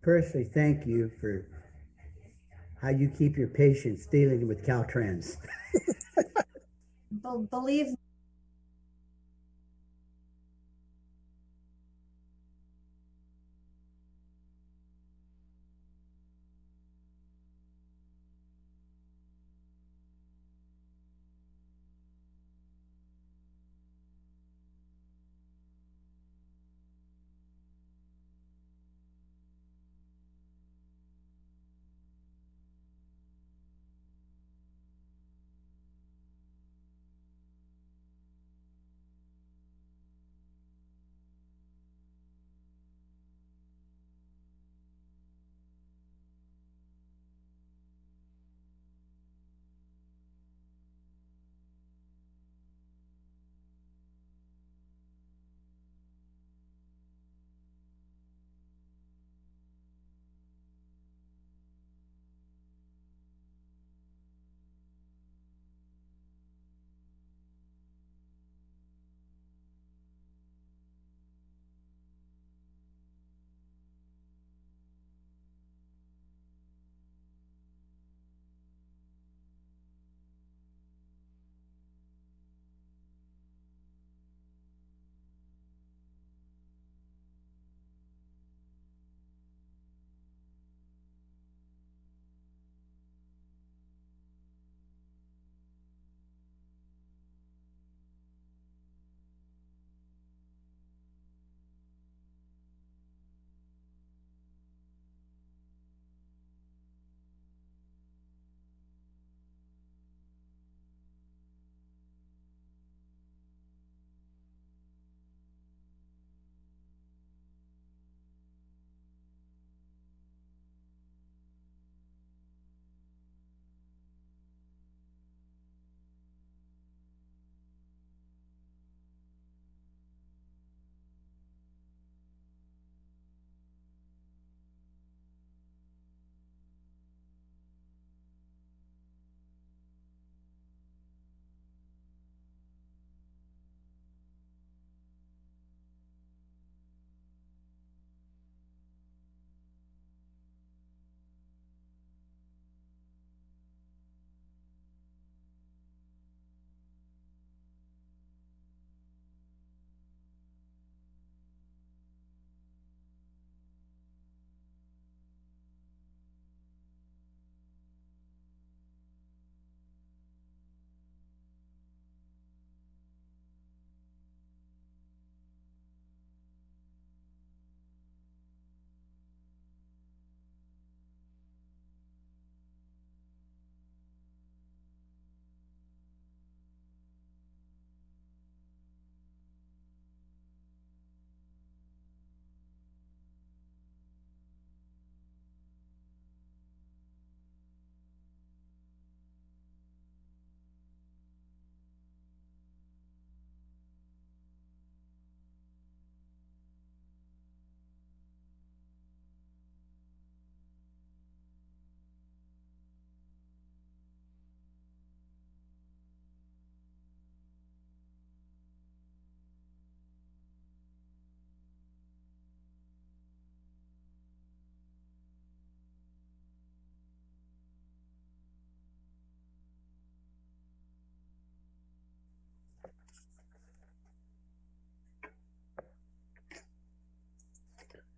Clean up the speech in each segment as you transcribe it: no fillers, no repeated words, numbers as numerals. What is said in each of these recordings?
personally thank you for how you keep your patients dealing with Caltrans. Believe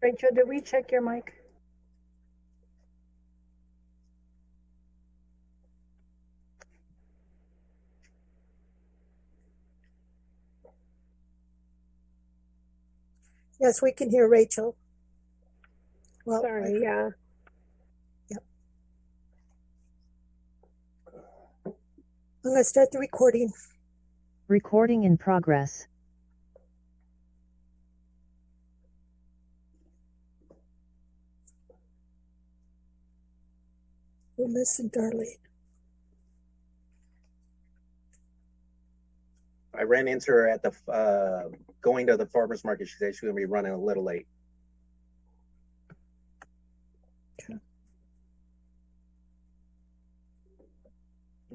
Rachel, did we check your mic? Yes, we can hear Rachel. Well, Sorry, yeah. Yep. I'm going to start the recording. Recording in progress. We'll listen, Darlene. I ran into her at the going to the farmer's market. She said she was going to be running a little late.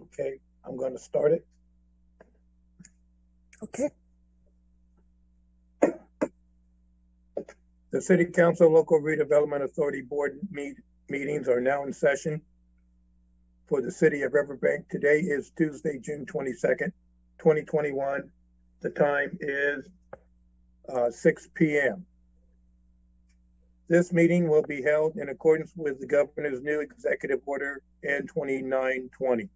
Okay, I'm going to start it. Okay. The City Council Local Redevelopment Authority Board meetings are now in session for the City of Riverbank. Today is Tuesday, June 22nd, 2021. The time is 6 p.m. This meeting will be held in accordance with the Governor's new Executive Order N2920,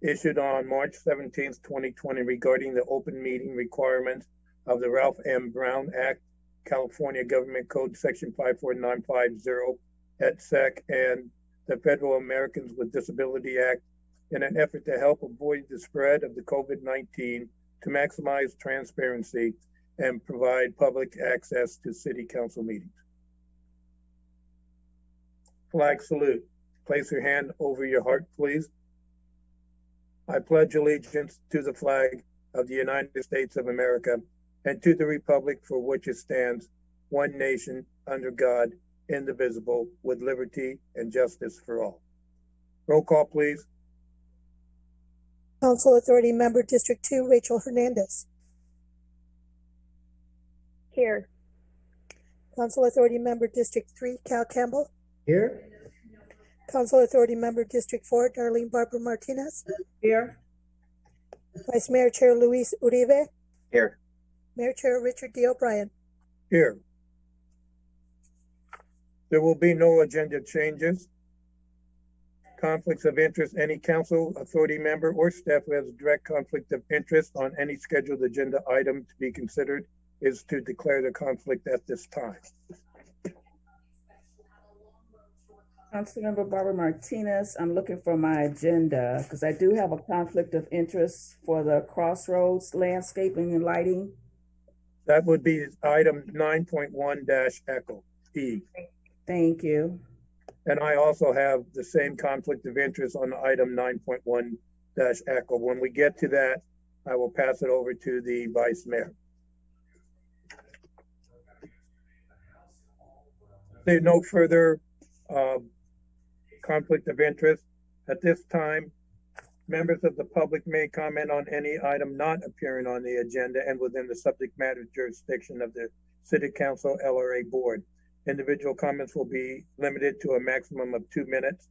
issued on March 17th, 2020, regarding the open meeting requirements of the Ralph M. Brown Act, California Government Code Section 54950 et sec, and the Federal Americans with Disability Act, in an effort to help avoid the spread of the COVID-19, to maximize transparency and provide public access to City Council meetings. Flag salute. Place your hand over your heart, please. I pledge allegiance to the flag of the United States of America and to the republic for which it stands, one nation, under God, indivisible, with liberty and justice for all. Roll call, please. Council Authority Member District 2, Rachel Hernandez. Here. Council Authority Member District 3, Cal Campbell. Here? Council Authority Member District 4, Darlene Barbara Martinez. Here. Vice Mayor Chair Luis Uribe. Here. Mayor Chair Richard D. O'Brien. Here. There will be no agenda changes. Conflicts of interest. Any council authority member or staff who has a direct conflict of interest on any scheduled agenda item to be considered is to declare the conflict at this time. Councilmember Barbara Martinez, I'm looking for my agenda because I do have a conflict of interest for the Crossroads landscaping and lighting. That would be item 9.1-Echo E. Thank you. And I also have the same conflict of interest on item 9.1-Echo. When we get to that, I will pass it over to the Vice Mayor. There's no further conflict of interest. At this time, members of the public may comment on any item not appearing on the agenda and within the subject matter jurisdiction of the City Council LRA Board. Individual comments will be limited to a maximum of 2 minutes.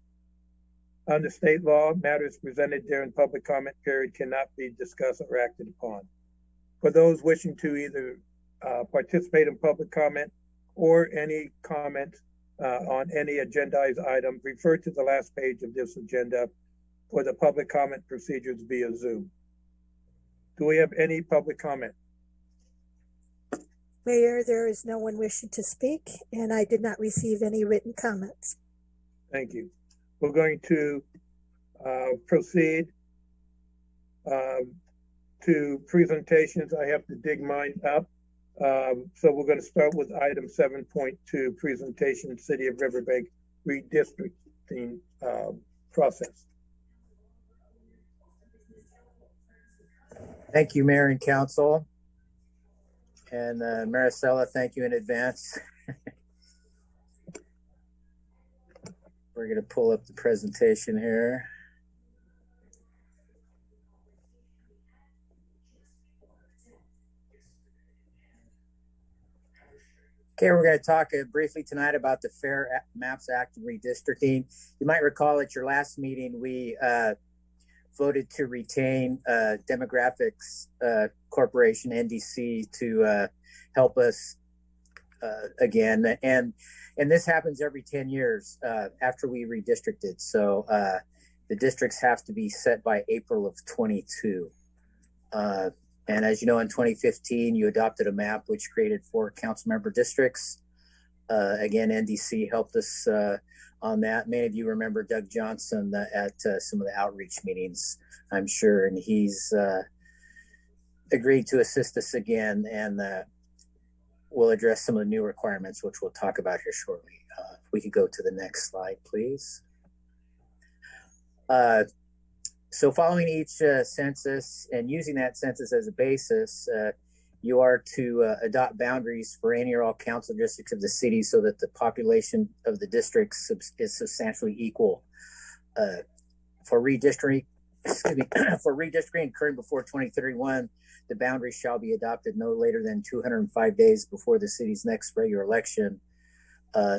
Under state law, matters presented during public comment period cannot be discussed or acted upon. For those wishing to either participate in public comment or any comment on any agendized item, refer to the last page of this agenda for the public comment procedures via Zoom. Do we have any public comment? Mayor, there is no one wishing to speak, and I did not receive any written comments. Thank you. We're going to proceed to presentations. I have to dig mine up. So we're going to start with item 7.2, presentation, City of Riverbank redistricting process. Thank you, Mayor and Council. And Maricela, thank you in advance. We're going to pull up the presentation here. Okay, we're going to talk briefly tonight about the Fair Maps Act and redistricting. You might recall at your last meeting, we voted to retain Demographics Corporation, NDC, to help us again. And this happens every 10 years after we redistricted. So the districts have to be set by April of 22. And as you know, in 2015, you adopted a map which created 4 council member districts. Again, NDC helped us on that. Many of you remember Doug Johnson at some of the outreach meetings, I'm sure, and he's agreed to assist us again, and we'll address some of the new requirements, which we'll talk about here shortly. If we could go to the next slide, please. So following each census and using that census as a basis, you are to adopt boundaries for any or all council districts of the city so that the population of the districts is substantially equal. For redistricting excuse me, for redistricting occurring before 2031, the boundaries shall be adopted no later than 205 days before the city's next regular election.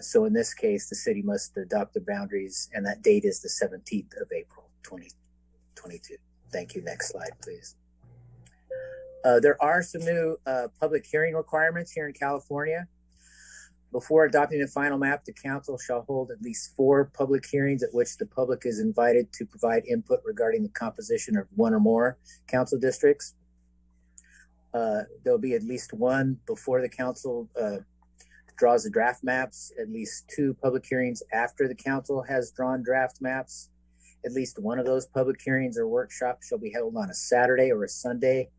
So in this case, the city must adopt the boundaries, and that date is the 17th of April, 2022. Thank you. Next slide, please. There are some new public hearing requirements here in California. Before adopting the final map, the council shall hold at least 4 public hearings at which the public is invited to provide input regarding the composition of one or more council districts. There'll be at least 1 before the council draws the draft maps, at least 2 public hearings after the council has drawn draft maps. At least 1 of those public hearings or workshops shall be held on a Saturday or a Sunday,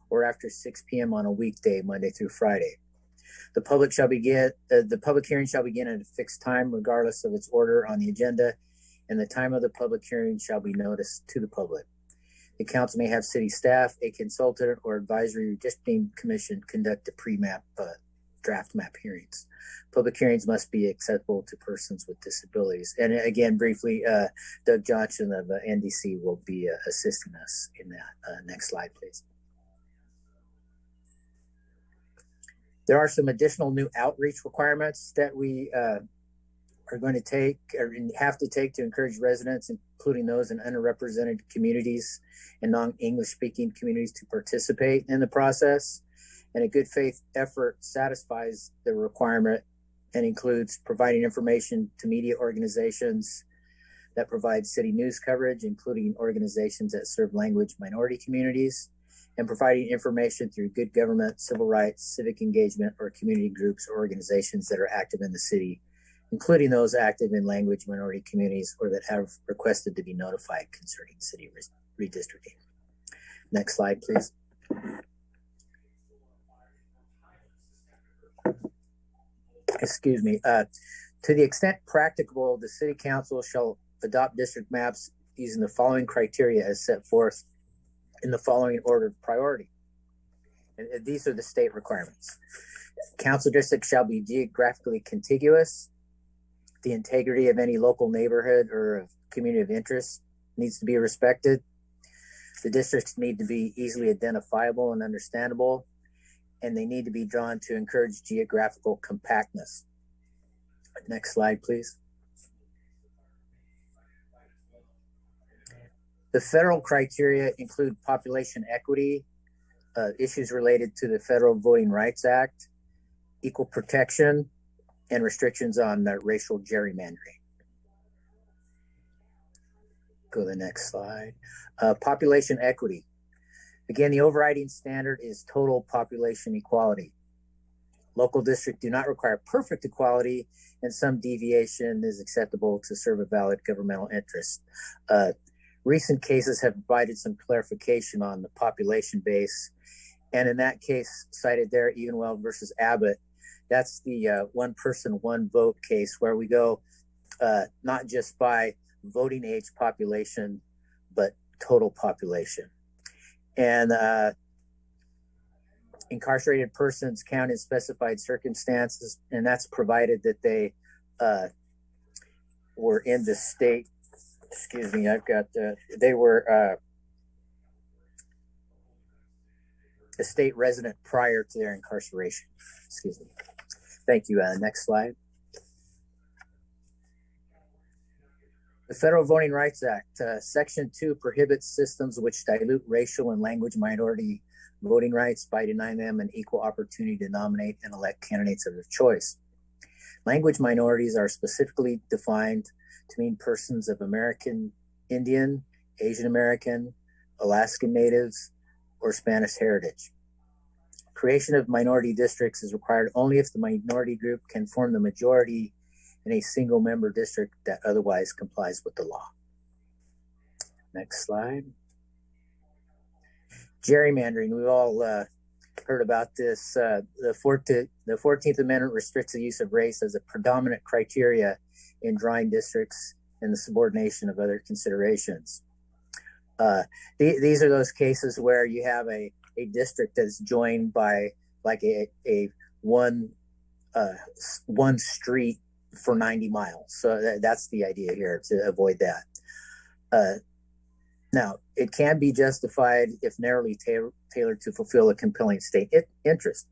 or after 6 p.m. on a weekday, Monday through Friday. The public hearing shall begin at a fixed time, regardless of its order on the agenda, and the time of the public hearing shall be noticed to the public. The council may have city staff, a consultant, or advisory redistricting commission conduct the pre-map draft map hearings. Public hearings must be accessible to persons with disabilities. And again, briefly, Doug Johnson of NDC will be assisting us in that. Next slide, please. There are some additional new outreach requirements that we are going to take or have to take to encourage residents, including those in underrepresented communities and non-English speaking communities, to participate in the process. And a good faith effort satisfies the requirement and includes providing information to media organizations that provide city news coverage, including organizations that serve language minority communities, and providing information through good government, civil rights, civic engagement, or community groups or organizations that are active in the city, including those active in language minority communities or that have requested to be notified concerning city redistricting. Next slide, please. Excuse me. To the extent practicable, the city council shall adopt district maps using the following criteria as set forth in the following order of priority. And these are the state requirements. Council districts shall be geographically contiguous. The integrity of any local neighborhood or of community of interest needs to be respected. The districts need to be easily identifiable and understandable, and they need to be drawn to encourage geographical compactness. Next slide, please. The federal criteria include population equity, issues related to the Federal Voting Rights Act, equal protection, and restrictions on racial gerrymandering. Go to the next slide. Population equity. Again, the overriding standard is total population equality. Local districts do not require perfect equality, and some deviation is acceptable to serve a valid governmental interest. Recent cases have provided some clarification on the population base. And in that case cited there, Evenwell versus Abbott, that's the one person, one vote case where we go not just by voting age population, but total population. And incarcerated persons count in specified circumstances, and that's provided that they were in the state. Excuse me, I've got, they were a state resident prior to their incarceration. Excuse me. Thank you. Next slide. The Federal Voting Rights Act, Section 2 prohibits systems which dilute racial and language minority voting rights by denying them an equal opportunity to nominate and elect candidates of their choice. Language minorities are specifically defined to mean persons of American Indian, Asian American, Alaskan Natives, or Spanish heritage. Creation of minority districts is required only if the minority group can form the majority in a single member district that otherwise complies with the law. Next slide. Gerrymandering, we've all heard about this. The 14th Amendment restricts the use of race as a predominant criteria in drawing districts and the subordination of other considerations. These are those cases where you have a district that's joined by like a one street for 90 miles. So that's the idea here, to avoid that. Now, it can be justified if narrowly tailored to fulfill a compelling state interest.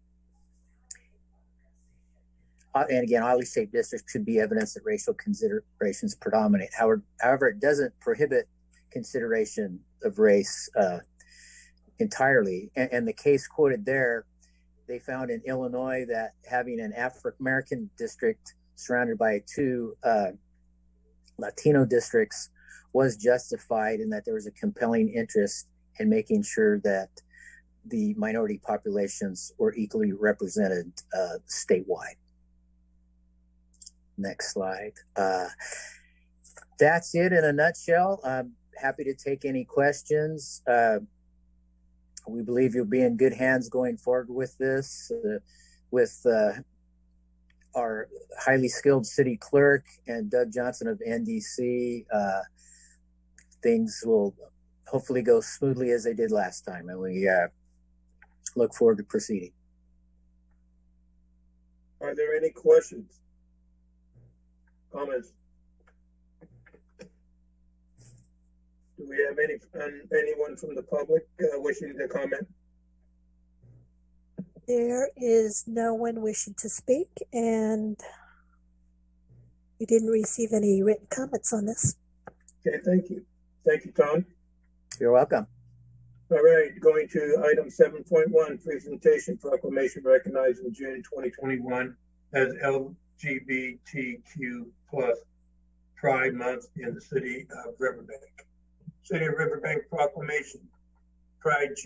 And again, oddly shaped districts could be evidence that racial considerations predominate. However, it doesn't prohibit consideration of race entirely. And the case quoted there, they found in Illinois that having an African-American district surrounded by two Latino districts was justified, and that there was a compelling interest in making sure that the minority populations were equally represented statewide. Next slide. That's it in a nutshell. I'm happy to take any questions. We believe you'll be in good hands going forward with this, with our highly skilled city clerk and Doug Johnson of NDC. Things will hopefully go smoothly as they did last time, and we look forward to proceeding. Are there any questions? Comments? Do we have anyone from the public wishing to comment? There is no one wishing to speak, and we didn't receive any written comments on this. Okay, thank you. Thank you, Tom. You're welcome. All right, going to item 7.1, presentation proclamation recognizing June 2021 as LGBTQ plus Pride Month in the city of Riverbank. City of Riverbank proclamation, Pride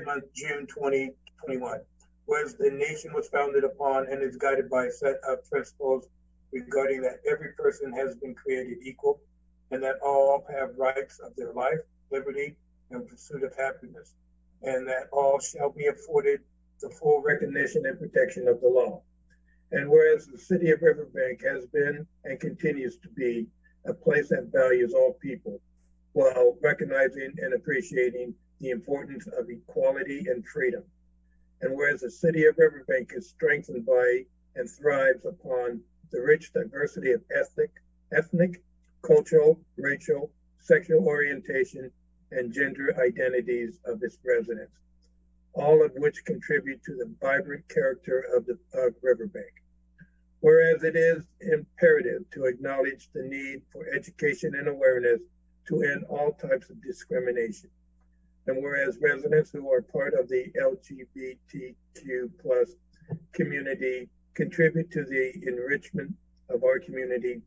Month, June 2021. Whereas the nation was founded upon and is guided by a set of principles regarding that every person has been created equal and that all have rights of their life, liberty, and pursuit of happiness, and that all shall be afforded the full recognition and protection of the law. And whereas the city of Riverbank has been and continues to be a place that values all people, while recognizing and appreciating the importance of equality and freedom. And whereas the city of Riverbank is strengthened by and thrives upon the rich diversity of ethnic, cultural, racial, sexual orientation, and gender identities of its residents, all of which contribute to the vibrant character of Riverbank. Whereas it is imperative to acknowledge the need for education and awareness to end all types of discrimination. And whereas residents who are part of the LGBTQ plus community contribute to the enrichment of our community,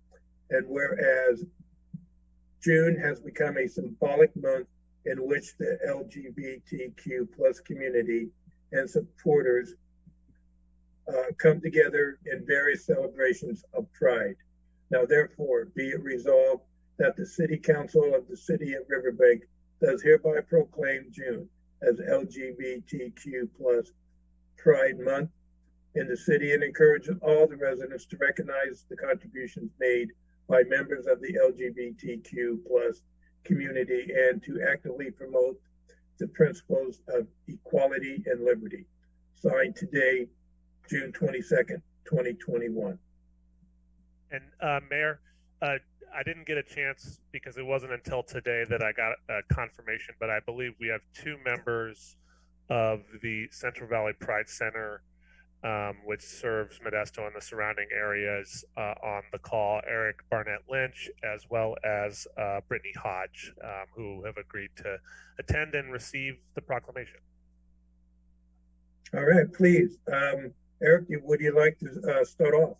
and whereas June has become a symbolic month in which the LGBTQ plus community and supporters come together in various celebrations of Pride. Now, therefore, be it resolved that the City Council of the City of Riverbank does hereby proclaim June as LGBTQ plus Pride Month in the city, and encourages all the residents to recognize the contributions made by members of the LGBTQ plus community and to actively promote the principles of equality and liberty. Signed today, June 22nd, 2021. And Mayor, I didn't get a chance because it wasn't until today that I got a confirmation, but I believe we have two members of the Central Valley Pride Center, which serves Modesto and the surrounding areas, on the call, Eric Barnett Lynch, as well as Brittany Hodge, who have agreed to attend and receive the proclamation. All right, please. Eric, would you like to start off?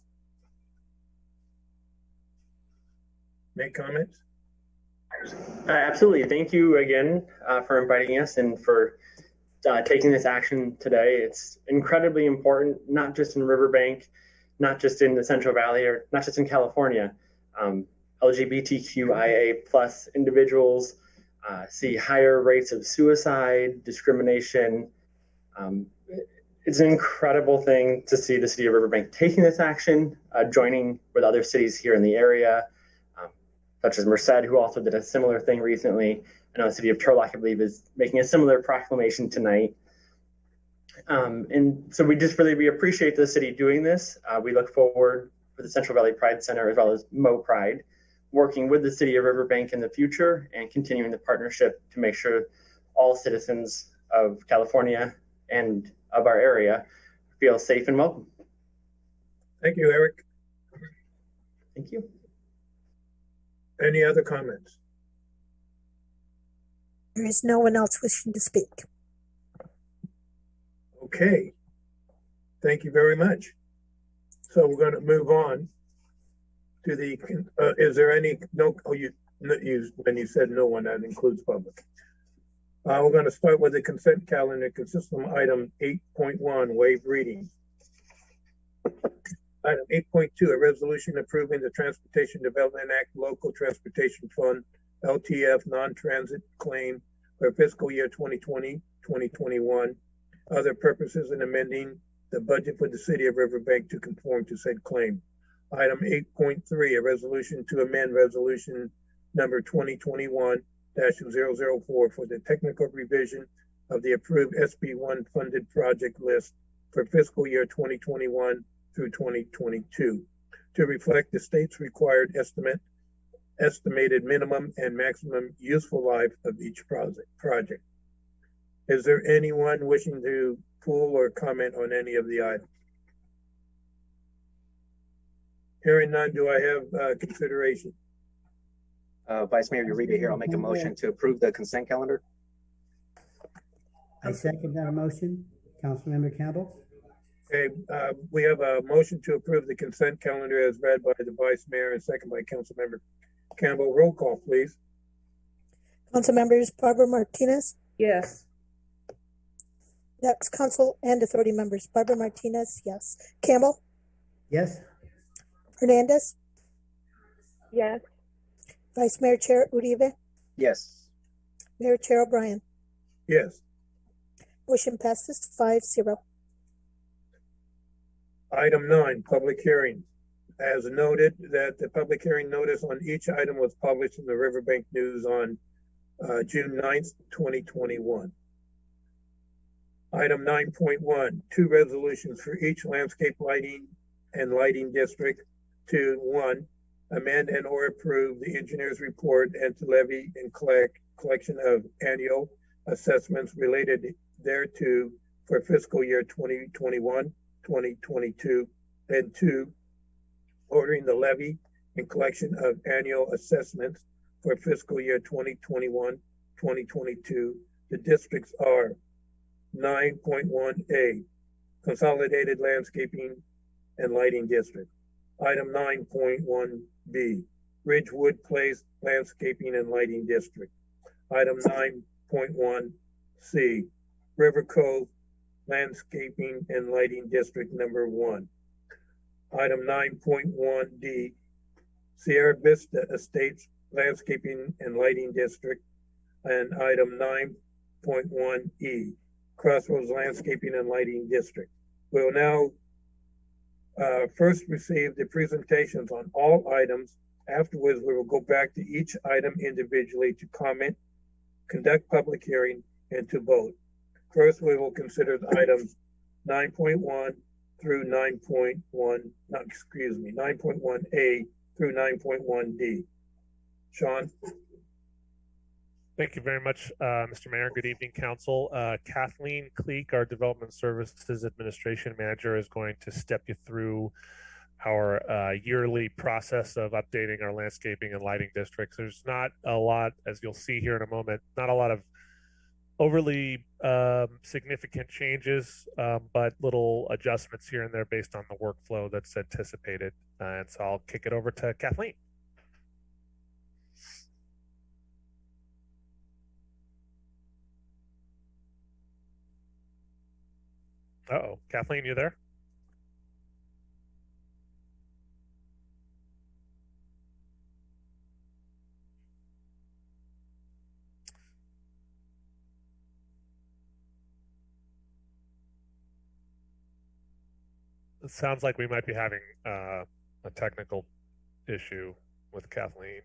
Make comments? Absolutely. Thank you again for inviting us and for taking this action today. It's incredibly important, not just in Riverbank, not just in the Central Valley, or not just in California. LGBTQIA plus individuals see higher rates of suicide, discrimination. It's an incredible thing to see the city of Riverbank taking this action, joining with other cities here in the area, such as Merced, who also did a similar thing recently. I know the city of Turlock, I believe, is making a similar proclamation tonight. And so we appreciate the city doing this. We look forward for the Central Valley Pride Center, as well as Mo Pride, working with the city of Riverbank in the future and continuing the partnership to make sure all citizens of California and of our area feel safe and welcome. Thank you, Eric. Thank you. Any other comments? There is no one else wishing to speak. Okay. Thank you very much. So we're going to move on to the, is there any, no, oh, when you said no one, that includes public. We're going to start with the consent calendar consisting of item 8.1, waive reading. Item 8.2, a resolution approving the Transportation Development Act Local Transportation Fund, LTF non-transit claim for fiscal year 2020, 2021, other purposes and amending the budget for the city of Riverbank to conform to said claim. Item 8.3, a resolution to amend resolution number 2021-004 for the technical revision of the approved SB1 funded project list for fiscal year 2021 through 2022 to reflect the state's required estimated minimum and maximum useful life of each project. Is there anyone wishing to pull or comment on any of the items? Hearing none, do I have consideration? Vice Mayor Uribe here. I'll make a motion to approve the consent calendar. I second that motion. Councilmember Campbell? Okay, we have a motion to approve the consent calendar as read by the Vice Mayor and second by Councilmember Campbell. Roll call, please. Council members Barbara Martinez. Yes. Next, council and authority members Barbara Martinez, yes. Campbell. Yes. Hernandez. Yes. Vice Mayor Chair Uribe. Yes. Mayor Chair O'Brien. Yes. Motion passes 5-0. Item 9, public hearing. As noted, that the public hearing notice on each item was published in the Riverbank News on June 9th, 2021. Item 9.1, 2 resolutions for each landscape lighting and lighting district to 1, amend and or approve the engineer's report and to levy and collection of annual assessments related thereto for fiscal year 2021, 2022, and 2, ordering the levy and collection of annual assessments for fiscal year 2021, 2022. The districts are 9.1A, Consolidated Landscaping and Lighting District. Item 9.1B, Ridgewood Place Landscaping and Lighting District. Item 9.1C, River Cove Landscaping and Lighting District number 1. Item 9.1D, Sierra Vista Estates Landscaping and Lighting District. And item 9.1E, Crossroads Landscaping and Lighting District. We'll now first receive the presentations on all items. Afterwards, we will go back to each item individually to comment, conduct public hearing, and to vote. First, we will consider the items 9.1 through 9.1A through 9.1D. Sean? Thank you very much, Mr. Mayor. Good evening, Council. Kathleen Cleek, our Development Services Administration Manager, is going to step you through our yearly process of updating our landscaping and lighting districts. There's not a lot, as you'll see here in a moment, not a lot of overly significant changes, but little adjustments here and there based on the workflow that's anticipated. And so I'll kick it over to Kathleen. Uh-oh, Kathleen, you there? It sounds like we might be having a technical issue with Kathleen.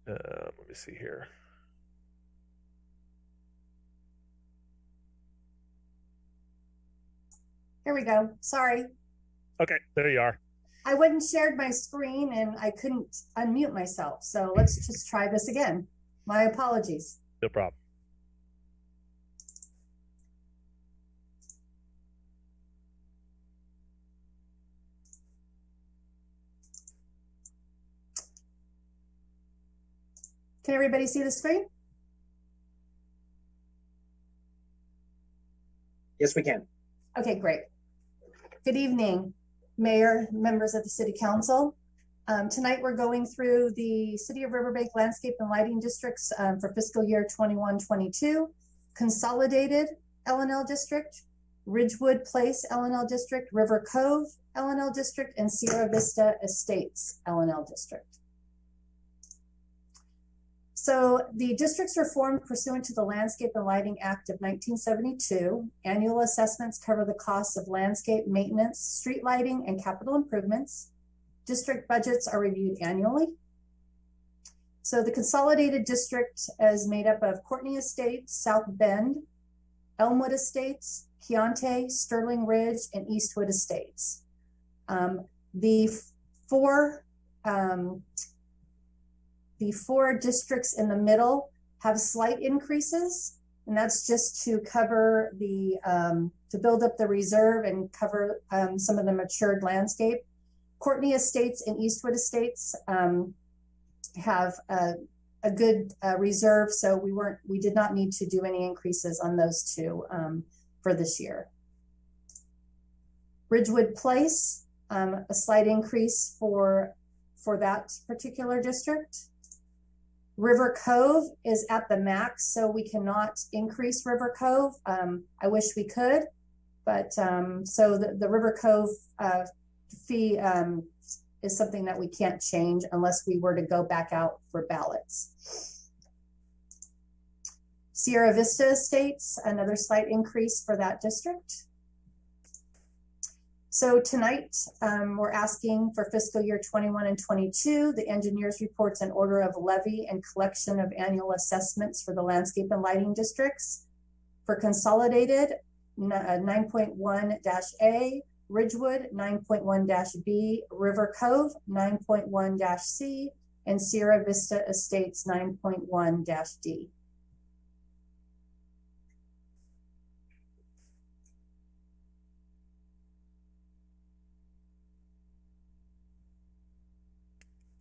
Let me see here. Here we go. Sorry. Okay, there you are. I wouldn't shared my screen and I couldn't unmute myself. So let's just try this again. My apologies. No problem. Can everybody see the screen? Yes, we can. Okay, great. Good evening, Mayor, members of the City Council. Tonight we're going through the City of Riverbank Landscape and Lighting Districts for fiscal year 21-22, Consolidated L&L District, Ridgewood Place L&L District, River Cove L&L District, and Sierra Vista Estates L&L District. So the districts were formed pursuant to the Landscape and Lighting Act of 1972. Annual assessments cover the costs of landscape maintenance, street lighting, and capital improvements. District budgets are reviewed annually. So the consolidated district is made up of Courtney Estates, South Bend, Elmwood Estates, Keontae, Sterling Ridge, and Eastwood Estates. The four districts in the middle have slight increases, and that's just to cover the, to build up the reserve and cover some of the matured landscape. Courtney Estates and Eastwood Estates have a good reserve, so we did not need to do any increases on those two for this year. Ridgewood Place, a slight increase for that particular district. River Cove is at the max, so we cannot increase River Cove. I wish we could, but so the River Cove fee is something that we can't change unless we were to go back out for ballots. Sierra Vista Estates, another slight increase for that district. So tonight, we're asking for fiscal year 21 and 22, the engineer's reports and order of levy and collection of annual assessments for the landscape and lighting districts. For consolidated, 9.1-A, Ridgewood, 9.1-B, River Cove, 9.1-C, and Sierra Vista Estates, 9.1-D.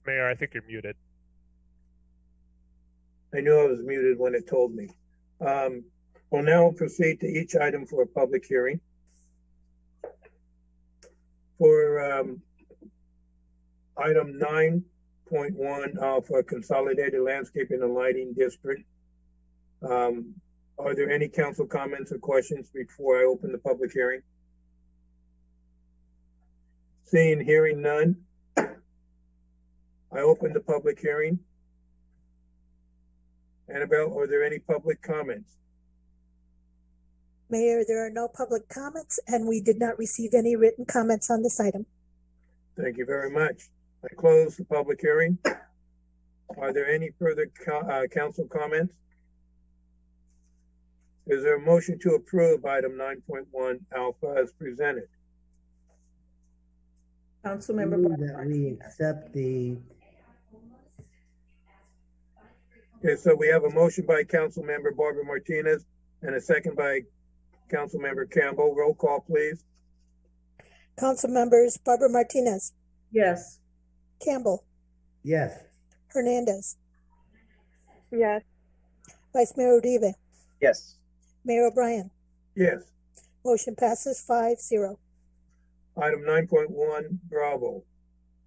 Mayor, I think you're muted. I knew I was muted when it told me. We'll now proceed to each item for a public hearing. For item 9.1 for Consolidated Landscaping and Lighting District, are there any council comments or questions before I open the public hearing? Seeing, hearing none, I open the public hearing. Annabelle, are there any public comments? Mayor, there are no public comments, and we did not receive any written comments on this item. Thank you very much. I close the public hearing. Are there any further council comments? Is there a motion to approve item 9.1 alpha as presented? Councilmember That we accept the. Okay, so we have a motion by Councilmember Barbara Martinez and a second by Councilmember Campbell. Roll call, please. Council members Barbara Martinez, Yes. Campbell, Yes. Hernandez, Yes. Vice Mayor Uribe, Yes. Mayor O'Brien. Yes. Motion passes 5-0. Item 9.1 Bravo,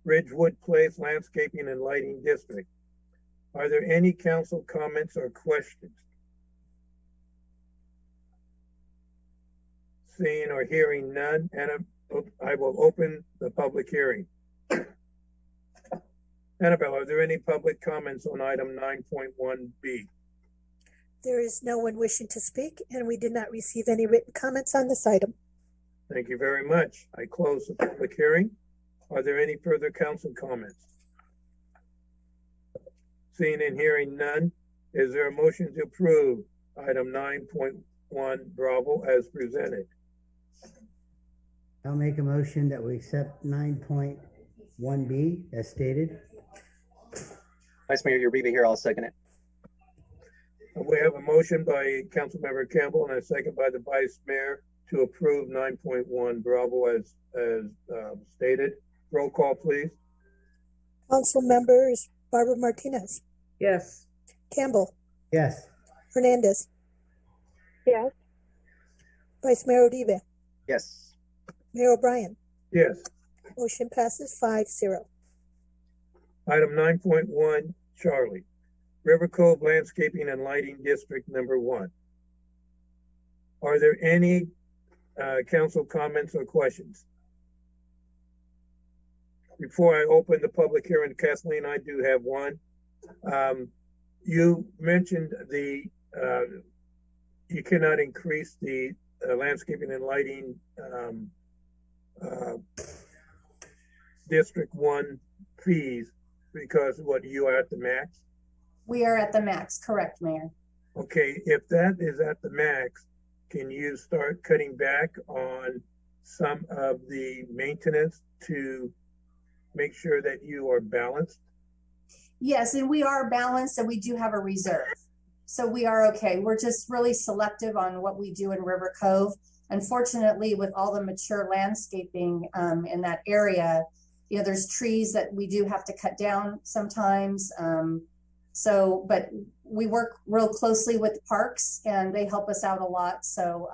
Ridgewood Place Landscaping and Lighting District. Are there any council comments or questions? Seeing or hearing none, and I will open the public hearing. Annabelle, are there any public comments on item 9.1B? There is no one wishing to speak, and we did not receive any written comments on this item. Thank you very much. I close the public hearing. Are there any further council comments? Seeing and hearing none, is there a motion to approve item 9.1 Bravo as presented? I'll make a motion that we accept 9.1 1B as stated. Vice Mayor Uribe here, I'll second it. We have a motion by Councilmember Campbell and a second by the Vice Mayor to approve 9.1 Bravo as stated. Roll call, please. Council members Barbara Martinez, Yes. Campbell, Yes. Hernandez, Yes. Vice Mayor Uribe, Yes. Mayor O'Brien. Yes. Motion passes 5-0. Item 9.1, Charlie. River Cove Landscaping and Lighting District Number 1. Are there any council comments or questions? Before I open the public hearing, Kathleen, I do have one. You mentioned you cannot increase the landscaping and lighting District 1 fees because what, you are at the max? We are at the max, correct, Mayor? Okay, if that is at the max, can you start cutting back on some of the maintenance to make sure that you are balanced? Yes, and we are balanced and we do have a reserve. So we are okay. We're just really selective on what we do in River Cove. Unfortunately, with all the mature landscaping in that area, you know, there's trees that we do have to cut down sometimes. But we work real closely with parks and they help us out a lot. So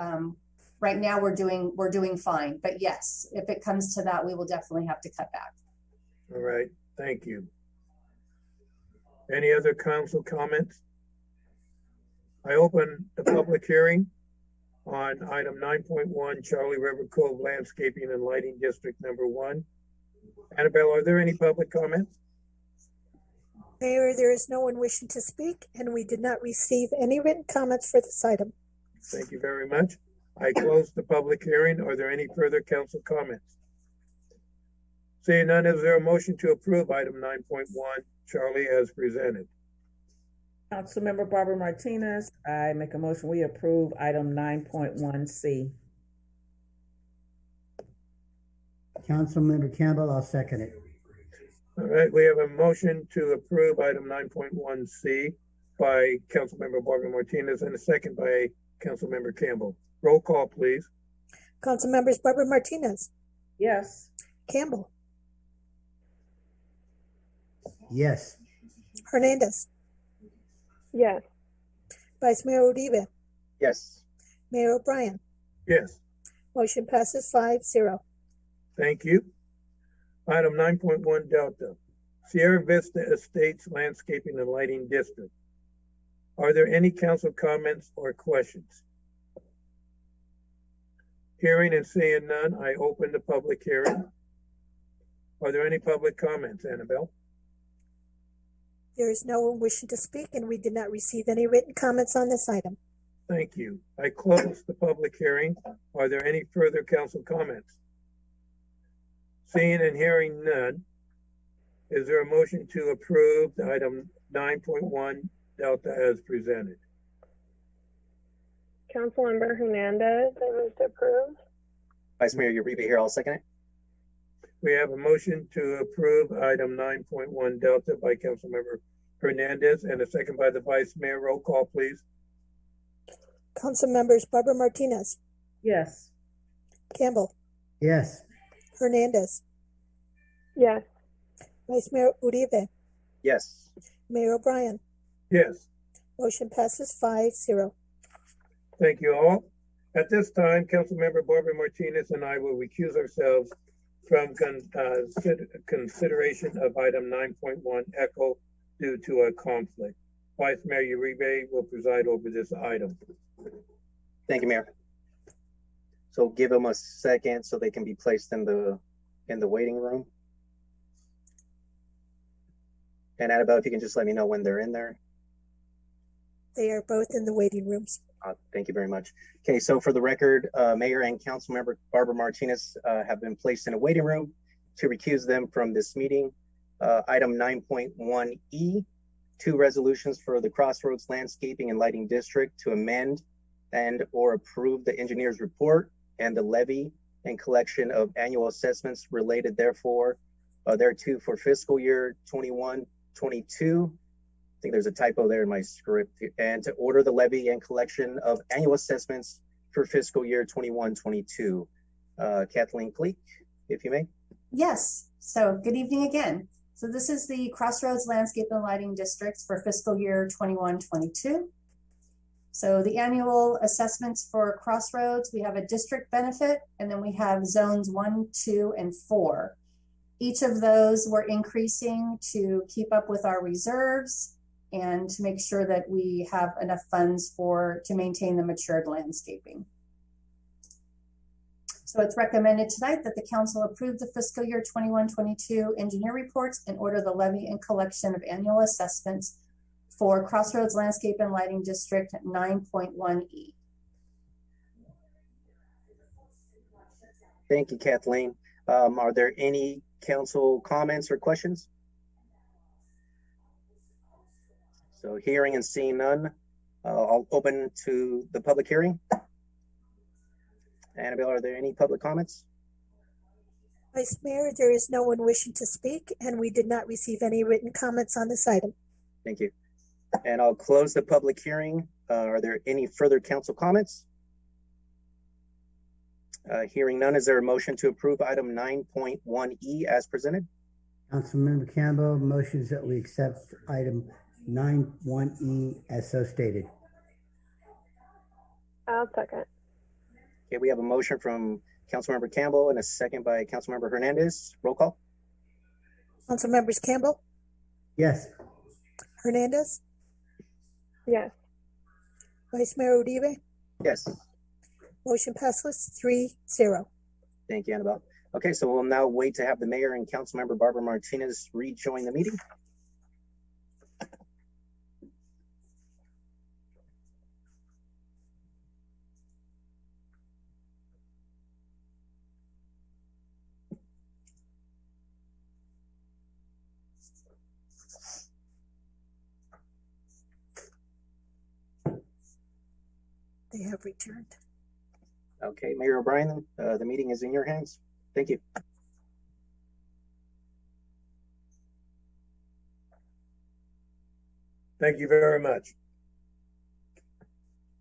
right now we're doing fine. But yes, if it comes to that, we will definitely have to cut back. All right, thank you. Any other council comments? I open the public hearing on item 9.1, Charlie River Cove Landscaping and Lighting District Number 1. Annabelle, are there any public comments? Mayor, there is no one wishing to speak, and we did not receive any written comments for this item. Thank you very much. I close the public hearing. Are there any further council comments? Seeing none, is there a motion to approve item 9.1, Charlie, as presented? Councilmember Barbara Martinez, I make a motion we approve item 9.1C. Councilmember Campbell, I'll second it. All right, we have a motion to approve item 9.1C by Councilmember Barbara Martinez and a second by Councilmember Campbell. Roll call, please. Council members Barbara Martinez, Yes. Campbell, Yes. Hernandez, Yes. Vice Mayor Uribe, Yes. Mayor O'Brien. Yes, Motion passes 5-0. thank you. Item 9.1 Delta, Sierra Vista Estates Landscaping and Lighting District. Are there any council comments or questions? Hearing and seeing none, I open the public hearing. Are there any public comments, Annabelle? There is no one wishing to speak, and we did not receive any written comments on this item. Thank you. I close the public hearing. Are there any further council comments? Seeing and hearing none, is there a motion to approve the item 9.1 Delta as presented? Councilmember Hernandez, I move to approve. Vice Mayor Uribe here, I'll second it. We have a motion to approve item 9.1 Delta by Councilmember Hernandez and a second by the Vice Mayor. Roll call, please. Council members Barbara Martinez, Yes. Campbell, Yes. Hernandez, Yes. Vice Mayor Uribe, Yes. Mayor O'Brien. Yes, Motion passes 5-0. thank you all. At this time, Councilmember Barbara Martinez and I will recuse ourselves from consideration of item 9.1 Echo due to a conflict. Vice Mayor Uribe will preside over this item. Thank you, Mayor. So give them a second so they can be placed in the waiting room. And Annabelle, if you can just let me know when they're in there. They are both in the waiting rooms. Thank you very much. Okay, so for the record, Mayor and Councilmember Barbara Martinez have been placed in a waiting room to recuse them from this meeting. Item 9.1E, 2 resolutions for the Crossroads Landscaping and Lighting District to amend and or approve the engineer's report and the levy and collection of annual assessments related therefore thereto for fiscal year 21-22. I think there's a typo there in my script. And to order the levy and collection of annual assessments for fiscal year 21-22. Kathleen Cleek, if you may. Yes, so good evening again. So this is the Crossroads Landscape and Lighting Districts for fiscal year 21-22. So the annual assessments for Crossroads, we have a district benefit, and then we have zones 1, 2, and 4. Each of those we're increasing to keep up with our reserves and to make sure that we have enough funds to maintain the matured landscaping. So it's recommended tonight that the council approve the fiscal year 21-22 engineer reports and order the levy and collection of annual assessments for Crossroads Landscape and Lighting District 9.1E. Thank you, Kathleen. Are there any council comments or questions? So hearing and seeing none, I'll open to the public hearing. Annabelle, are there any public comments? Vice Mayor, there is no one wishing to speak, and we did not receive any written comments on this item. Thank you. And I'll close the public hearing. Are there any further council comments? Hearing none, is there a motion to approve item 9.1E as presented? Councilmember Campbell motions that we accept item 9.1E as so stated. I'll second. Okay, we have a motion from Councilmember Campbell and a second by Councilmember Hernandez. Roll call. Council members Campbell, Yes. Hernandez, Yes. Vice Mayor Uribe. Yes. Motion passes 3-0. Thank you, Annabelle. Okay, so we'll now wait to have the mayor and Councilmember Barbara Martinez rejoin the meeting. They have returned. Okay, Mayor O'Brien, the meeting is in your hands. Thank you. Thank you very much.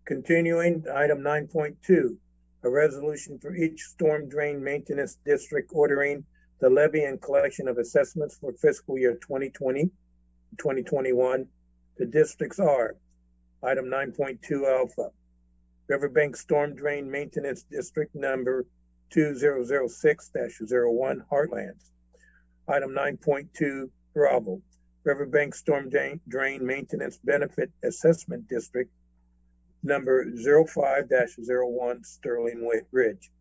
Continuing, item 9.2, a resolution for each storm drain maintenance district ordering the levy and collection of assessments for fiscal year 2020, 2021. The districts are item 9.2 alpha, Riverbank Storm Drain Maintenance District number 2006-01 Heartlands. Item 9.2 Bravo, Riverbank Storm Drain Maintenance Benefit Assessment District number 05-01 Sterling Ridge.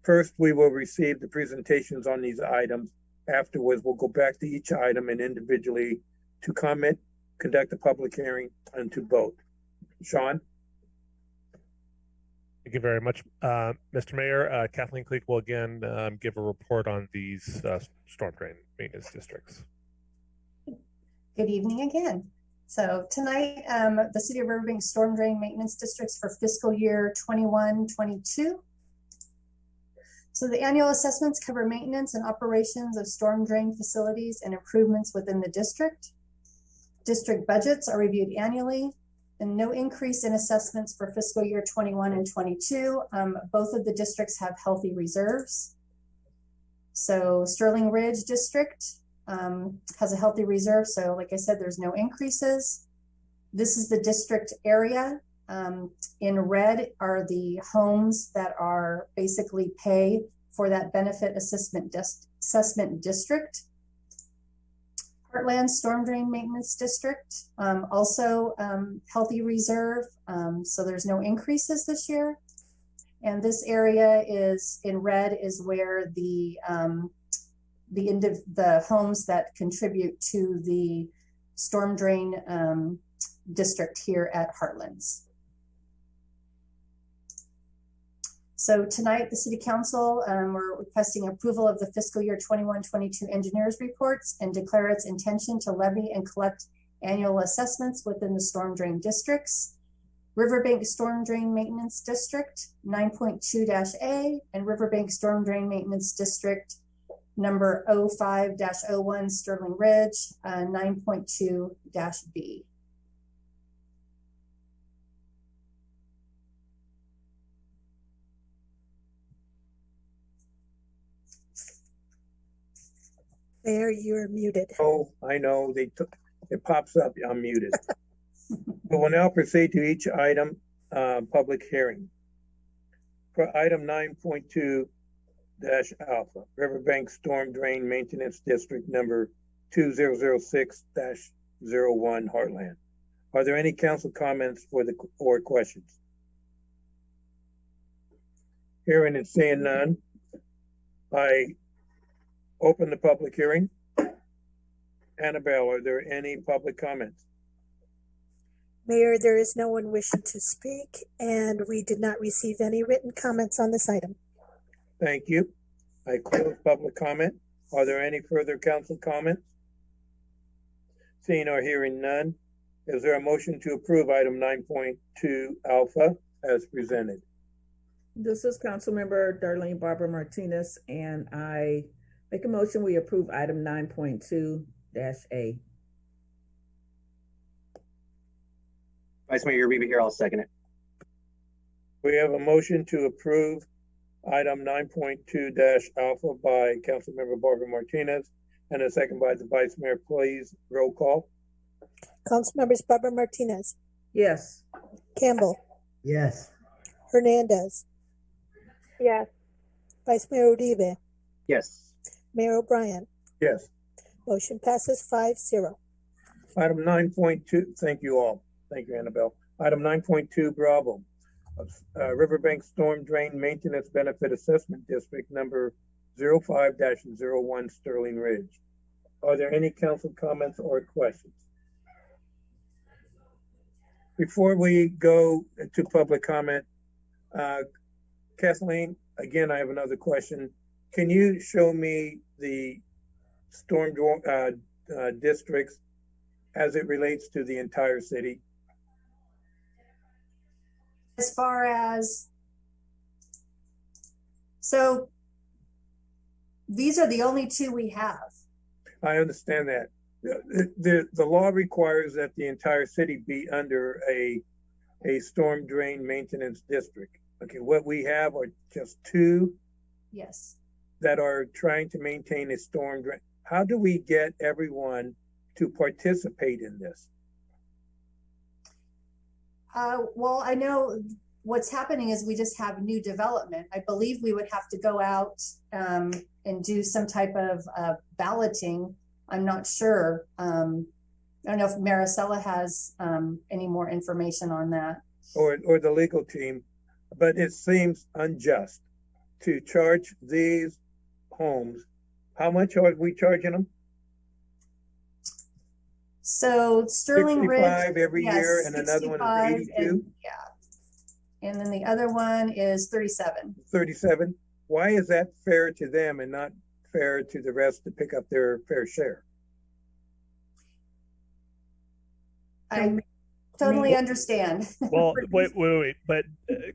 First, we will receive the presentations on these items. Afterwards, we'll go back to each item and individually to comment, conduct a public hearing, and to vote. Sean? Thank you very much, Mr. Mayor. Kathleen Cleek will again give a report on these storm drain maintenance districts. Good evening again. So tonight, the City of Riverbank Storm Drain Maintenance Districts for fiscal year 21-22. So the annual assessments cover maintenance and operations of storm drain facilities and improvements within the district. District budgets are reviewed annually, and no increase in assessments for fiscal year 21 and 22. Both of the districts have healthy reserves. So Sterling Ridge District has a healthy reserve. So like I said, there's no increases. This is the district area. In red are the homes that are basically pay for that benefit assessment district. Heartland Storm Drain Maintenance District, also healthy reserve, so there's no increases this year. And this area is in red is where the homes that contribute to the storm drain district here at Heartlands. So tonight, the City Council, we're requesting approval of the fiscal year 21-22 engineers reports and declare its intention to levy and collect annual assessments within the storm drain districts. Riverbank Storm Drain Maintenance District 9.2-A and Riverbank Storm Drain Maintenance District number 05-01 Sterling Ridge, 9.2-B. Mayor, you're muted. Oh, I know, it pops up, I'm muted. We will now proceed to each item, public hearing. For item 9.2 alpha, Riverbank Storm Drain Maintenance District number 2006-01 Heartland. Are there any council comments or questions? Hearing and seeing none, I open the public hearing. Annabelle, are there any public comments? Mayor, there is no one wishing to speak, and we did not receive any written comments on this item. Thank you. I close public comment. Are there any further council comments? Seeing or hearing none, is there a motion to approve item 9.2 alpha as presented? This is Councilmember Darlene Barbara Martinez, and I make a motion we approve item 9.2-A. Vice Mayor Uribe here, I'll second it. We have a motion to approve item 9.2 alpha by Councilmember Barbara Martinez and a second by the Vice Mayor. Please roll call. Councilmembers Barbara Martinez, Yes. Campbell, Yes. Hernandez, Yes. Vice Mayor Uribe, Yes. Mayor O'Brien. Yes. Motion passes 5-0. Item 9.2, thank you all. Thank you, Annabelle. Item 9.2 Bravo, Riverbank Storm Drain Maintenance Benefit Assessment District number 05-01 Sterling Ridge. Are there any council comments or questions? Before we go to public comment, Kathleen, again, I have another question. Can you show me the storm districts as it relates to the entire city? As far as, so these are the only two we have. I understand that. The law requires that the entire city be under a storm drain maintenance district. Okay, what we have are just two Yes. that are trying to maintain a storm drain. How do we get everyone to participate in this? Well, I know what's happening is we just have new development. I believe we would have to go out and do some type of balloting. I'm not sure. I don't know if Maricela has any more information on that. Or the legal team, but it seems unjust to charge these homes. How much are we charging them? So Sterling 65 Ridge every year, and another one is 82. And then the other one is 37. 37. Why is that fair to them and not fair to the rest to pick up their fair share? I totally understand. Well, wait. But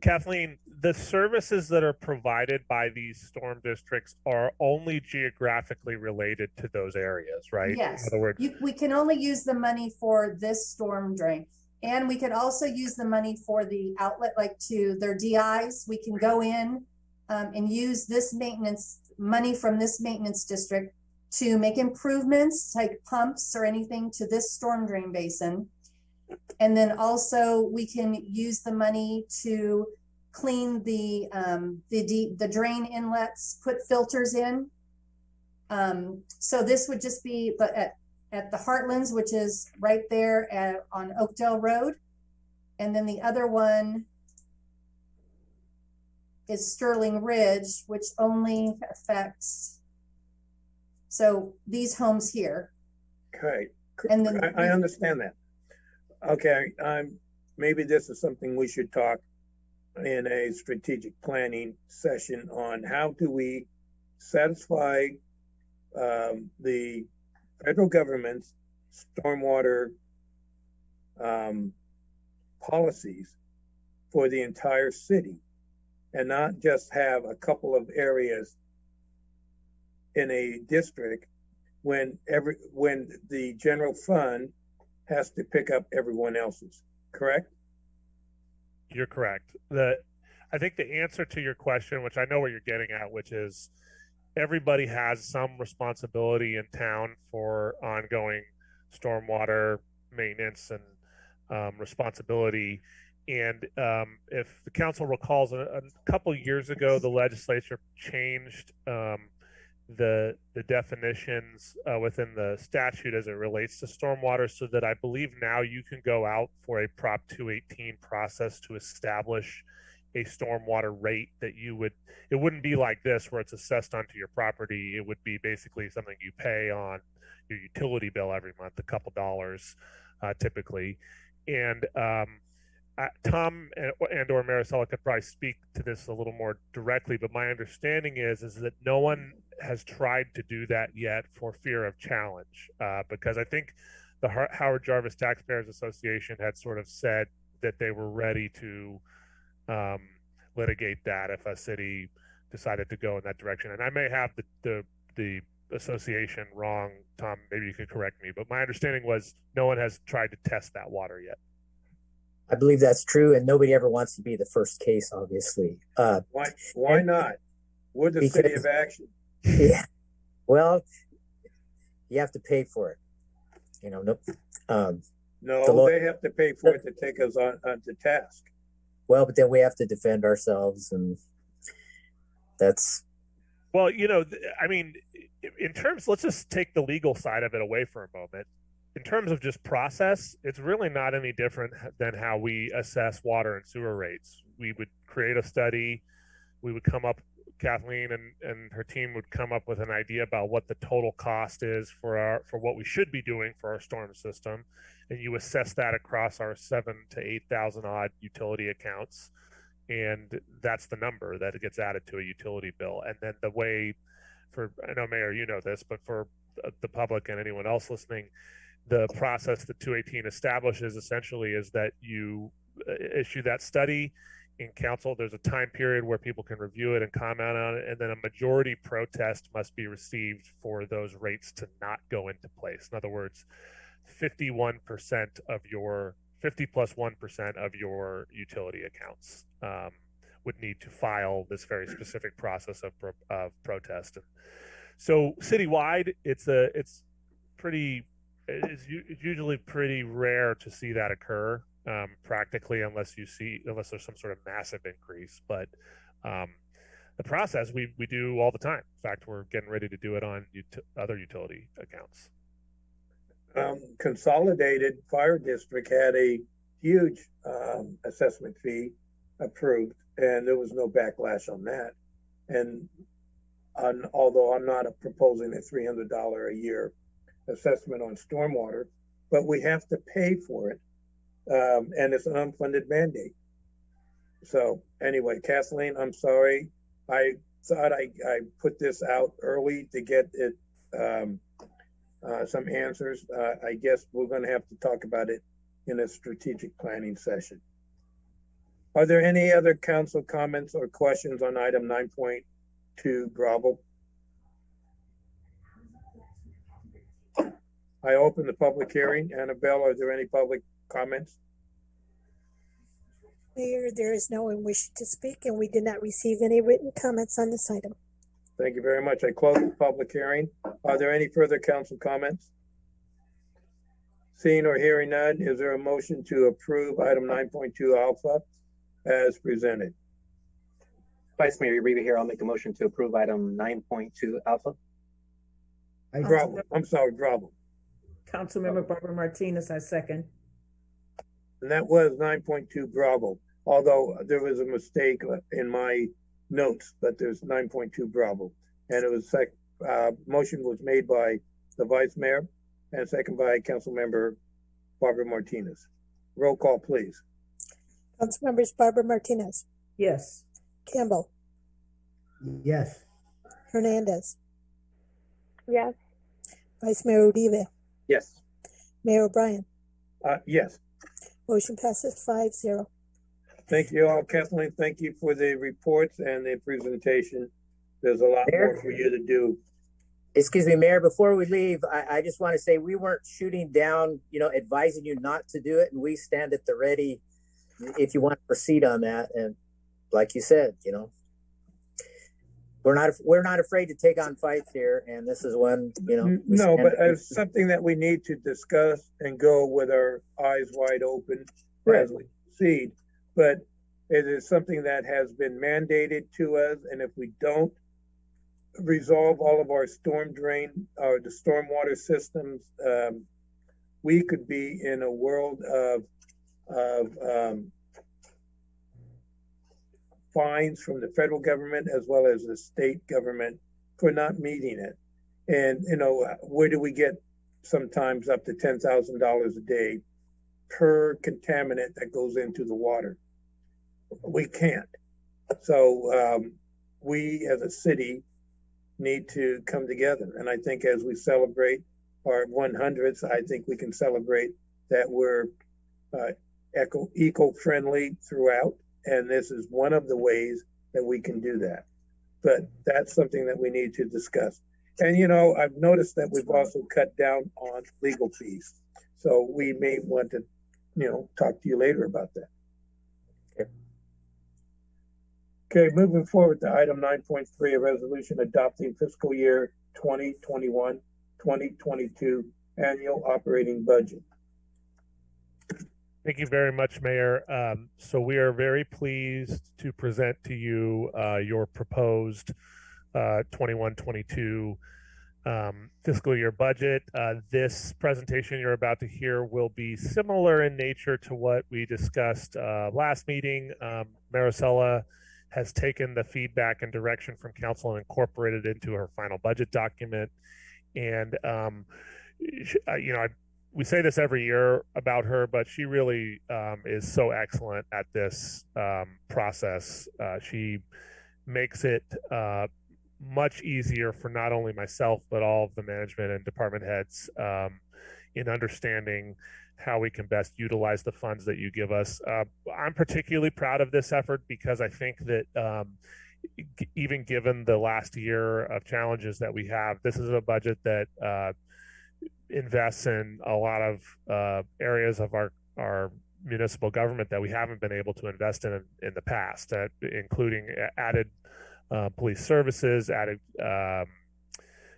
Kathleen, the services that are provided by these storm districts are only geographically related to those areas, right? Yes. In other words, We can only use the money for this storm drain. And we could also use the money for the outlet, like to their DIs. We can go in and use this maintenance money from this maintenance district to make improvements like pumps or anything to this storm drain basin. And then also we can use the money to clean the drain inlets, put filters in. So this would just be at the Heartlands, which is right there on Oakdale Road. And then the other one is Sterling Ridge, which only affects, so these homes here. Okay, And then I understand that. Okay, maybe this is something we should talk in a strategic planning session on. How do we satisfy the federal government's stormwater policies for the entire city and not just have a couple of areas in a district when the general fund has to pick up everyone else's, correct? You're correct. I think the answer to your question, which I know where you're getting at, which is everybody has some responsibility in town for ongoing stormwater maintenance and responsibility. And if the council recalls, a couple years ago, the legislature changed the definitions within the statute as it relates to stormwater, so that I believe now you can go out for a Prop 218 process to establish a stormwater rate that it wouldn't be like this where it's assessed onto your property. It would be basically something you pay on your utility bill every month, a couple dollars typically. And Tom and or Maricela could probably speak to this a little more directly, but my understanding is that no one has tried to do that yet for fear of challenge, because I think the Howard Jarvis Taxpayers Association had sort of said that they were ready to litigate that if a city decided to go in that direction. And I may have the association wrong, Tom, maybe you could correct me, but my understanding was no one has tried to test that water yet. I believe that's true, and nobody ever wants to be the first case, obviously. Why not? We're the city of action. Yeah. Well, you have to pay for it. You know, no, they have to pay for it to take us on to task. Well, but then we have to defend ourselves, and that's. Well, you know, I mean, in terms, let's just take the legal side of it away for a moment. In terms of just process, it's really not any different than how we assess water and sewer rates. We would create a study, we would come up, Kathleen and her team would come up with an idea about what the total cost is for what we should be doing for our storm system, and you assess that across our 7,000 to 8,000 odd utility accounts, and that's the number that gets added to a utility bill. And then the way, I know Mayor, you know this, but for the public and anyone else listening, the process that 218 establishes essentially is that you issue that study in council. There's a time period where people can review it and comment on it, and then a majority protest must be received for those rates to not go into place. In other words, 51% of your 50 plus 1% of your utility accounts would need to file this very specific process of protest. And so citywide, it's usually pretty rare to see that occur practically, unless there's some sort of massive increase. But the process we do all the time. In fact, we're getting ready to do it on other utility accounts. Consolidated Fire District had a huge assessment fee approved, and there was no backlash on that. And although I'm not proposing a $300 a year assessment on stormwater, but we have to pay for it, and it's an unfunded mandate. So anyway, Kathleen, I'm sorry. I thought I put this out early to get it some answers. I guess we're going to have to talk about it in a strategic planning session. Are there any other council comments or questions on item 9.2 Gravel? I open the public hearing. Annabelle, are there any public comments? Mayor, there is no one wishing to speak, and we did not receive any written comments on this item. Thank you very much. I close the public hearing. Are there any further council comments? Seeing or hearing none, is there a motion to approve item 9.2 Alpha as presented? Vice Mayor Uribe here. I'll make a motion to approve item 9.2 Alpha. Gravel. Councilmember Barbara Martinez, I second. And that was 9.2 Bravo, although there was a mistake in my notes, but there's 9.2 Bravo. And it was motion was made by the Vice Mayor and second by Councilmember Barbara Martinez. Roll call, please. Councilmembers Barbara Martinez. Yes. Campbell. Yes. Hernandez. Yes. Vice Mayor Uribe. Yes. Mayor O'Brien. Yes. Motion passes 5-0. Thank you all. Kathleen, thank you for the reports and the presentation. There's a lot more for you to do. Excuse me, Mayor, before we leave, I just want to say we weren't shooting down, advising you not to do it. And we stand at the ready if you want to proceed on that. And like you said, we're not afraid to take on fights here. And this is one, No, but as something that we need to discuss and go with our eyes wide open as we proceed. But it is something that has been mandated to us. And if we don't resolve all of our storm drain or the stormwater systems, we could be in a world of fines from the federal government as well as the state government for not meeting it. And where do we get sometimes up to $10,000 a day per contaminant that goes into the water? We can't. So we as a city need to come together. And I think as we celebrate our 100th, I think we can celebrate that we're eco-friendly throughout. And this is one of the ways that we can do that. But that's something that we need to discuss. And, I've noticed that we've also cut down on legal fees. So we may want to, talk to you later about that. Okay, moving forward to item 9.3, a resolution adopting fiscal year 2021-2022 annual operating budget. Thank you very much, Mayor. So we are very pleased to present to you your proposed 21-22 fiscal year budget. This presentation you're about to hear will be similar in nature to what we discussed last meeting. Maricela has taken the feedback and direction from council and incorporated it into her final budget document. And, we say this every year about her, but she really is so excellent at this process. She makes it much easier for not only myself, but all of the management and department heads in understanding how we can best utilize the funds that you give us. I'm particularly proud of this effort because I think that even given the last year of challenges that we have, this is a budget that invests in a lot of areas of our municipal government that we haven't been able to invest in the past, including added police services, added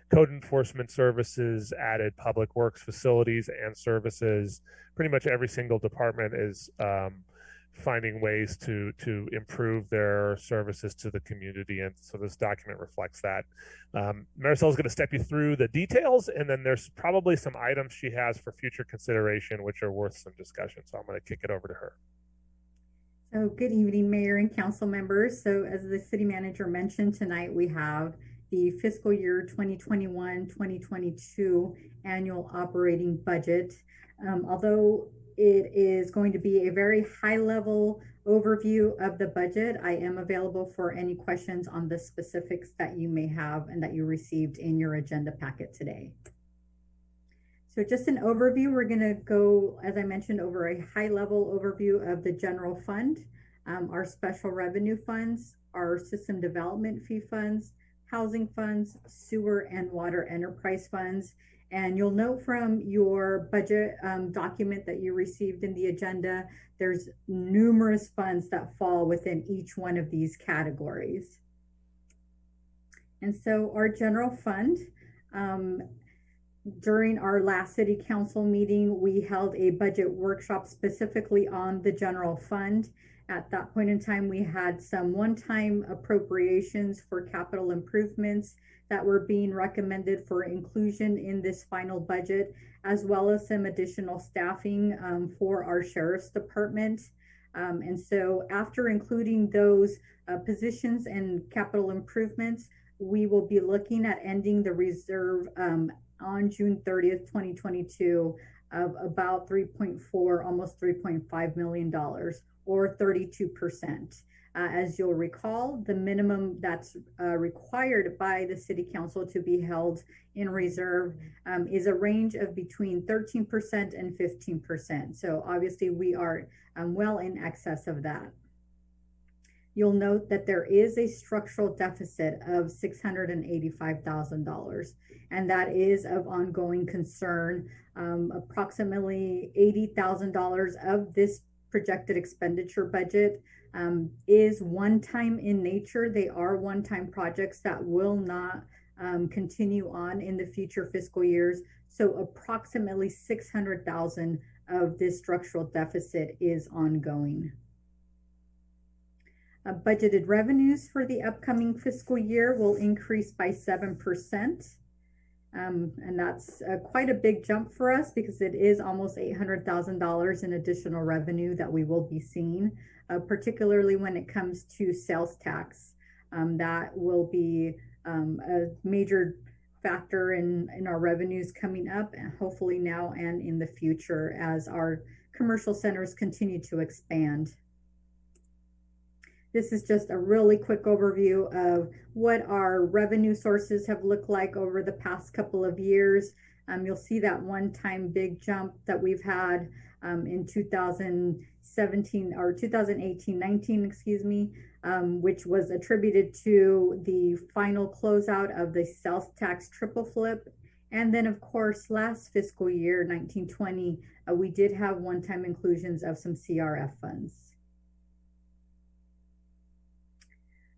code enforcement services, added public works facilities and services. Pretty much every single department is finding ways to improve their services to the community, and so this document reflects that. Maricela is going to step you through the details, and then there's probably some items she has for future consideration which are worth some discussion, so I'm going to kick it over to her. So good evening, Mayor and council members. So as the city manager mentioned, tonight we have the fiscal year 2021-2022 annual operating budget. Although it is going to be a very high level overview of the budget, I am available for any questions on the specifics that you may have and that you received in your agenda packet today. So just an overview, we're going to go, as I mentioned, over a high level overview of the general fund, our special revenue funds, our system development fee funds, housing funds, sewer and water enterprise funds. And you'll note from your budget document that you received in the agenda, there's numerous funds that fall within each one of these categories. And so our general fund, during our last city council meeting, we held a budget workshop specifically on the general fund. At that point in time, we had some one-time appropriations for capital improvements that were being recommended for inclusion in this final budget, as well as some additional staffing for our sheriff's department. And so after including those positions and capital improvements, we will be looking at ending the reserve on June 30th, 2022 of about 3.4, almost $3.5 million, or 32%. As you'll recall, the minimum that's required by the City Council to be held in reserve is a range of between 13% and 15%. So obviously we are well in excess of that. You'll note that there is a structural deficit of $685,000, and that is of ongoing concern. Approximately $80,000 of this projected expenditure budget is one-time in nature. They are one-time projects that will not continue on in the future fiscal years. So approximately 600,000 of this structural deficit is ongoing. Budgeted revenues for the upcoming fiscal year will increase by 7%. And that's quite a big jump for us because it is almost $800,000 in additional revenue that we will be seeing, particularly when it comes to sales tax. That will be a major factor in our revenues coming up, and hopefully now and in the future as our commercial centers continue to expand. This is just a really quick overview of what our revenue sources have looked like over the past couple of years. You'll see that one-time big jump that we've had in 2017 or 2018-19, excuse me, which was attributed to the final closeout of the sales tax triple flip. And then, of course, last fiscal year, 1920, we did have one-time inclusions of some CRF funds.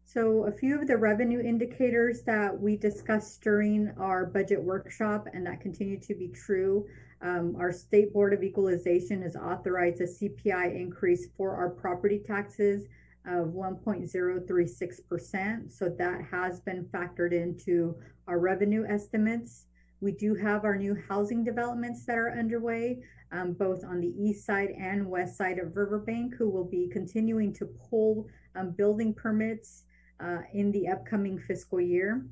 So a few of the revenue indicators that we discussed during our budget workshop, and that continue to be true. Our State Board of Equalization has authorized a CPI increase for our property taxes of 1.036%. So that has been factored into our revenue estimates. We do have our new housing developments that are underway, both on the east side and west side of Riverbank, who will be continuing to pull building permits in the upcoming fiscal year.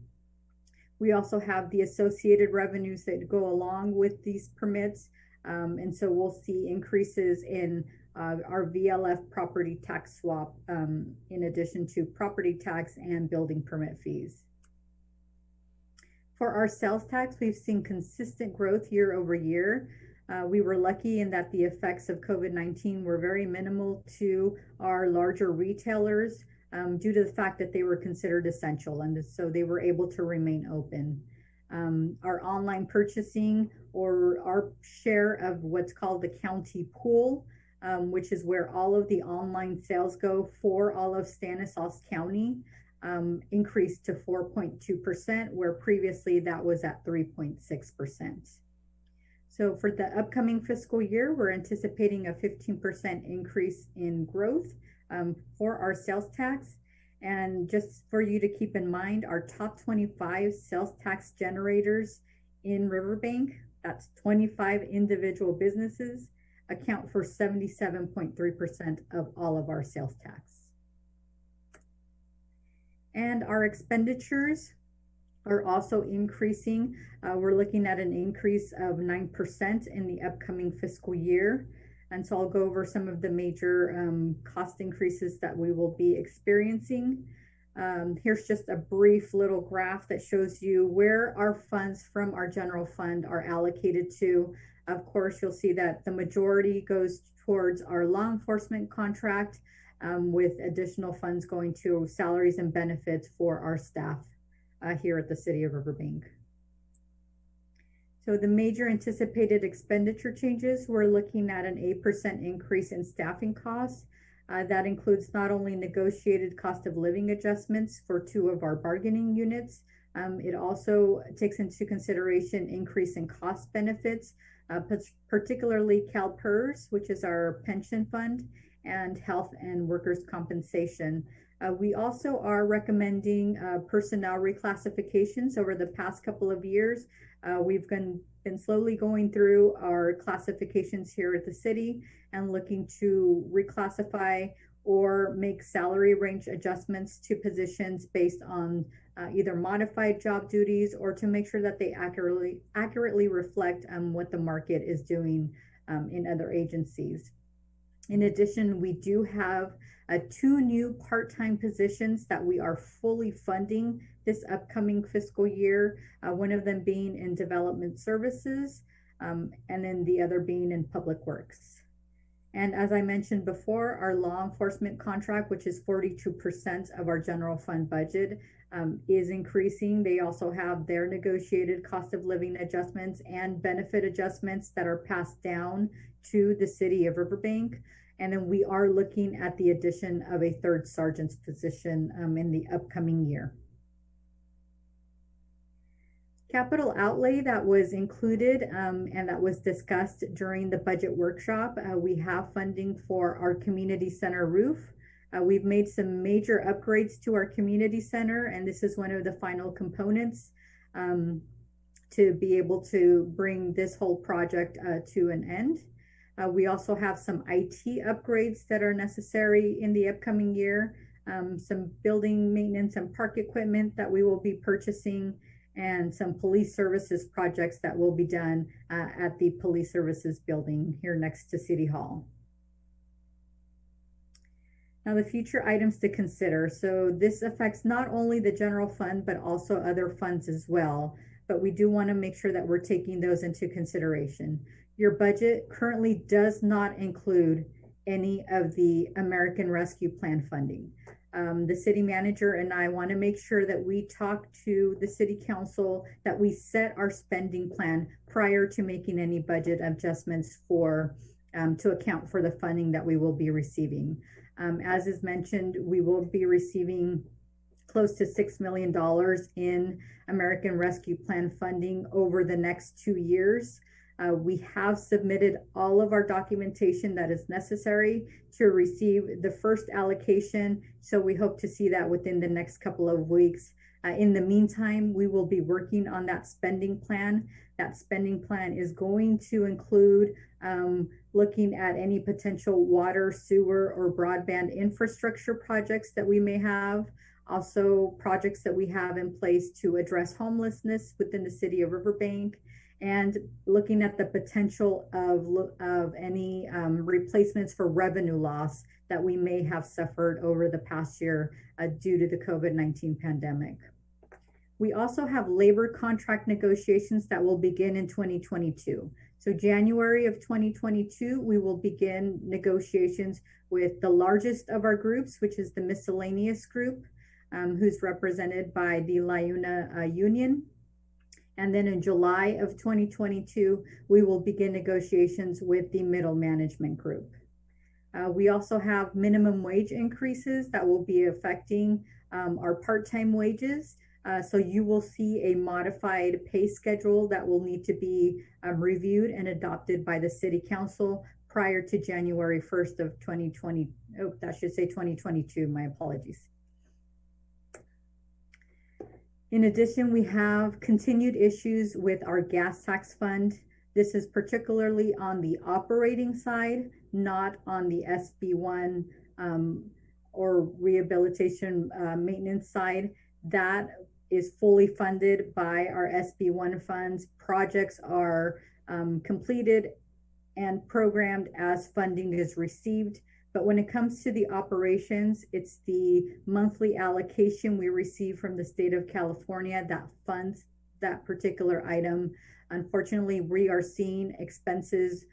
We also have the associated revenues that go along with these permits. And so we'll see increases in our VLF property tax swap in addition to property tax and building permit fees. For our sales tax, we've seen consistent growth year over year. We were lucky in that the effects of COVID-19 were very minimal to our larger retailers, due to the fact that they were considered essential, and so they were able to remain open. Our online purchasing, or our share of what's called the county pool, which is where all of the online sales go for all of Stanislaus County, increased to 4.2%, where previously that was at 3.6%. So for the upcoming fiscal year, we're anticipating a 15% increase in growth for our sales tax. And just for you to keep in mind, our top 25 sales tax generators in Riverbank, that's 25 individual businesses, account for 77.3% of all of our sales tax. And our expenditures are also increasing. We're looking at an increase of 9% in the upcoming fiscal year. And so I'll go over some of the major cost increases that we will be experiencing. Here's just a brief little graph that shows you where our funds from our general fund are allocated to. Of course, you'll see that the majority goes towards our law enforcement contract, with additional funds going to salaries and benefits for our staff here at the City of Riverbank. So the major anticipated expenditure changes, we're looking at an 8% increase in staffing costs. That includes not only negotiated cost of living adjustments for 2 of our bargaining units, it also takes into consideration increase in cost benefits, particularly CalPERS, which is our pension fund, and health and workers' compensation. We also are recommending personnel reclassifications over the past couple of years. We've been slowly going through our classifications here at the city and looking to reclassify or make salary range adjustments to positions based on either modified job duties, or to make sure that they accurately reflect what the market is doing in other agencies. In addition, we do have 2 new part-time positions that we are fully funding this upcoming fiscal year, one of them being in development services, and then the other being in public works. And as I mentioned before, our law enforcement contract, which is 42% of our general fund budget, is increasing. They also have their negotiated cost of living adjustments and benefit adjustments that are passed down to the city of Riverbank. And then we are looking at the addition of a third sergeant's position in the upcoming year. Capital outlay that was included and that was discussed during the budget workshop. We have funding for our community center roof. We've made some major upgrades to our community center, and this is one of the final components to be able to bring this whole project to an end. We also have some IT upgrades that are necessary in the upcoming year, some building maintenance and park equipment that we will be purchasing, and some police services projects that will be done at the police services building here next to City Hall. Now, the future items to consider. So this affects not only the general fund, but also other funds as well. But we do want to make sure that we're taking those into consideration. Your budget currently does not include any of the American Rescue Plan funding. The city manager and I want to make sure that we talk to the city council, that we set our spending plan prior to making any budget adjustments for to account for the funding that we will be receiving. As is mentioned, we will be receiving close to $6 million in American Rescue Plan funding over the next 2 years. We have submitted all of our documentation that is necessary to receive the first allocation. So we hope to see that within the next couple of weeks. In the meantime, we will be working on that spending plan. That spending plan is going to include looking at any potential water, sewer, or broadband infrastructure projects that we may have. Also, projects that we have in place to address homelessness within the city of Riverbank, and looking at the potential of any replacements for revenue loss that we may have suffered over the past year due to the COVID-19 pandemic. We also have labor contract negotiations that will begin in 2022. So January of 2022, we will begin negotiations with the largest of our groups, which is the miscellaneous group, who's represented by the Liuna Union. And then in July of 2022, we will begin negotiations with the middle management group. We also have minimum wage increases that will be affecting our part-time wages. So you will see a modified pay schedule that will need to be reviewed and adopted by the City Council prior to January 1st of 2020. Oh, that should say 2022, my apologies. In addition, we have continued issues with our gas tax fund. This is particularly on the operating side, not on the SB1 or rehabilitation maintenance side. That is fully funded by our SB1 funds. Projects are completed and programmed as funding is received. But when it comes to the operations, it's the monthly allocation we receive from the state of California that funds that particular item. Unfortunately, we are seeing expenses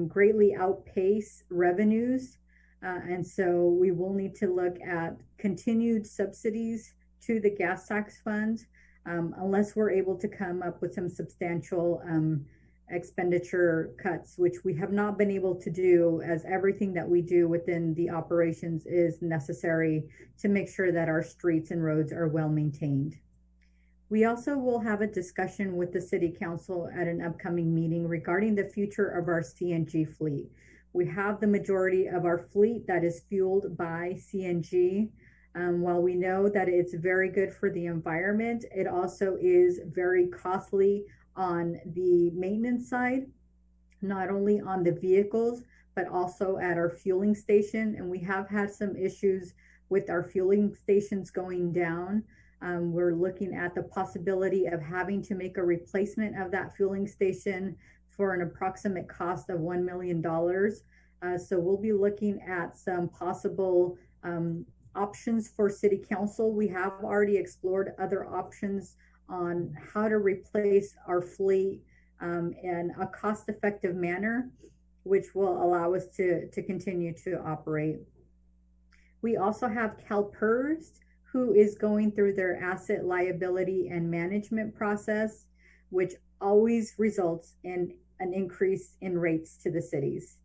greatly outpace revenues. And so we will need to look at continued subsidies to the gas tax fund unless we're able to come up with some substantial expenditure cuts, which we have not been able to do, as everything that we do within the operations is necessary to make sure that our streets and roads are well maintained. We also will have a discussion with the City Council at an upcoming meeting regarding the future of our CNG fleet. We have the majority of our fleet that is fueled by CNG. While we know that it's very good for the environment, it also is very costly on the maintenance side, not only on the vehicles, but also at our fueling station. And we have had some issues with our fueling stations going down. We're looking at the possibility of having to make a replacement of that fueling station for an approximate cost of $1 million. So we'll be looking at some possible options for City Council. We have already explored other options on how to replace our fleet in a cost-effective manner. which will allow us to continue to operate. We also have CalPERS, who is going through their asset liability and management process, which always results in an increase in rates to the cities.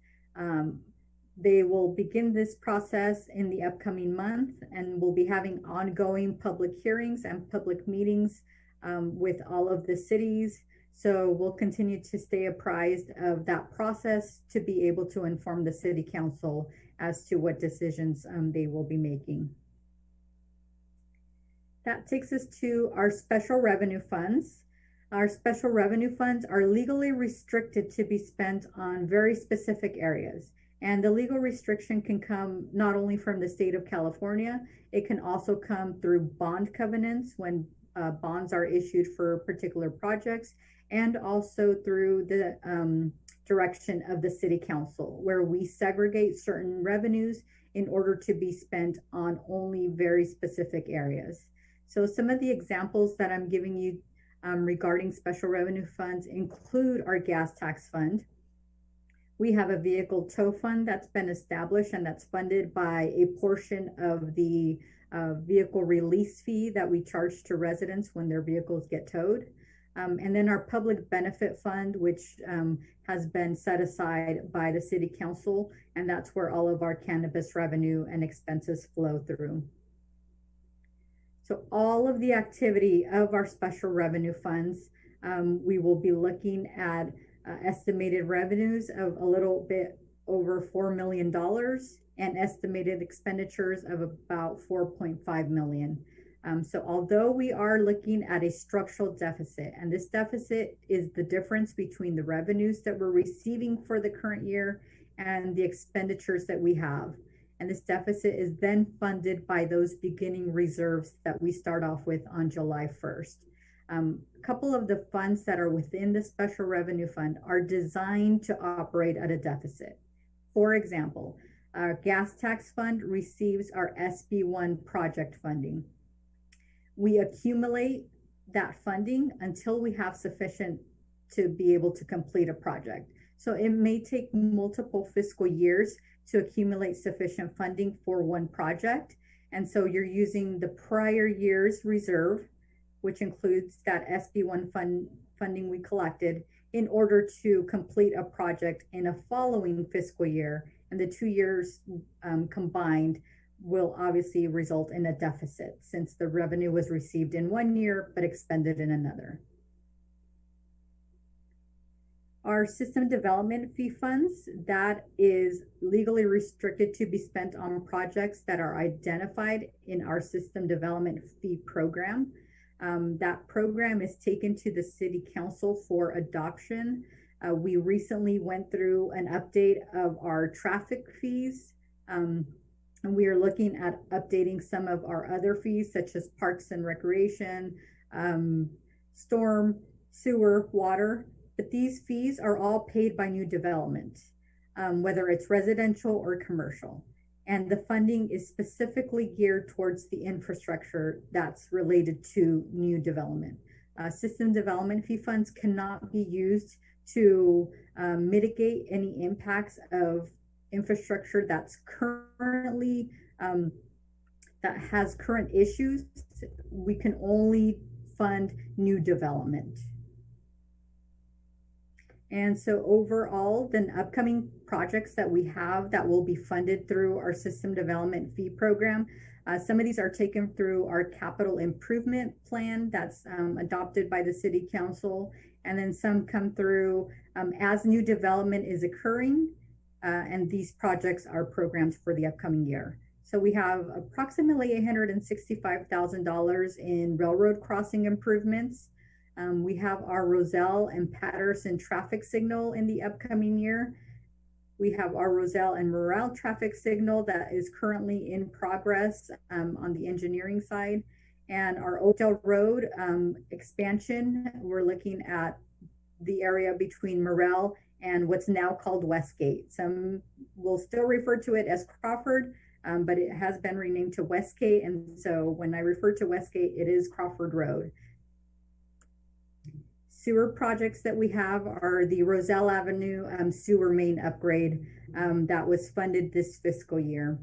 They will begin this process in the upcoming month, and we'll be having ongoing public hearings and public meetings with all of the cities. So we'll continue to stay apprised of that process to be able to inform the city council as to what decisions they will be making. That takes us to our special revenue funds. Our special revenue funds are legally restricted to be spent on very specific areas. And the legal restriction can come not only from the state of California, it can also come through bond covenants when bonds are issued for particular projects, and also through the direction of the city council, where we segregate certain revenues in order to be spent on only very specific areas. So some of the examples that I'm giving you regarding special revenue funds include our gas tax fund. We have a vehicle tow fund that's been established, and that's funded by a portion of the vehicle release fee that we charge to residents when their vehicles get towed. And then our public benefit fund, which has been set aside by the city council, and that's where all of our cannabis revenue and expenses flow through. So all of the activity of our special revenue funds, we will be looking at estimated revenues of a little bit over $4 million and estimated expenditures of about $4.5 million. So although we are looking at a structural deficit, and this deficit is the difference between the revenues that we're receiving for the current year and the expenditures that we have. And this deficit is then funded by those beginning reserves that we start off with on July 1st. A couple of the funds that are within the special revenue fund are designed to operate at a deficit. For example, our gas tax fund receives our SB1 project funding. We accumulate that funding until we have sufficient to be able to complete a project. So it may take multiple fiscal years to accumulate sufficient funding for one project. And so you're using the prior year's reserve, which includes that SB1 funding we collected, in order to complete a project in a following fiscal year. And the 2 years combined will obviously result in a deficit, since the revenue was received in 1 year but expended in another. Our system development fee funds, that is legally restricted to be spent on projects that are identified in our system development fee program. That program is taken to the city council for adoption. We recently went through an update of our traffic fees, and we are looking at updating some of our other fees, such as parks and recreation, storm, sewer, water. But these fees are all paid by new development, whether it's residential or commercial. And the funding is specifically geared towards the infrastructure that's related to new development. System development fee funds cannot be used to mitigate any impacts of infrastructure that's currently, that has current issues. We can only fund new development. And so overall, the upcoming projects that we have that will be funded through our system development fee program, some of these are taken through our capital improvement plan that's adopted by the city council. And then some come through as new development is occurring. And these projects are programs for the upcoming year. So we have approximately $865,000 in railroad crossing improvements. We have our Roselle and Patterson traffic signal in the upcoming year. We have our Roselle and Morale traffic signal that is currently in progress on the engineering side. And our Oakdale Road expansion, we're looking at the area between Morale and what's now called Westgate. Some will still refer to it as Crawford, but it has been renamed to Westgate. And so when I refer to Westgate, it is Crawford Road. sewer projects that we have are the Roselle Avenue sewer main upgrade that was funded this fiscal year,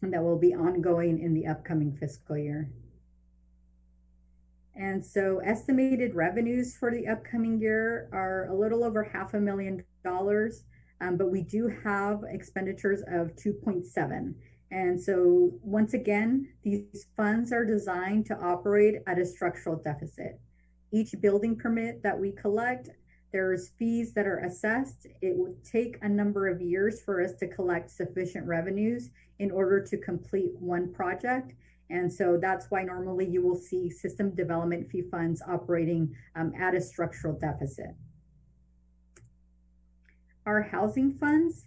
and that will be ongoing in the upcoming fiscal year. And so estimated revenues for the upcoming year are a little over $500,000, but we do have expenditures of 2.7. And so once again, these funds are designed to operate at a structural deficit. Each building permit that we collect, there's fees that are assessed. It would take a number of years for us to collect sufficient revenues in order to complete one project. And so that's why normally you will see system development fee funds operating at a structural deficit. Our housing funds,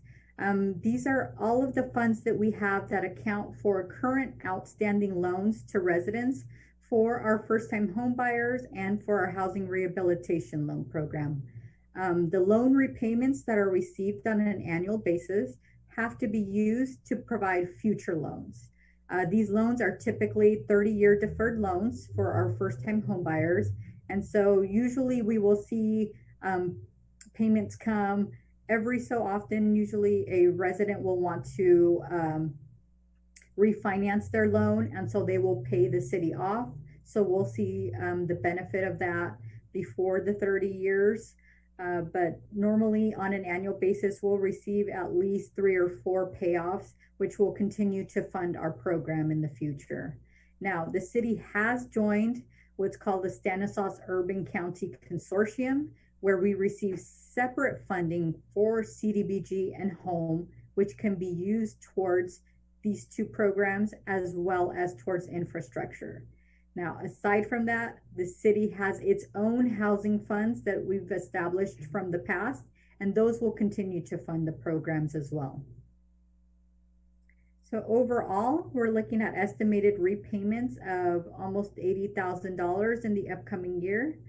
these are all of the funds that we have that account for current outstanding loans to residents for our first-time home buyers and for our housing rehabilitation loan program. The loan repayments that are received on an annual basis have to be used to provide future loans. These loans are typically 30-year deferred loans for our first-time home buyers. And so usually we will see payments come every so often. Usually a resident will want to refinance their loan, and so they will pay the city off. So we'll see the benefit of that before the 30 years. But normally on an annual basis, we'll receive at least 3 or 4 payoffs, which will continue to fund our program in the future. Now, the city has joined what's called the Stanislaus Urban County Consortium, where we receive separate funding for CDBG and home, which can be used towards these 2 programs as well as towards infrastructure. Now, aside from that, the city has its own housing funds that we've established from the past, and those will continue to fund the programs as well. So overall, we're looking at estimated repayments of almost $80,000 in the upcoming year.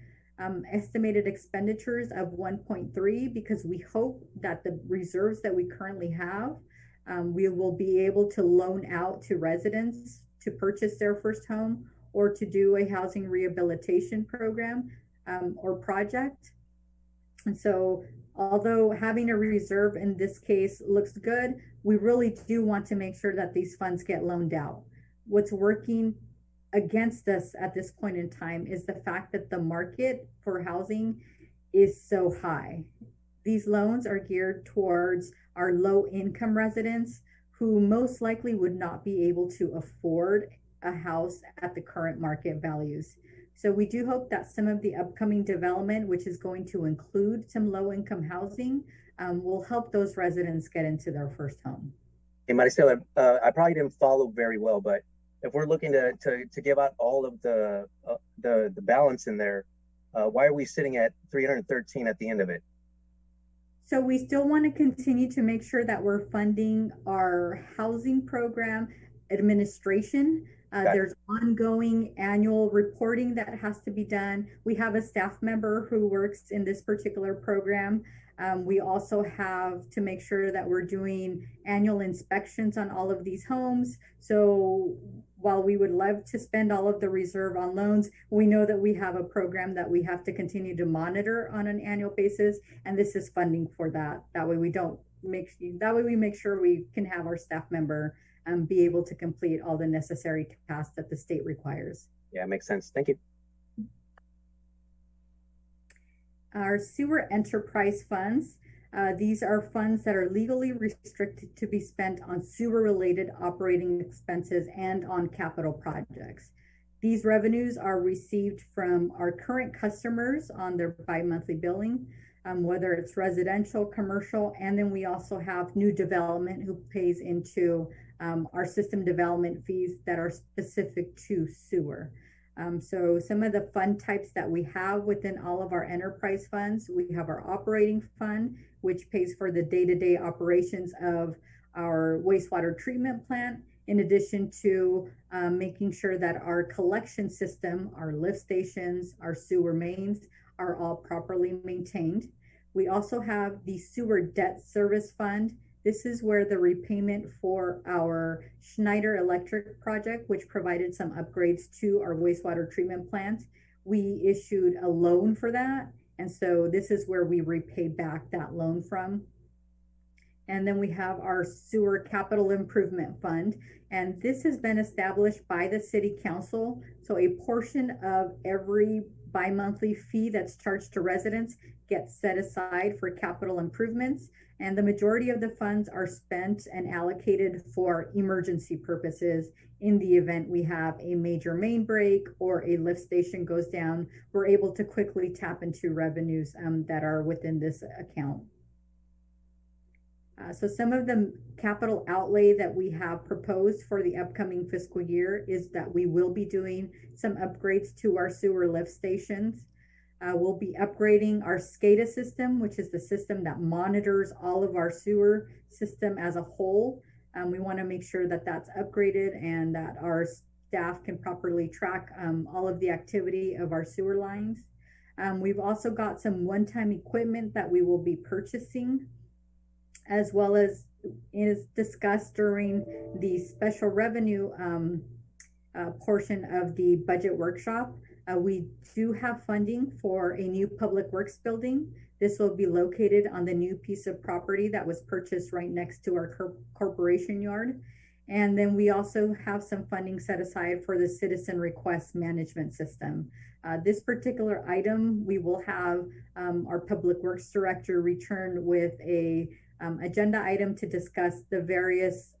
Estimated expenditures of 1.3, because we hope that the reserves that we currently have, we will be able to loan out to residents to purchase their first home or to do a housing rehabilitation program or project. And so although having a reserve in this case looks good, we really do want to make sure that these funds get loaned out. What's working against us at this point in time is the fact that the market for housing is so high. These loans are geared towards our low income residents who most likely would not be able to afford a house at the current market values. So we do hope that some of the upcoming development, which is going to include some low income housing, will help those residents get into their first home. Hey, Maricela, I probably didn't follow very well, but if we're looking to give out all of the balance in there, why are we sitting at 313 at the end of it? So we still want to continue to make sure that we're funding our housing program administration. There's ongoing annual reporting that has to be done. We have a staff member who works in this particular program. We also have to make sure that we're doing annual inspections on all of these homes. So while we would love to spend all of the reserve on loans, we know that we have a program that we have to continue to monitor on an annual basis, and this is funding for that. That way we make sure we can have our staff member be able to complete all the necessary tasks that the state requires. Yeah, makes sense. Thank you. Our sewer enterprise funds, these are funds that are legally restricted to be spent on sewer related operating expenses and on capital projects. These revenues are received from our current customers on their bi-monthly billing, whether it's residential, commercial, and then we also have new development who pays into our system development fees that are specific to sewer. So some of the fund types that we have within all of our enterprise funds, we have our operating fund, which pays for the day-to-day operations of our wastewater treatment plant, in addition to making sure that our collection system, our lift stations, our sewer mains are all properly maintained. We also have the sewer debt service fund. This is where the repayment for our Schneider Electric project, which provided some upgrades to our wastewater treatment plant, we issued a loan for that, And so this is where we repay back that loan from. And then we have our sewer capital improvement fund. And this has been established by the city council. So a portion of every bi-monthly fee that's charged to residents gets set aside for capital improvements. And the majority of the funds are spent and allocated for emergency purposes. In the event we have a major main break or a lift station goes down, we're able to quickly tap into revenues that are within this account. So some of the capital outlay that we have proposed for the upcoming fiscal year is that we will be doing some upgrades to our sewer lift stations. We'll be upgrading our SCADA system, which is the system that monitors all of our sewer system as a whole. We want to make sure that that's upgraded and that our staff can properly track all of the activity of our sewer lines. We've also got some one-time equipment that we will be purchasing, as well as is discussed during the special revenue portion of the budget workshop. We do have funding for a new public works building. This will be located on the new piece of property that was purchased right next to our corporation yard. And then we also have some funding set aside for the citizen request management system. This particular item, we will have our public works director return with a agenda item to discuss the various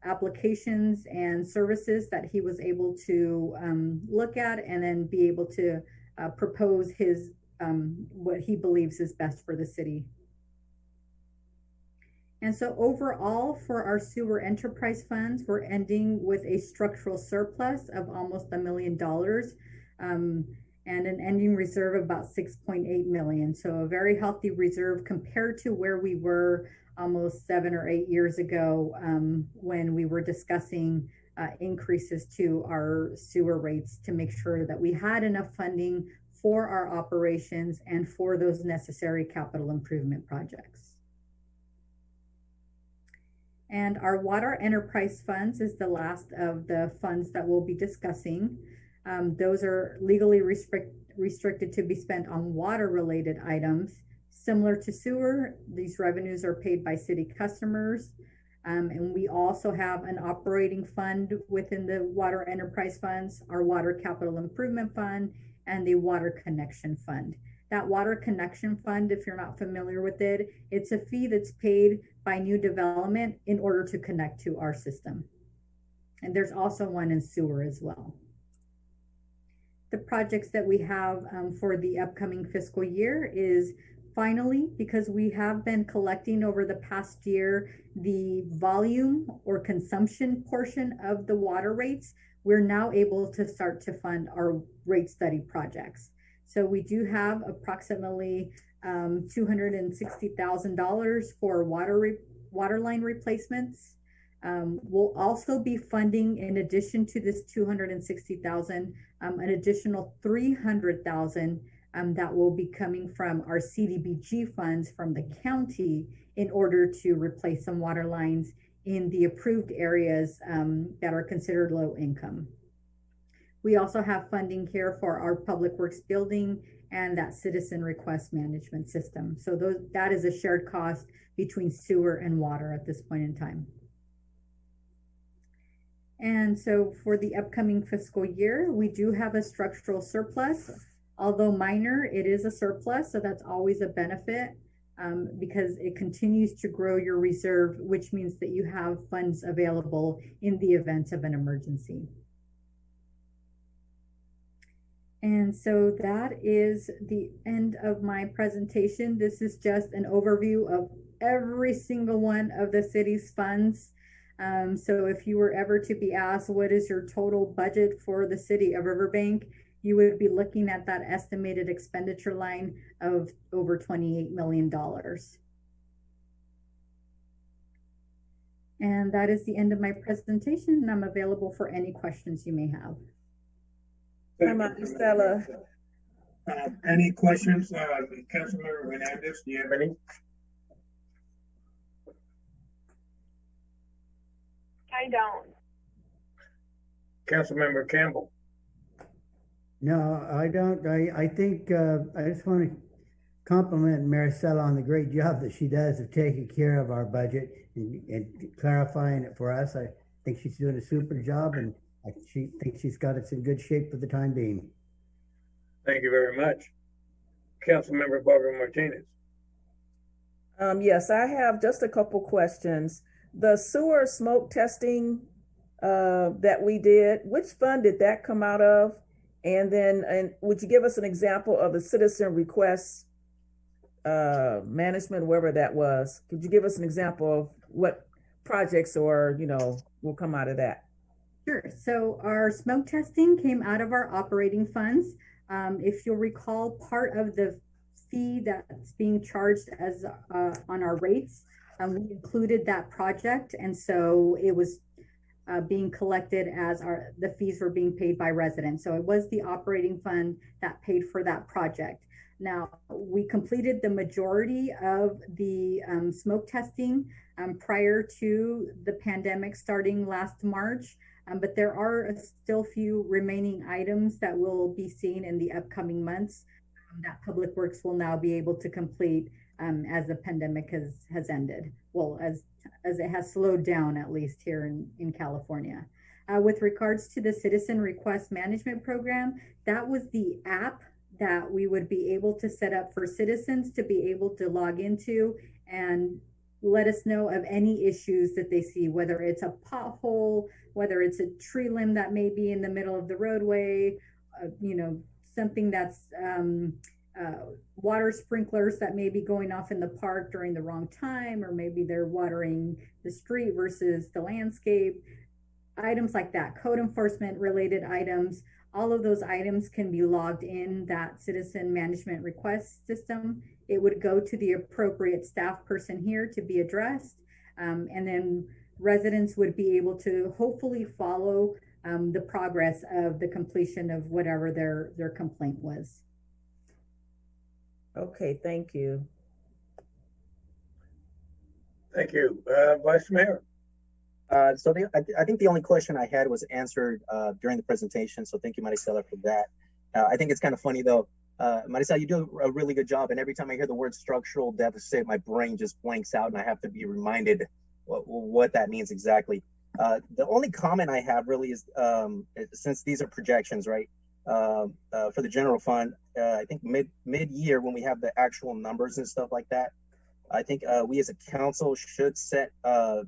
applications and services that he was able to look at, and then be able to propose his what he believes is best for the city. And so overall, for our sewer enterprise funds, we're ending with a structural surplus of almost $1 million and an ending reserve of about 6.8 million. So a very healthy reserve compared to where we were almost 7 or 8 years ago when we were discussing increases to our sewer rates to make sure that we had enough funding for our operations and for those necessary capital improvement projects. And our water enterprise funds is the last of the funds that we'll be discussing. Those are legally restricted to be spent on water related items. Similar to sewer, these revenues are paid by city customers. And we also have an operating fund within the water enterprise funds, our water capital improvement fund, and the water connection fund. That water connection fund, if you're not familiar with it, it's a fee that's paid by new development in order to connect to our system. And there's also one in sewer as well. The projects that we have for the upcoming fiscal year is finally, because we have been collecting over the past year the volume or consumption portion of the water rates, we're now able to start to fund our rate study projects. So we do have approximately $260,000 for water line replacements. We'll also be funding, in addition to this $260,000, an additional $300,000 that will be coming from our CDBG funds from the county in order to replace some water lines in the approved areas that are considered low income. We also have funding here for our public works building and that citizen request management system. So that is a shared cost between sewer and water at this point in time. And so for the upcoming fiscal year, we do have a structural surplus. Although minor, it is a surplus, so that's always a benefit because it continues to grow your reserve, which means that you have funds available in the event of an emergency. And so that is the end of my presentation. This is just an overview of every single one of the city's funds. So if you were ever to be asked, what is your total budget for the city of Riverbank? You would be looking at that estimated expenditure line of over $28 million. And that is the end of my presentation, and I'm available for any questions you may have. Stella. Any questions, Councilmember Hernandez? Do you have any? I don't. Councilmember Campbell? No, I don't. I think, I just want to compliment Maricela on the great job that she does of taking care of our budget and clarifying it for us. I think she's doing a super job, and she thinks she's got us in good shape for the time being. Thank you very much. Councilmember Barbara Martinez. Yes, I have just a couple questions. The sewer smoke testing that we did, which fund did that come out of? And then, would you give us an example of the citizen request management, wherever that was? Could you give us an example of what projects or, will come out of that? Sure. So our smoke testing came out of our operating funds. If you'll recall, part of the fee that's being charged as on our rates, we included that project, and so it was being collected as the fees were being paid by residents. So it was the operating fund that paid for that project. Now, we completed the majority of the smoke testing prior to the pandemic starting last March, but there are still few remaining items that we'll be seeing in the upcoming months that Public Works will now be able to complete as the pandemic has ended. Well, as it has slowed down, at least here in California. With regards to the Citizen Request Management Program, that was the app that we would be able to set up for citizens to be able to log into and let us know of any issues that they see, whether it's a pothole, whether it's a tree limb that may be in the middle of the roadway, something that's water sprinklers that may be going off in the park during the wrong time, or maybe they're watering the street versus the landscape, items like that, code enforcement related items. All of those items can be logged in that citizen management request system. It would go to the appropriate staff person here to be addressed. And then residents would be able to hopefully follow the progress of the completion of whatever their complaint was. Okay, thank you. Thank you. Vice Mayor. I think the only question I had was answered during the presentation. So thank you, Maricela, for that. I think it's kind of funny though. Maricela, you do a really good job. And every time I hear the word structural deficit, my brain just blanks out and I have to be reminded what that means exactly. The only comment I have really is, since these are projections, right? For the general fund, I think mid-year when we have the actual numbers and stuff like that, I think we as a council should set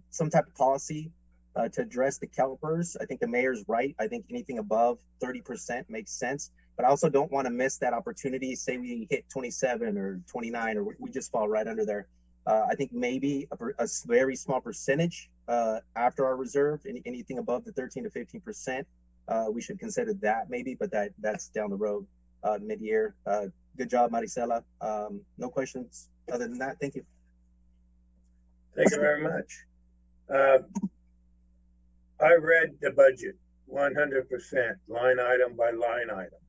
some type of policy to address the CalPERS. I think the mayor's right. I think anything above 30% makes sense, but I also don't want to miss that opportunity. Say we hit 27 or 29, or we just fall right under there. I think maybe a very small percentage after our reserve, anything above the 13 to 15%, we should consider that maybe, but that's down the road mid-year. Good job, Maricela. No questions other than that. Thank you. Thank you very much. I read the budget 100%, line item by line item,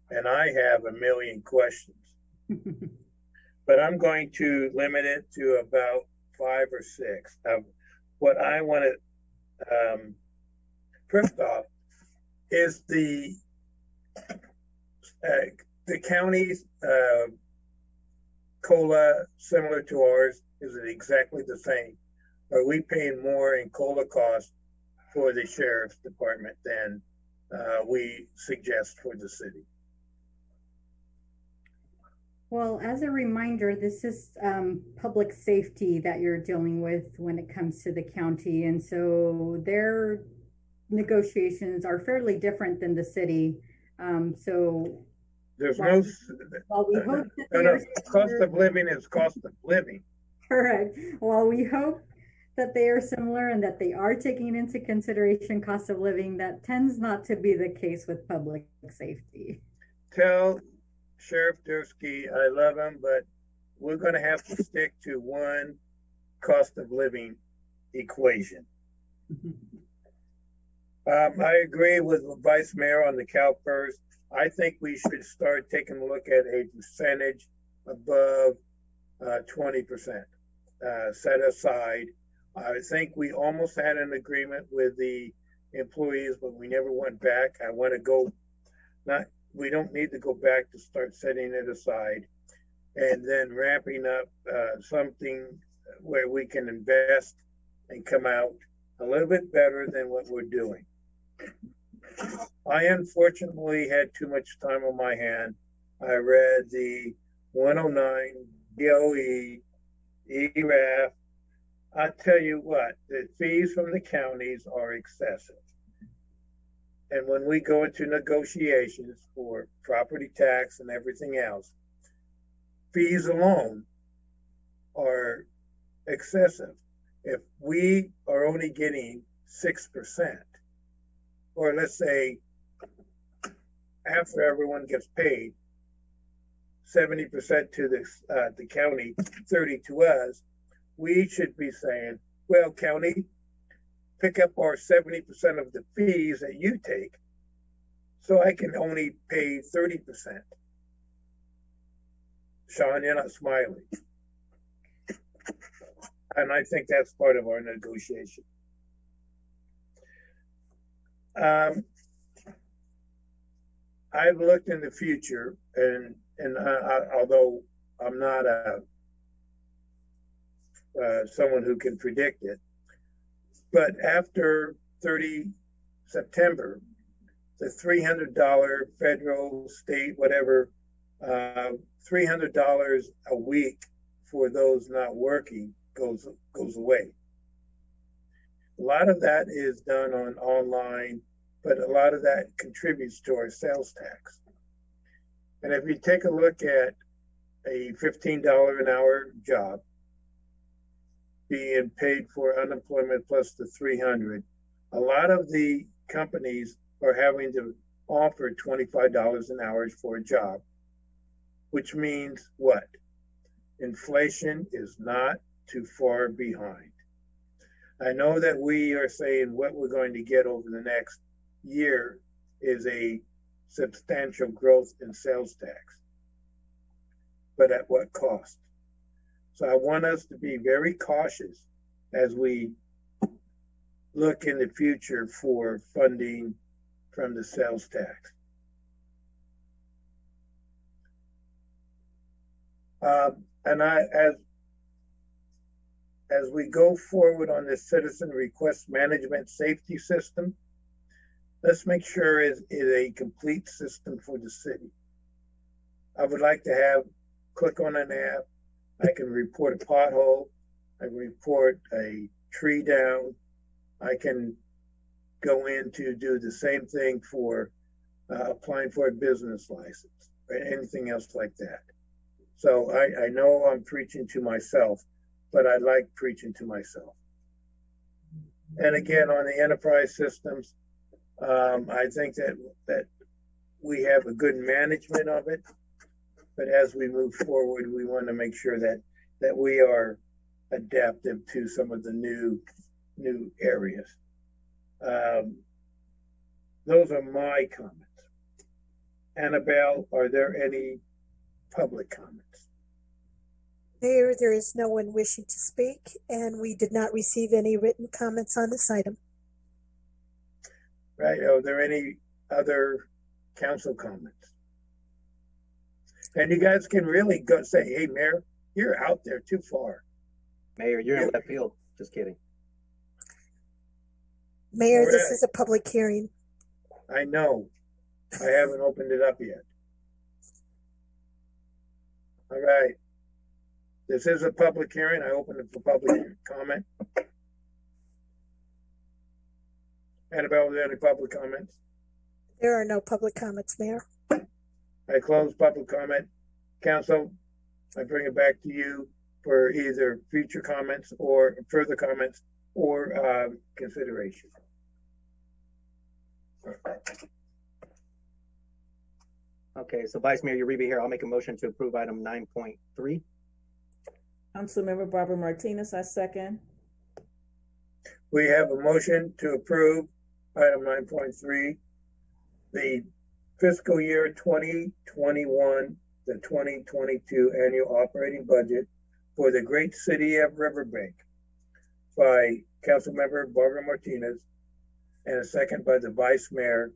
and I have a million questions. But I'm going to limit it to about 5 or 6. What I want to, first off, is the county's COLA similar to ours? Is it exactly the same? Are we paying more in COLA costs for the sheriff's department than we suggest for the city? Well, as a reminder, this is public safety that you're dealing with when it comes to the county. And so their negotiations are fairly different than the city. So there's while we hope that cost of living is cost of living. Correct. While we hope that they are similar and that they are taking into consideration cost of living, that tends not to be the case with public safety. Tell Sheriff Dursky I love him, but we're going to have to stick to one cost of living equation. I agree with Vice Mayor on the CalPERS. I think we should start taking a look at a percentage above 20% set aside. I think we almost had an agreement with the employees, but we never went back. I want to go, not we don't need to go back to start setting it aside and then ramping up something where we can invest and come out a little bit better than what we're doing. I unfortunately had too much time on my hand. I read the 109 DOE, ERAF. I tell you what, the fees from the counties are excessive. And when we go into negotiations for property tax and everything else, fees alone are excessive. If we are only getting 6%, or let's say after everyone gets paid, 70% to the county, 30 to us, we should be saying, well, county, pick up our 70% of the fees that you take, so I can only pay 30%. Sean, you're not smiling. And I think that's part of our negotiation. I've looked in the future, and although I'm not someone who can predict it, but after 30 September, the $300 federal, state, whatever, $300 a week for those not working goes away. A lot of that is done on online, but a lot of that contributes to our sales tax. And if you take a look at a $15 an hour job being paid for unemployment plus the 300, a lot of the companies are having to offer $25 an hour for a job, which means what? Inflation is not too far behind. I know that we are saying what we're going to get over the next year is a substantial growth in sales tax, but at what cost? So I want us to be very cautious as we look in the future for funding from the sales tax. And as we go forward on this citizen request management safety system, let's make sure it is a complete system for the city. I would like to have, click on an app, I can report a pothole, I can report a tree down, I can go in to do the same thing for applying for a business license or anything else like that. So I know I'm preaching to myself, but I like preaching to myself. And again, on the enterprise systems, I think that we have a good management of it, but as we move forward, we want to make sure that we are adaptive to some of the new areas. Those are my comments. Annabelle, are there any public comments? Mayor, there is no one wishing to speak, and we did not receive any written comments on this item. Right, are there any other council comments? And you guys can really go say, hey, Mayor, you're out there too far. Mayor, you're in left field. Just kidding. Mayor, this is a public hearing. I know. I haven't opened it up yet. All right. This is a public hearing. I open it for public comment. Annabelle, are there any public comments? There are no public comments, Mayor. I close public comment. Council, I bring it back to you for either future comments or further comments or consideration. Okay, so Vice Mayor Uribe here. I'll make a motion to approve item 9.3. Councilmember Barbara Martinez, I second. We have a motion to approve item 9.3, the fiscal year 2021, the 2022 annual operating budget for the great city of Riverbank by Councilmember Barbara Martinez and a second by the Vice Mayor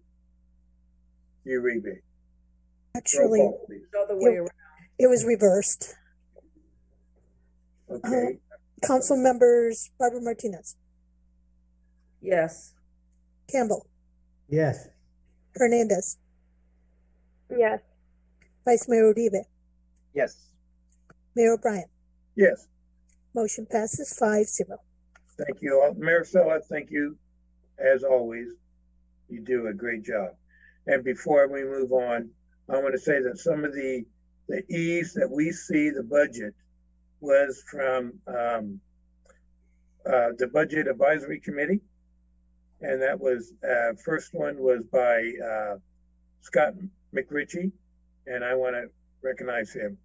Uribe. Actually, call, please. The other way around. it was reversed. Okay, Council members Barbara Martinez, Yes. Campbell, Yes. Hernandez, Yes. Vice Mayor Uribe, Yes. Mayor O'Brien. yes, Motion passes 5-0. thank you all. Maricela, thank you, as always. You do a great job. And before we move on, I want to say that some of the ease that we see the budget was from the Budget Advisory Committee. And that was, first one was by Scott McRitchie, and I want to recognize him.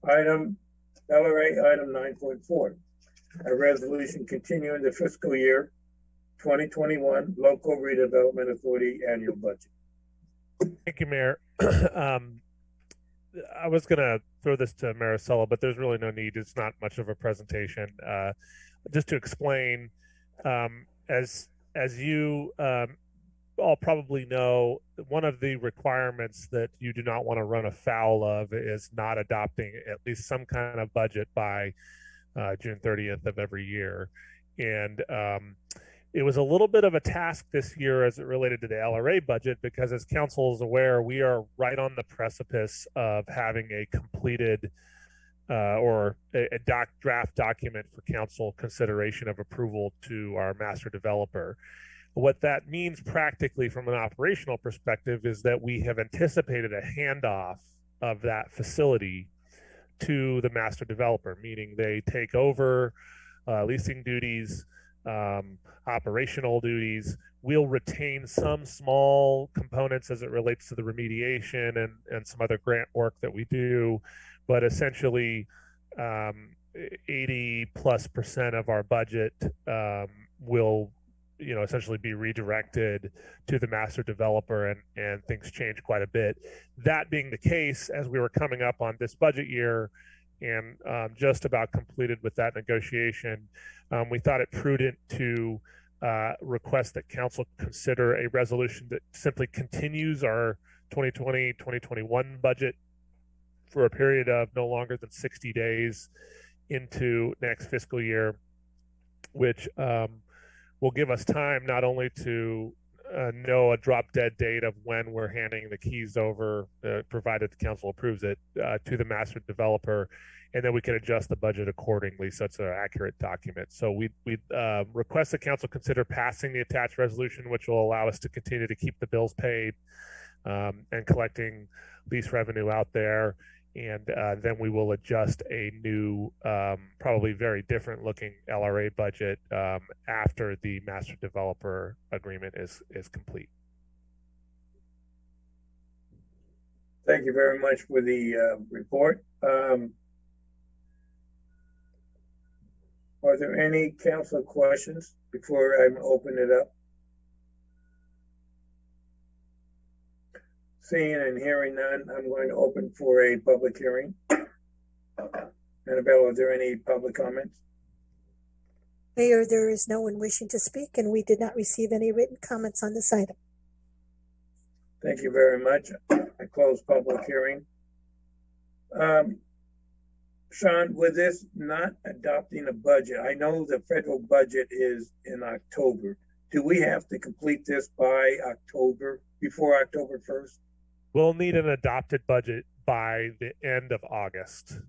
Item LRA item 9.4, a resolution continuing the fiscal year 2021 Local Redevelopment Authority annual budget. Thank you, Mayor. I was going to throw this to Maricela, but there's really no need. It's not much of a presentation. Just to explain, as you all probably know, one of the requirements that you do not want to run afoul of is not adopting at least some kind of budget by June 30th of every year. And it was a little bit of a task this year as it related to the LRA budget, because as council is aware, we are right on the precipice of having a completed or a draft document for council consideration of approval to our master developer. What that means practically from an operational perspective is that we have anticipated a handoff of that facility to the master developer, meaning they take over leasing duties, operational duties. We'll retain some small components as it relates to the remediation and some other grant work that we do, but essentially 80+% of our budget will essentially be redirected to the master developer, and things change quite a bit. That being the case, as we were coming up on this budget year and just about completed with that negotiation, we thought it prudent to request that council consider a resolution that simply continues our 2020-2021 budget for a period of no longer than 60 days into next fiscal year, which will give us time not only to know a drop dead date of when we're handing the keys over, provided the council approves it, to the master developer, and then we can adjust the budget accordingly so it's an accurate document. So we request the council consider passing the attached resolution, which will allow us to continue to keep the bills paid and collecting lease revenue out there. And then we will adjust a new, probably very different looking LRA budget after the master developer agreement is complete. Thank you very much for the report. Are there any council questions before I open it up? Seeing and hearing none, I'm going to open for a public hearing. Annabelle, are there any public comments? Mayor, there is no one wishing to speak, and we did not receive any written comments on this item. Thank you very much. I close public hearing. Sean, with this not adopting a budget, I know the federal budget is in October. Do we have to complete this by October, before October 1st? We'll need an adopted budget by the end of August,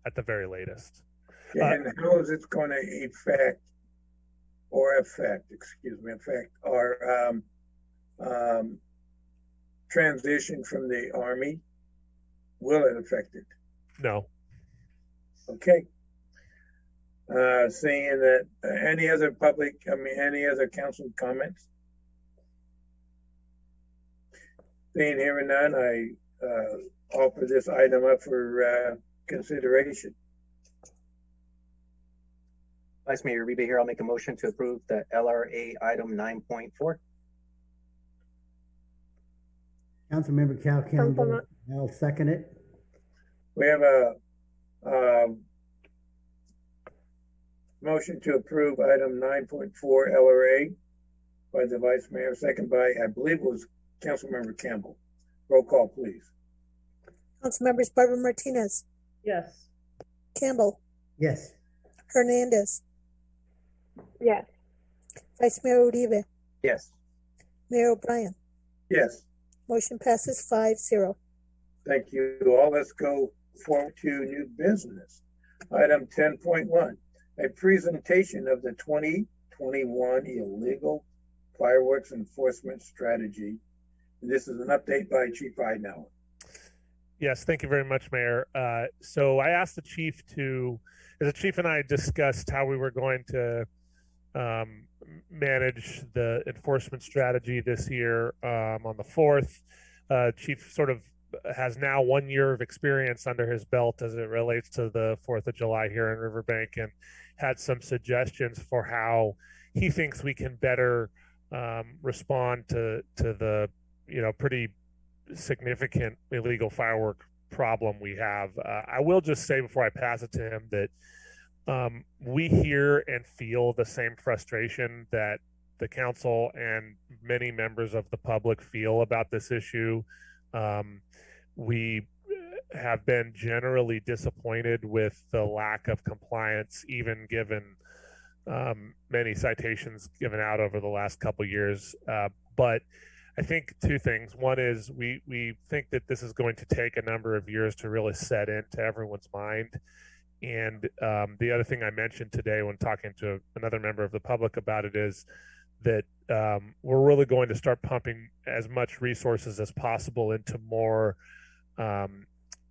at the very latest. And how is it going to affect our transition from the Army? Will it affect it? No. Okay. Seeing that, any other council comments? Seeing, hearing none, I offer this item up for consideration. Vice Mayor Uribe here. I'll make a motion to approve the LRA item 9.4. Councilmember Cal Campbell, I'll second it. We have a motion to approve item 9.4 LRA by the Vice Mayor, second by, I believe it was Councilmember Campbell. Roll call, please. Councilmembers Barbara Martinez, Yes. Campbell, Yes. Hernandez, Yes. Vice Mayor Uribe, Yes. Mayor O'Brien. Yes. Motion passes 5-0. Thank you all. Let's go forward to new business. Item 10.1, a presentation of the 2021 illegal fireworks enforcement strategy. This is an update by Chief Eidenauer. Yes, thank you very much, Mayor. So I asked the chief the chief and I discussed how we were going to manage the enforcement strategy this year on the 4th. Chief sort of has now 1 year of experience under his belt as it relates to the 4th of July here in Riverbank, and had some suggestions for how he thinks we can better respond to the pretty significant illegal firework problem we have. I will just say before I pass it to him that we hear and feel the same frustration that the council and many members of the public feel about this issue. We have been generally disappointed with the lack of compliance, even given many citations given out over the last couple years. But I think two things. One is we think that this is going to take a number of years to really set into everyone's mind. And the other thing I mentioned today when talking to another member of the public about it is that we're really going to start pumping as much resources as possible into more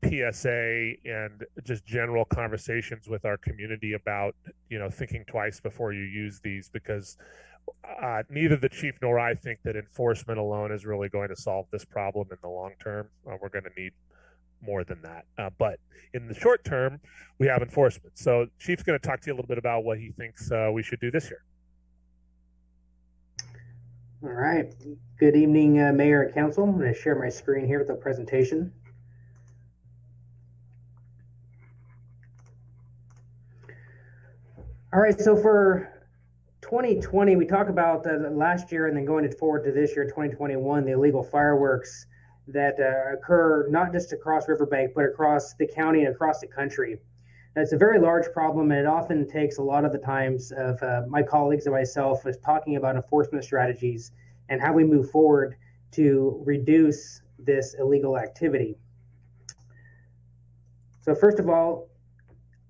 PSA and just general conversations with our community about, thinking twice before you use these, because neither the chief nor I think that enforcement alone is really going to solve this problem in the long term. We're going to need more than that. But in the short term, we have enforcement. So Chief's going to talk to you a little bit about what he thinks we should do this year. All right. Good evening, Mayor and Council. I'm going to share my screen here with the presentation. All right, so for 2020, we talk about last year and then going forward to this year, 2021, the illegal fireworks that occur not just across Riverbank, but across the county and across the country. And it's a very large problem, and it often takes a lot of the times of my colleagues and myself is talking about enforcement strategies and how we move forward to reduce this illegal activity. So first of all,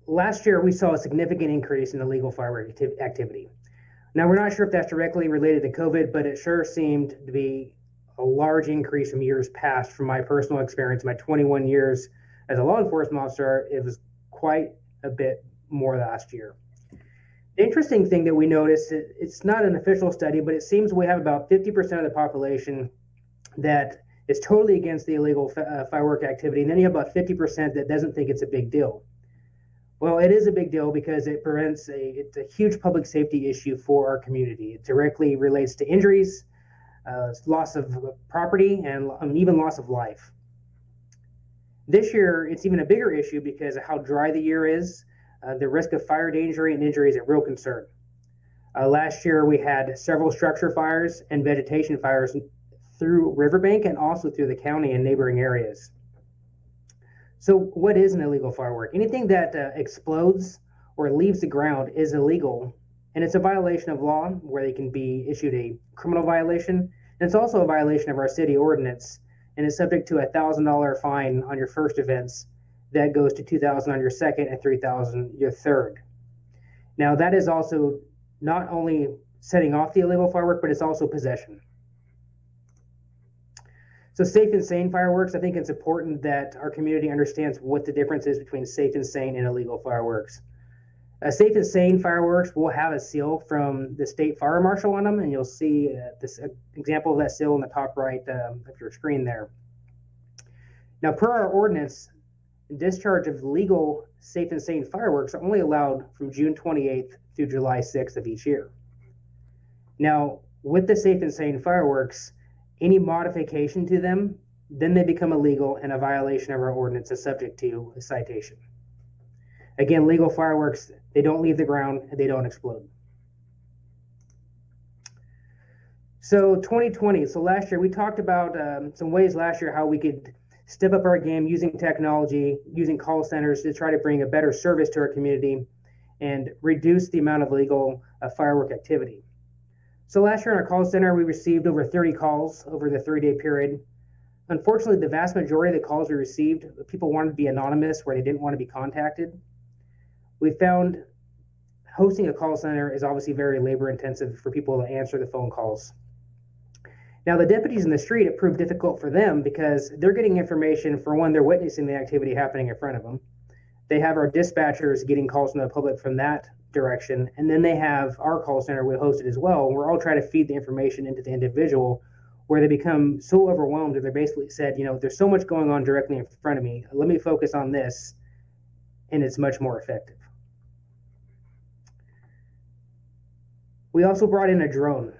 last year we saw a significant increase in illegal firework activity. Now, we're not sure if that's directly related to COVID, but it sure seemed to be a large increase from years past. From my personal experience, my 21 years as a law enforcement officer, it was quite a bit more last year. The interesting thing that we noticed, it's not an official study, but it seems we have about 50% of the population that is totally against the illegal firework activity, and then you have about 50% that doesn't think it's a big deal. Well, it is a big deal because it prevents it's a huge public safety issue for our community. It directly relates to injuries, loss of property, and even loss of life. This year, it's even a bigger issue because of how dry the year is. The risk of fire danger and injury is a real concern. Last year, we had several structure fires and vegetation fires through Riverbank and also through the county and neighboring areas. So what is an illegal firework? Anything that explodes or leaves the ground is illegal, and it's a violation of law where they can be issued a criminal violation, and it's also a violation of our city ordinance, and is subject to a $1,000 fine on your first offense. That goes to $2,000 on your second and $3,000 your third. Now that is also not only setting off the illegal firework, but it's also possession. So safe and sane fireworks, I think it's important that our community understands what the difference is between safe and sane and illegal fireworks. Safe and sane fireworks will have a seal from the state fire marshal on them, and you'll see this example of that seal in the top right of your screen there. Now, per our ordinance, discharge of legal safe and sane fireworks are only allowed from June 28th through July 6th of each year. Now, with the safe and sane fireworks, any modification to them, then they become illegal, and a violation of our ordinance is subject to a citation. Again, legal fireworks, they don't leave the ground and they don't explode. So 2020, so last year we talked about some ways last year how we could step up our game using technology, using call centers to try to bring a better service to our community and reduce the amount of illegal firework activity. So last year in our call center, we received over 30 calls over the 3-day period. Unfortunately, the vast majority of the calls we received, people wanted to be anonymous where they didn't want to be contacted. We found hosting a call center is obviously very labor intensive for people to answer the phone calls. Now, the deputies in the street, it proved difficult for them because they're getting information for when they're witnessing the activity happening in front of them. They have our dispatchers getting calls from the public from that direction, and then they have our call center we hosted as well. We're all trying to feed the information into the individual where they become so overwhelmed that they're basically said, you know, there's so much going on directly in front of me. Let me focus on this, and it's much more effective. We also brought in a drone.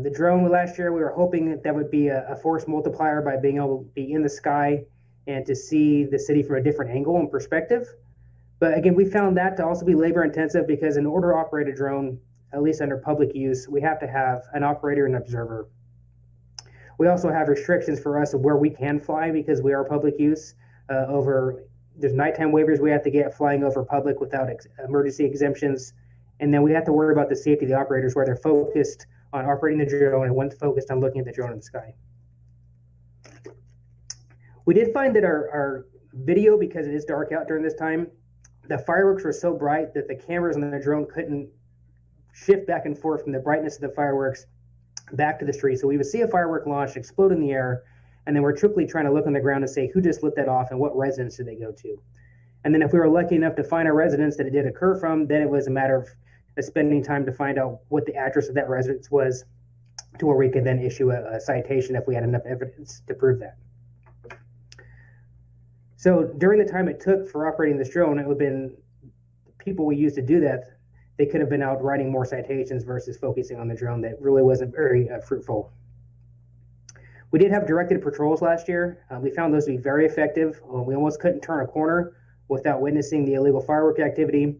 The drone last year, we were hoping that would be a force multiplier by being able to be in the sky and to see the city from a different angle and perspective. But again, we found that to also be labor intensive because in order to operate a drone, at least under public use, we have to have an operator and observer. We also have restrictions for us of where we can fly because we are public use. There's nighttime waivers we have to get flying over public without emergency exemptions. And then we have to worry about the safety of the operators where they're focused on operating the drone and one's focused on looking at the drone in the sky. We did find that our video, because it is dark out during this time, the fireworks were so bright that the cameras on the drone couldn't shift back and forth from the brightness of the fireworks back to the street. So we would see a firework launch, explode in the air, and then we're quickly trying to look on the ground and say who just lit that off and what residence did they go to. And then if we were lucky enough to find a residence that it did occur from, then it was a matter of spending time to find out what the address of that residence was to where we could then issue a citation if we had enough evidence to prove that. So during the time it took for operating this drone, it would have been people we used to do that, they could have been out writing more citations versus focusing on the drone that really wasn't very fruitful. We did have directed patrols last year. We found those to be very effective. We almost couldn't turn a corner without witnessing the illegal firework activity.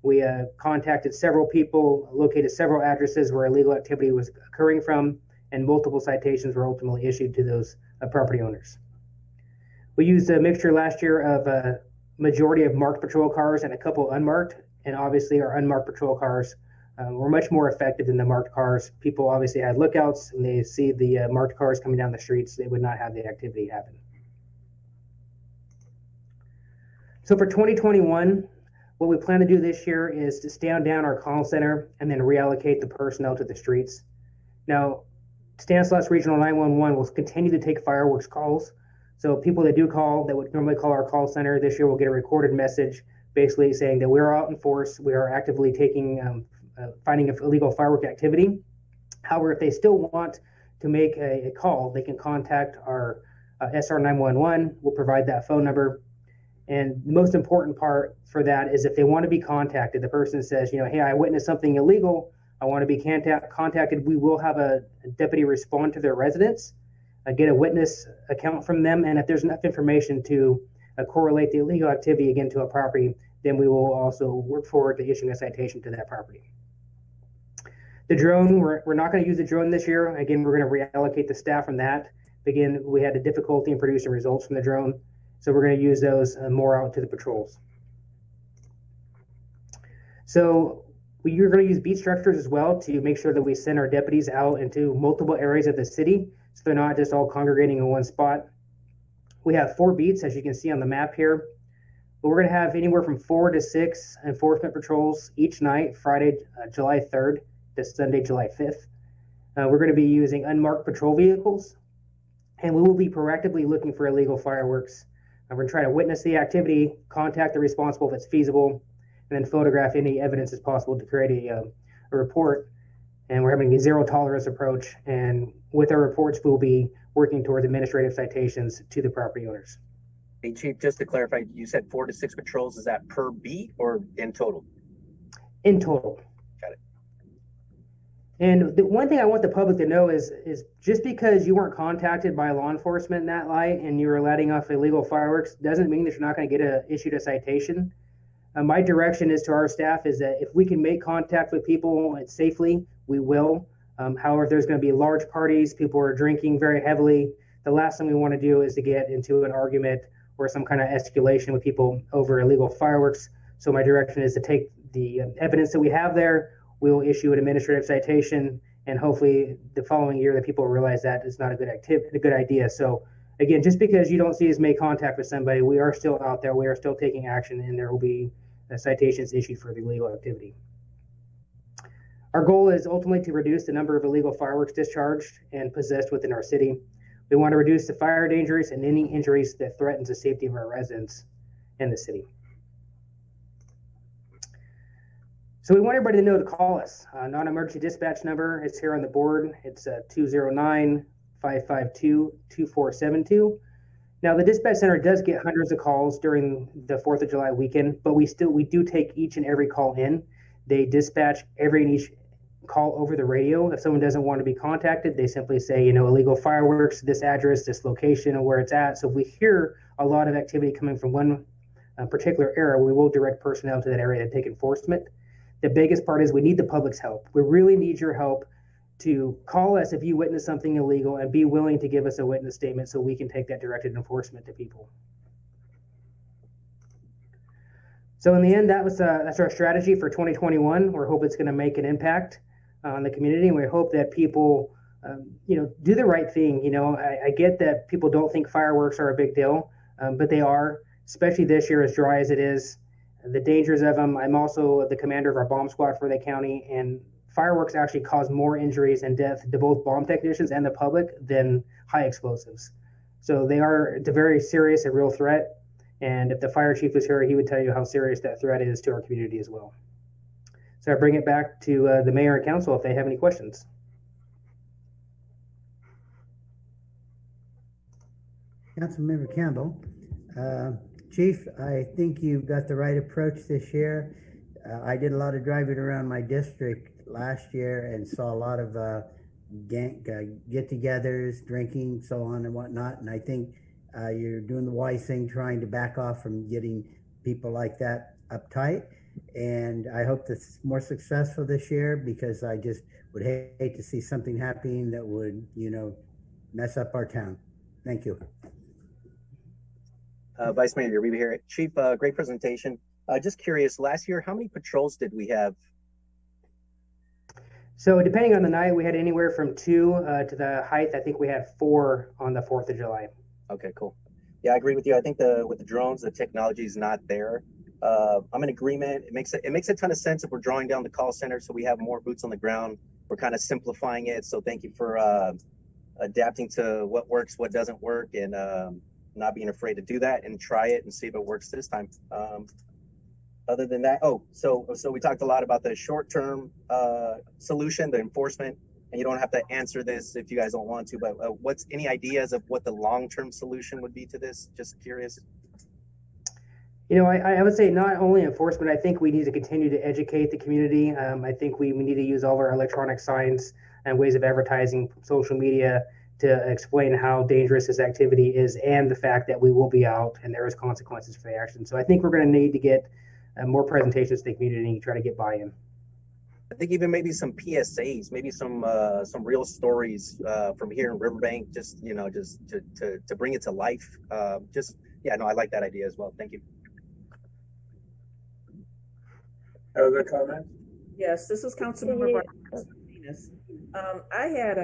We contacted several people, located several addresses where illegal activity was occurring from, and multiple citations were ultimately issued to those property owners. We used a mixture last year of a majority of marked patrol cars and a couple unmarked, and obviously our unmarked patrol cars were much more effective than the marked cars. People obviously had lookouts, and they see the marked cars coming down the streets, they would not have the activity happen. So for 2021, what we plan to do this year is to stand down our call center and then reallocate the personnel to the streets. Now, Stanislaus Regional 911 will continue to take fireworks calls. So people that do call, that would normally call our call center this year, will get a recorded message basically saying that we're out in force, we are actively finding illegal firework activity. However, if they still want to make a call, they can contact our SR 911. We'll provide that phone number. And the most important part for that is if they want to be contacted, the person says, you know, hey, I witnessed something illegal, I want to be contacted, we will have a deputy respond to their residence, get a witness account from them, and if there's enough information to correlate the illegal activity again to a property, then we will also work forward to issuing a citation to that property. The drone, we're not going to use the drone this year. Again, we're going to reallocate the staff from that. Again, we had a difficulty in producing results from the drone, so we're going to use those more out to the patrols. So you're going to use beat structures as well to make sure that we send our deputies out into multiple areas of the city, so they're not just all congregating in one spot. We have 4 beats, as you can see on the map here. But we're going to have anywhere from 4 to 6 enforcement patrols each night, Friday, July 3rd to Sunday, July 5th. We're going to be using unmarked patrol vehicles, and we will be proactively looking for illegal fireworks. We're going to try to witness the activity, contact the responsible if it's feasible, and then photograph any evidence as possible to create a report. And we're having a zero tolerance approach. And with our reports, we'll be working towards administrative citations to the property owners. Hey, Chief, just to clarify, you said 4 to 6 patrols. Is that per beat or in total? In total. Got it. And the one thing I want the public to know is just because you weren't contacted by law enforcement in that light and you were letting off illegal fireworks doesn't mean that you're not going to get issued a citation. My direction is to our staff is that if we can make contact with people safely, we will. However, if there's going to be large parties, people are drinking very heavily, the last thing we want to do is to get into an argument or some kind of escalation with people over illegal fireworks. So my direction is to take the evidence that we have there, we will issue an administrative citation, and hopefully the following year that people realize that it's not a good idea. So again, just because you don't see us make contact with somebody, we are still out there, we are still taking action, and there will be citations issued for the illegal activity. Our goal is ultimately to reduce the number of illegal fireworks discharged and possessed within our city. We want to reduce the fire dangers and any injuries that threatens the safety of our residents in the city. So we want everybody to know to call us. Non-emergency dispatch number is here on the board. It's 209-552-2472. Now the dispatch center does get hundreds of calls during the 4th of July weekend, but we do take each and every call in. They dispatch every and each call over the radio. If someone doesn't want to be contacted, they simply say, illegal fireworks, this address, this location, and where it's at. So if we hear a lot of activity coming from one particular area, we will direct personnel to that area to take enforcement. The biggest part is we need the public's help. We really need your help to call us if you witness something illegal and be willing to give us a witness statement so we can take that directed enforcement to people. So in the end, that's our strategy for 2021. We hope it's going to make an impact on the community, and we hope that people, do the right thing. I get that people don't think fireworks are a big deal, but they are, especially this year as dry as it is. The dangers of them. I'm also the commander of our bomb squad for the county, and fireworks actually cause more injuries and death to both bomb technicians and the public than high explosives. So it's a very serious and real threat. And if the fire chief was here, he would tell you how serious that threat is to our community as well. So I bring it back to the mayor and council if they have any questions. Councilmember Campbell. Chief, I think you've got the right approach this year. I did a lot of driving around my district last year and saw a lot of get-togethers, drinking, so on and whatnot. And I think you're doing the wise thing, trying to back off from getting people like that uptight. And I hope that's more successful this year, because I just would hate to see something happening that would, mess up our town. Thank you. Vice Mayor Reba here. Chief, great presentation. Just curious, last year, how many patrols did we have? So depending on the night, we had anywhere from 2 to the height. I think we had 4 on the 4th of July. Okay, cool. Yeah, I agree with you. I think with the drones, the technology is not there. I'm in agreement. It makes a ton of sense if we're drawing down the call center so we have more boots on the ground. We're kind of simplifying it. So thank you for adapting to what works, what doesn't work, and not being afraid to do that and try it and see if it works this time. Other than that, so we talked a lot about the short-term solution, the enforcement, and you don't have to answer this if you guys don't want to, but what's any ideas of what the long-term solution would be to this? Just curious. I would say not only enforcement, I think we need to continue to educate the community. I think we need to use all of our electronic signs and ways of advertising, social media, to explain how dangerous this activity is and the fact that we will be out and there is consequences for the action. So I think we're going to need to get more presentations to the community and try to get buy-in. I think even maybe some PSAs, maybe some real stories from here in Riverbank, just to bring it to life. I like that idea as well. Thank you. Other comments? Yes, this is Councilmember Martinez. I had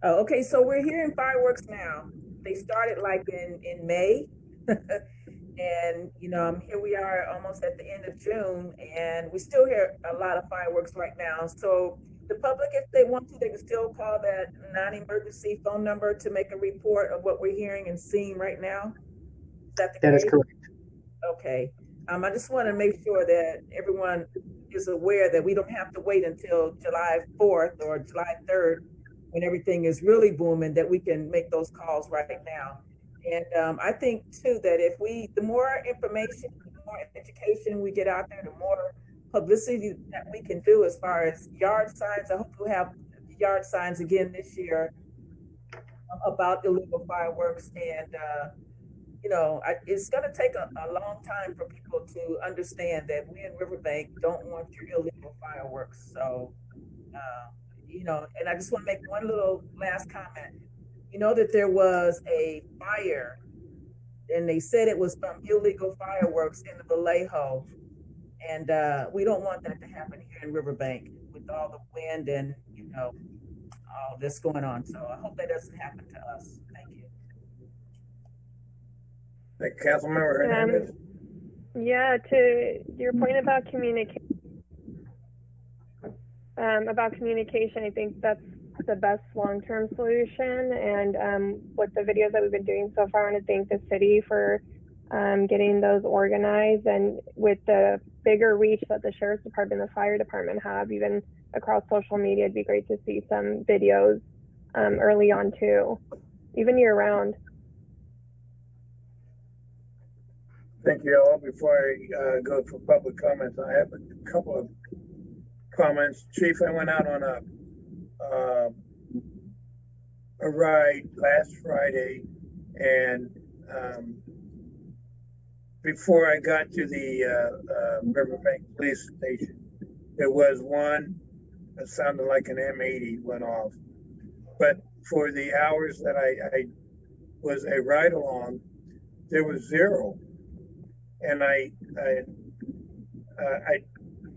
okay, so we're hearing fireworks now. They started like in May. And, here we are almost at the end of June, and we still hear a lot of fireworks right now. So the public, if they want to, they can still call that non-emergency phone number to make a report of what we're hearing and seeing right now. That is correct. Okay. I just want to make sure that everyone is aware that we don't have to wait until July 4th or July 3rd when everything is really booming, that we can make those calls right now. And I think too that the more information, the more education we get out there, the more publicity that we can do as far as yard signs. I hope we'll have yard signs again this year about illegal fireworks, and it's going to take a long time for people to understand that we in Riverbank don't want your illegal fireworks. So, and I just want to make one little last comment. You know that there was a fire, and they said it was from illegal fireworks in the Vallejo, and we don't want that to happen here in Riverbank with all the wind and all this going on. So I hope that doesn't happen to us. Thank you. Thank you, Councilmember Hernandez. Yeah, to your point about communication, I think that's the best long-term solution. And with the videos that we've been doing so far, I want to thank the city for getting those organized, and with the bigger reach that the Sheriff's Department and the Fire Department have, even across social media, it'd be great to see some videos early on too, even year-round. Thank you all. Before I go for public comments, I have a couple of comments. Chief, I went out on a ride last Friday, and before I got to the Riverbank police station, there was one that sounded like an M80 went off. But for the hours that I was a ride along, there was zero. And I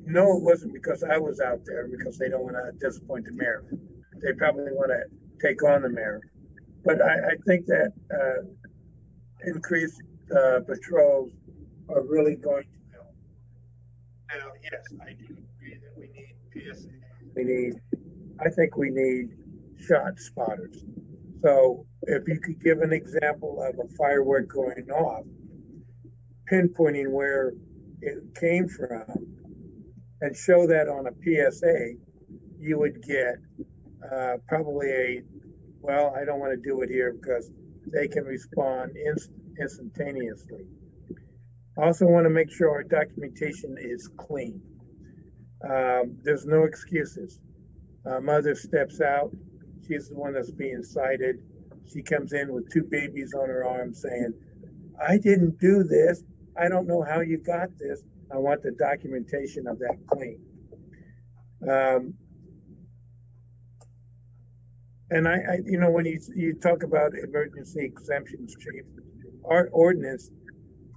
know it wasn't because I was out there, because they don't want to disappoint the mayor. They probably want to take on the mayor. But I think that increased patrols are really going to help. Now, yes, I do agree that we need PSA. I think we need shot spotters. So if you could give an example of a firework going off, pinpointing where it came from, and show that on a PSA, you would get probably well, I don't want to do it here because they can respond instantaneously. I also want to make sure our documentation is clean. There's no excuses. Mother steps out. She's the one that's being cited. She comes in with two babies on her arm saying, I didn't do this. I don't know how you got this. I want the documentation of that clean. And when you talk about emergency exemptions, Chief, our ordinance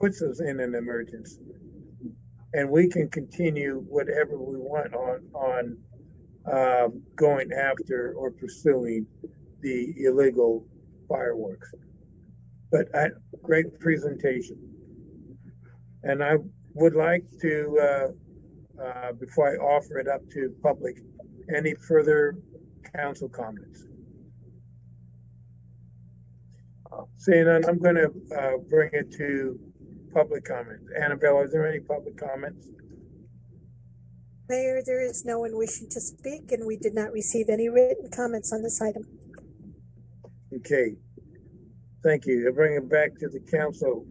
puts us in an emergency, and we can continue whatever we want on going after or pursuing the illegal fireworks. But great presentation. And I would like to, before I offer it up to public, any further council comments? Seeing none, I'm going to bring it to public comment. Annabelle, is there any public comments? Mayor, there is no one wishing to speak, and we did not receive any written comments on this item. Okay, thank you. I'll bring it back to the council.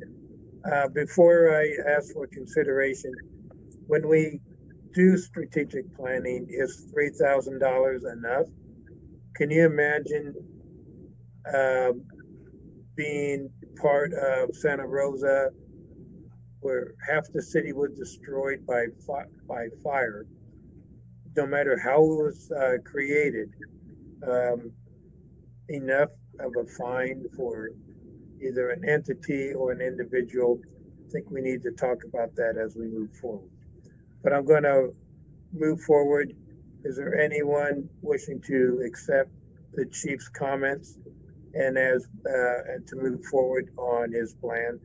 Before I ask for consideration, when we do strategic planning, is $3,000 enough? Can you imagine being part of Santa Rosa, where half the city was destroyed by fire, no matter how it was created, enough of a fine for either an entity or an individual? I think we need to talk about that as we move forward. But I'm going to move forward. Is there anyone wishing to accept the chief's comments and to move forward on his plan?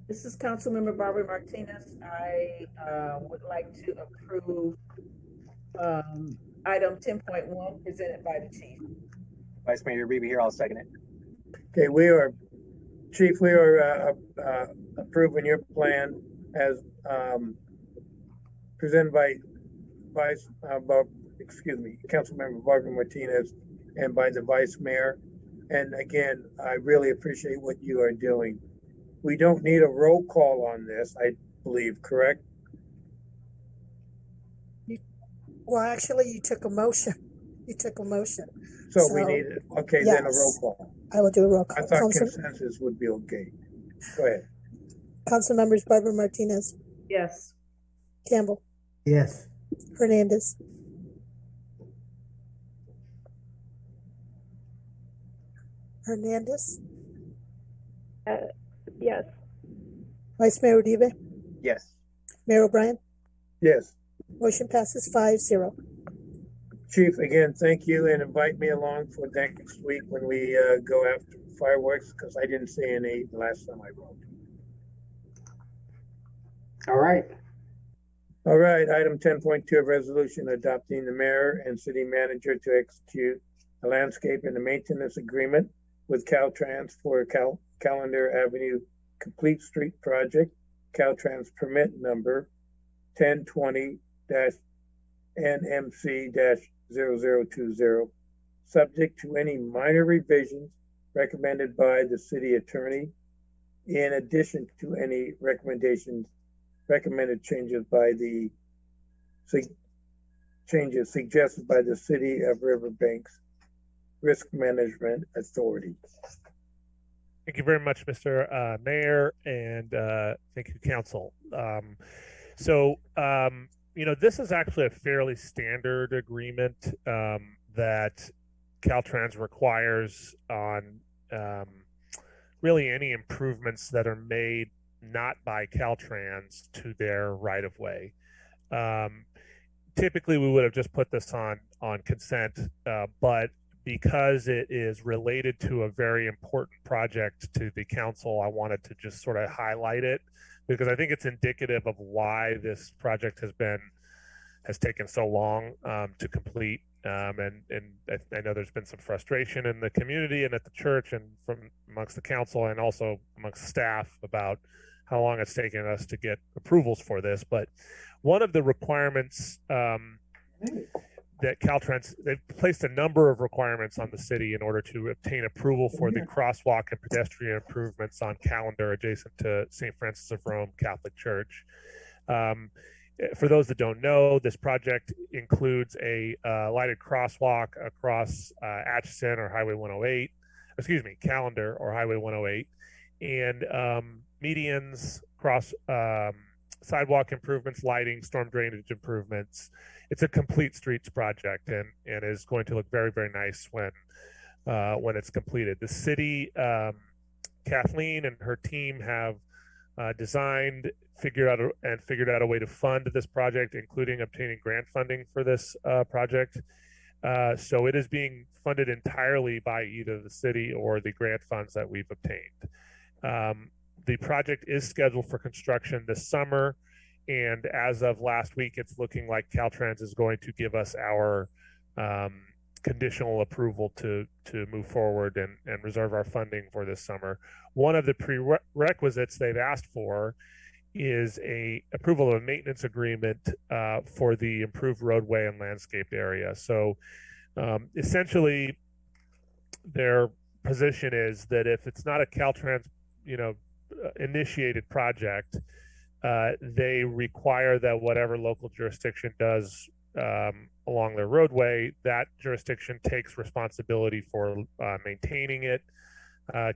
This is Councilmember Barbara Martinez. I would like to approve item 10.1 presented by the chief. Vice Mayor Reeby here, I'll second it. Okay, Chief, we are approving your plan as presented by Councilmember Barbara Martinez and by the Vice Mayor. And again, I really appreciate what you are doing. We don't need a roll call on this, I believe, correct? Well, actually, you took a motion. You took a motion. So we need, okay, then a roll yes, call. I will do a roll call. I thought consensus would be okay. Go ahead. Council members Barbara Martinez, Yes. Campbell, Yes. Hernandez, Yes. Vice Mayor Uribe, Yes. Mayor O'Brien. Yes. Motion passes 5-0. Chief, again, thank you, and invite me along for next week when we go after fireworks, because I didn't see any last time I wrote. All right. All right, item 10.2 of resolution adopting the mayor and city manager to execute a landscape and a maintenance agreement with Caltrans for Calendar Avenue Complete Street Project, Caltrans permit number 1020-NMC-0020, subject to any minor revisions recommended by the city attorney, in addition to any recommended changes suggested by the City of Riverbank's Risk Management Authority. Thank you very much, Mr. Mayor, and thank you, Council. This is actually a fairly standard agreement that Caltrans requires on really any improvements that are made not by Caltrans to their right-of-way. Typically, we would have just put this on consent, but because it is related to a very important project to the council, I wanted to just sort of highlight it because I think it's indicative of why this project has taken so long to complete. And I know there's been some frustration in the community and at the church and from amongst the council and also amongst staff about how long it's taken us to get approvals for this. But one of the requirements that Caltrans, they've placed a number of requirements on the city in order to obtain approval for the crosswalk and pedestrian improvements on Calendar adjacent to St. Francis of Rome Catholic Church. For those that don't know, this project includes a lighted crosswalk across Atchison or Highway 108, Calendar or Highway 108, and medians, sidewalk improvements, lighting, storm drainage improvements. It's a complete streets project and is going to look very, very nice when it's completed. The city, Kathleen and her team have designed, figured out a way to fund this project, including obtaining grant funding for this project. So it is being funded entirely by either the city or the grant funds that we've obtained. The project is scheduled for construction this summer, and as of last week, it's looking like Caltrans is going to give us our conditional approval to move forward and reserve our funding for this summer. One of the prerequisites they've asked for is a approval of a maintenance agreement for the improved roadway and landscaped area. So essentially, their position is that if it's not a Caltrans, initiated project, they require that whatever local jurisdiction does along their roadway, that jurisdiction takes responsibility for maintaining it,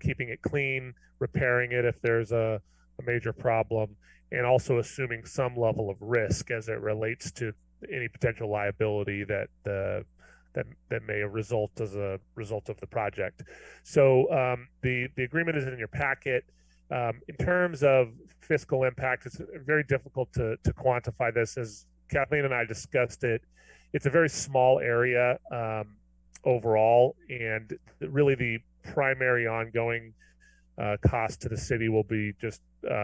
keeping it clean, repairing it if there's a major problem, and also assuming some level of risk as it relates to any potential liability that may result as a result of the project. So the agreement is in your packet. In terms of fiscal impact, it's very difficult to quantify this. As Kathleen and I discussed it, it's a very small area overall, and really the primary ongoing cost to the city will be just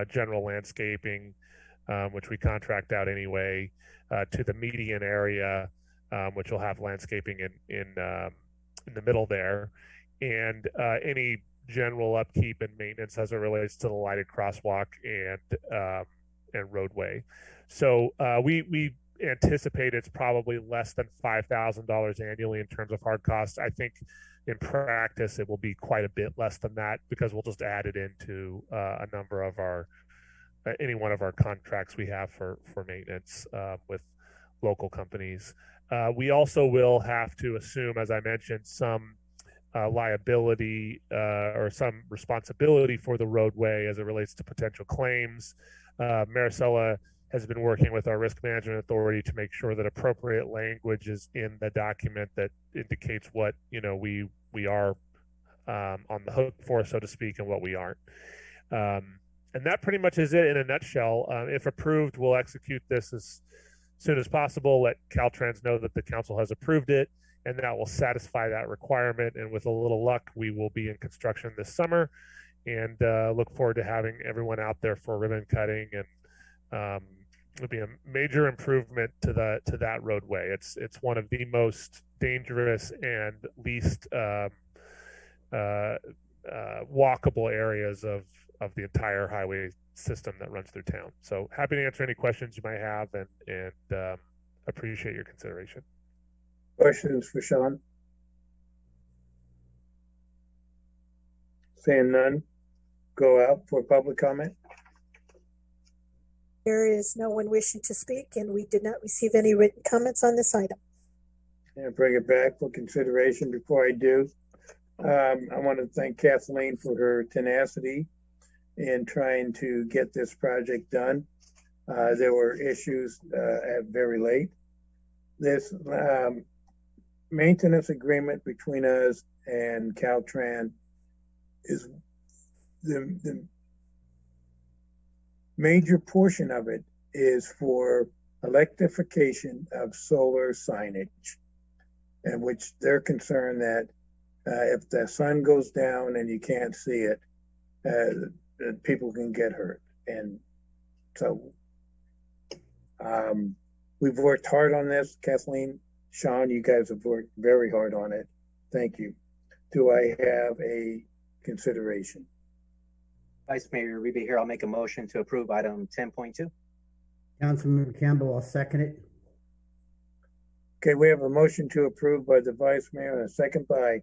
general landscaping, which we contract out anyway, to the median area, which will have landscaping in the middle there, and any general upkeep and maintenance as it relates to the lighted crosswalk and roadway. So we anticipate it's probably less than $5,000 annually in terms of hard costs. I think in practice it will be quite a bit less than that because we'll just add it into a number of any one of our contracts we have for maintenance with local companies. We also will have to assume, as I mentioned, some liability or some responsibility for the roadway as it relates to potential claims. Maricela has been working with our risk management authority to make sure that appropriate language is in the document that indicates what we are on the hook for, so to speak, and what we aren't. And that pretty much is it in a nutshell. If approved, we'll execute this as soon as possible. Let Caltrans know that the council has approved it, and that will satisfy that requirement. And with a little luck, we will be in construction this summer, and look forward to having everyone out there for ribbon cutting. And it'll be a major improvement to that roadway. It's one of the most dangerous and least walkable areas of the entire highway system that runs through town. So happy to answer any questions you might have, and appreciate your consideration. Questions for Sean? Seeing none, go out for public comment. There is no one wishing to speak, and we did not receive any written comments on this item. And bring it back for consideration. Before I do, I want to thank Kathleen for her tenacity in trying to get this project done. There were issues at very late. This maintenance agreement between us and Caltrans is the major portion of it is for electrification of solar signage, in which they're concerned that if the sun goes down and you can't see it, people can get hurt. And so we've worked hard on this. Kathleen, Sean, you guys have worked very hard on it. Thank you. Do I have a consideration? Vice Mayor Reba here. I'll make a motion to approve item 10.2. Councilmember Campbell, I'll second it. Okay, we have a motion to approve by the Vice Mayor and a second by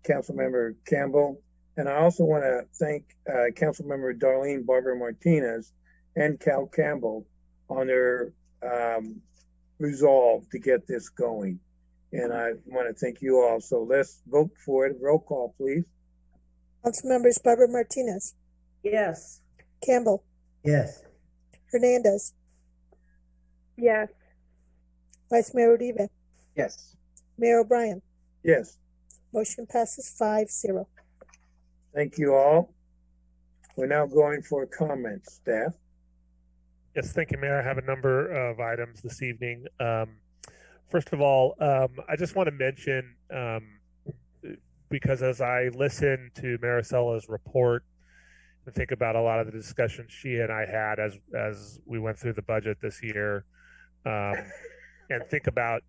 Councilmember Campbell. And I also want to thank Councilmember Darlene Barbara Martinez and Cal Campbell on their resolve to get this going. And I want to thank you all. So let's vote for it. Roll call, please. Councilmembers Barbara Martinez. Yes. Campbell. Yes. Hernandez. Yes. Vice Mayor Uribe. Yes. Mayor O'Brien. Yes. Motion passes 5-0. Thank you all. We're now going for comments, staff. Yes, thank you, Mayor. I have a number of items this evening. First of all, I just want to mention, because as I listen to Maricela's report and think about a lot of the discussions she and I had as we went through the budget this year, and think about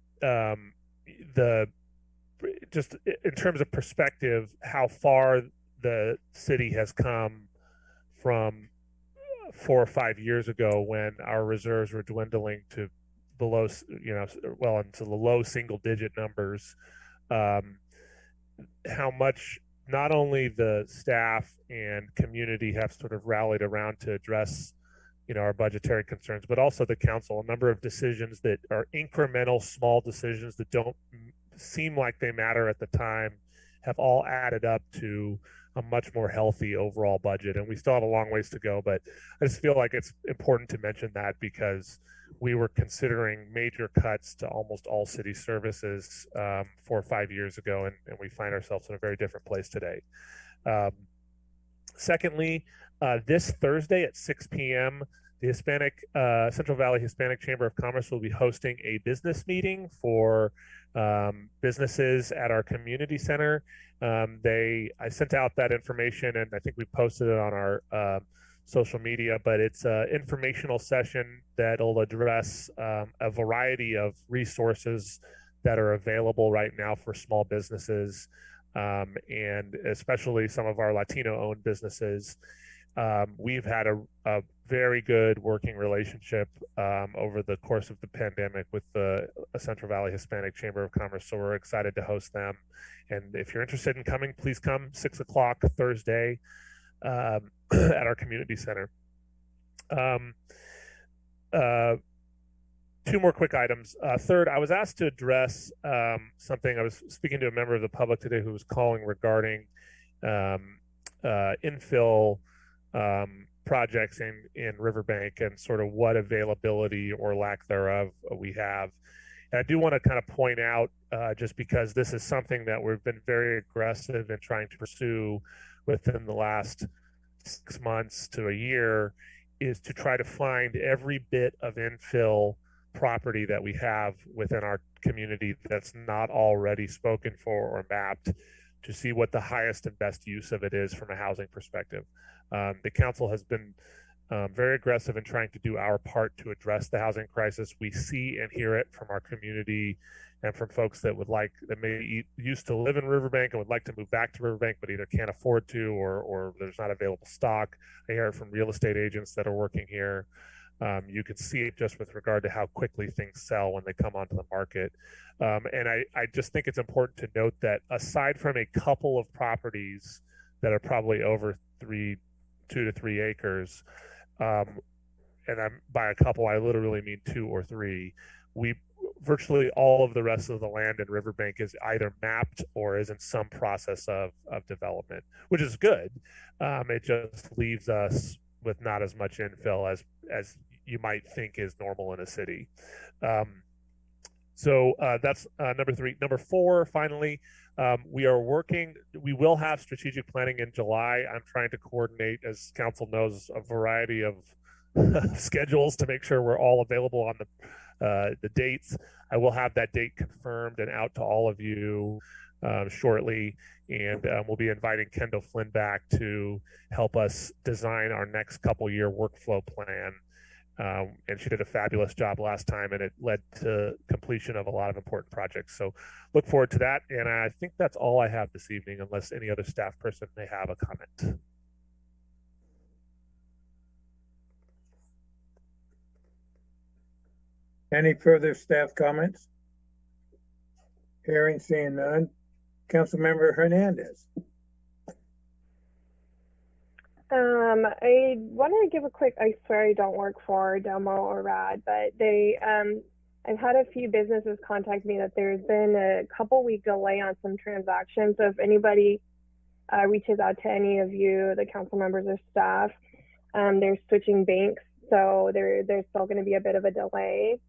just in terms of perspective, how far the city has come from 4 or 5 years ago when our reserves were dwindling to below, well into the low single-digit numbers. How much not only the staff and community have sort of rallied around to address our budgetary concerns, but also the council. A number of decisions that are incremental, small decisions that don't seem like they matter at the time have all added up to a much more healthy overall budget. And we still have a long ways to go, but I just feel like it's important to mention that because we were considering major cuts to almost all city services 4 or 5 years ago, and we find ourselves in a very different place today. Secondly, this Thursday at 6 p.m., the Central Valley Hispanic Chamber of Commerce will be hosting a business meeting for businesses at our community center. I sent out that information, and I think we posted it on our social media, but it's an informational session that'll address a variety of resources that are available right now for small businesses, and especially some of our Latino-owned businesses. We've had a very good working relationship over the course of the pandemic with the Central Valley Hispanic Chamber of Commerce, so we're excited to host them. And if you're interested in coming, please come 6 o'clock Thursday at our community center. two more quick items. Third, I was asked to address something. I was speaking to a member of the public today who was calling regarding infill projects in Riverbank and sort of what availability or lack thereof we have. And I do want to kind of point out, just because this is something that we've been very aggressive in trying to pursue within the last 6 months to a year, is to try to find every bit of infill property that we have within our community that's not already spoken for or mapped, to see what the highest and best use of it is from a housing perspective. The council has been very aggressive in trying to do our part to address the housing crisis. We see and hear it from our community and from folks that may used to live in Riverbank and would like to move back to Riverbank, but either can't afford to or there's not available stock. I hear it from real estate agents that are working here. You can see it just with regard to how quickly things sell when they come onto the market. And I just think it's important to note that aside from a couple of properties that are probably over 2 to 3 acres, and by a couple, I literally mean 2 or 3, virtually all of the rest of the land in Riverbank is either mapped or is in some process of development, which is good. It just leaves us with not as much infill as you might think is normal in a city. So that's number 3. Number 4, finally, we will have strategic planning in July. I'm trying to coordinate, as council knows, a variety of schedules to make sure we're all available on the dates. I will have that date confirmed and out to all of you shortly, and we'll be inviting Kendall Flynn back to help us design our next couple-year workflow plan. And she did a fabulous job last time, and it led to completion of a lot of important projects. So look forward to that. And I think that's all I have this evening, unless any other staff person may have a comment. Any further staff comments? Hearing, seeing none. Councilmember Hernandez. I wanted to give a quick, I swear I don't work for Domo or RAD, but I've had a few businesses contact me that there's been a couple-week delay on some transactions. So if anybody reaches out to any of you, the council members or staff, they're switching banks. So there's still going to be a bit of a delay.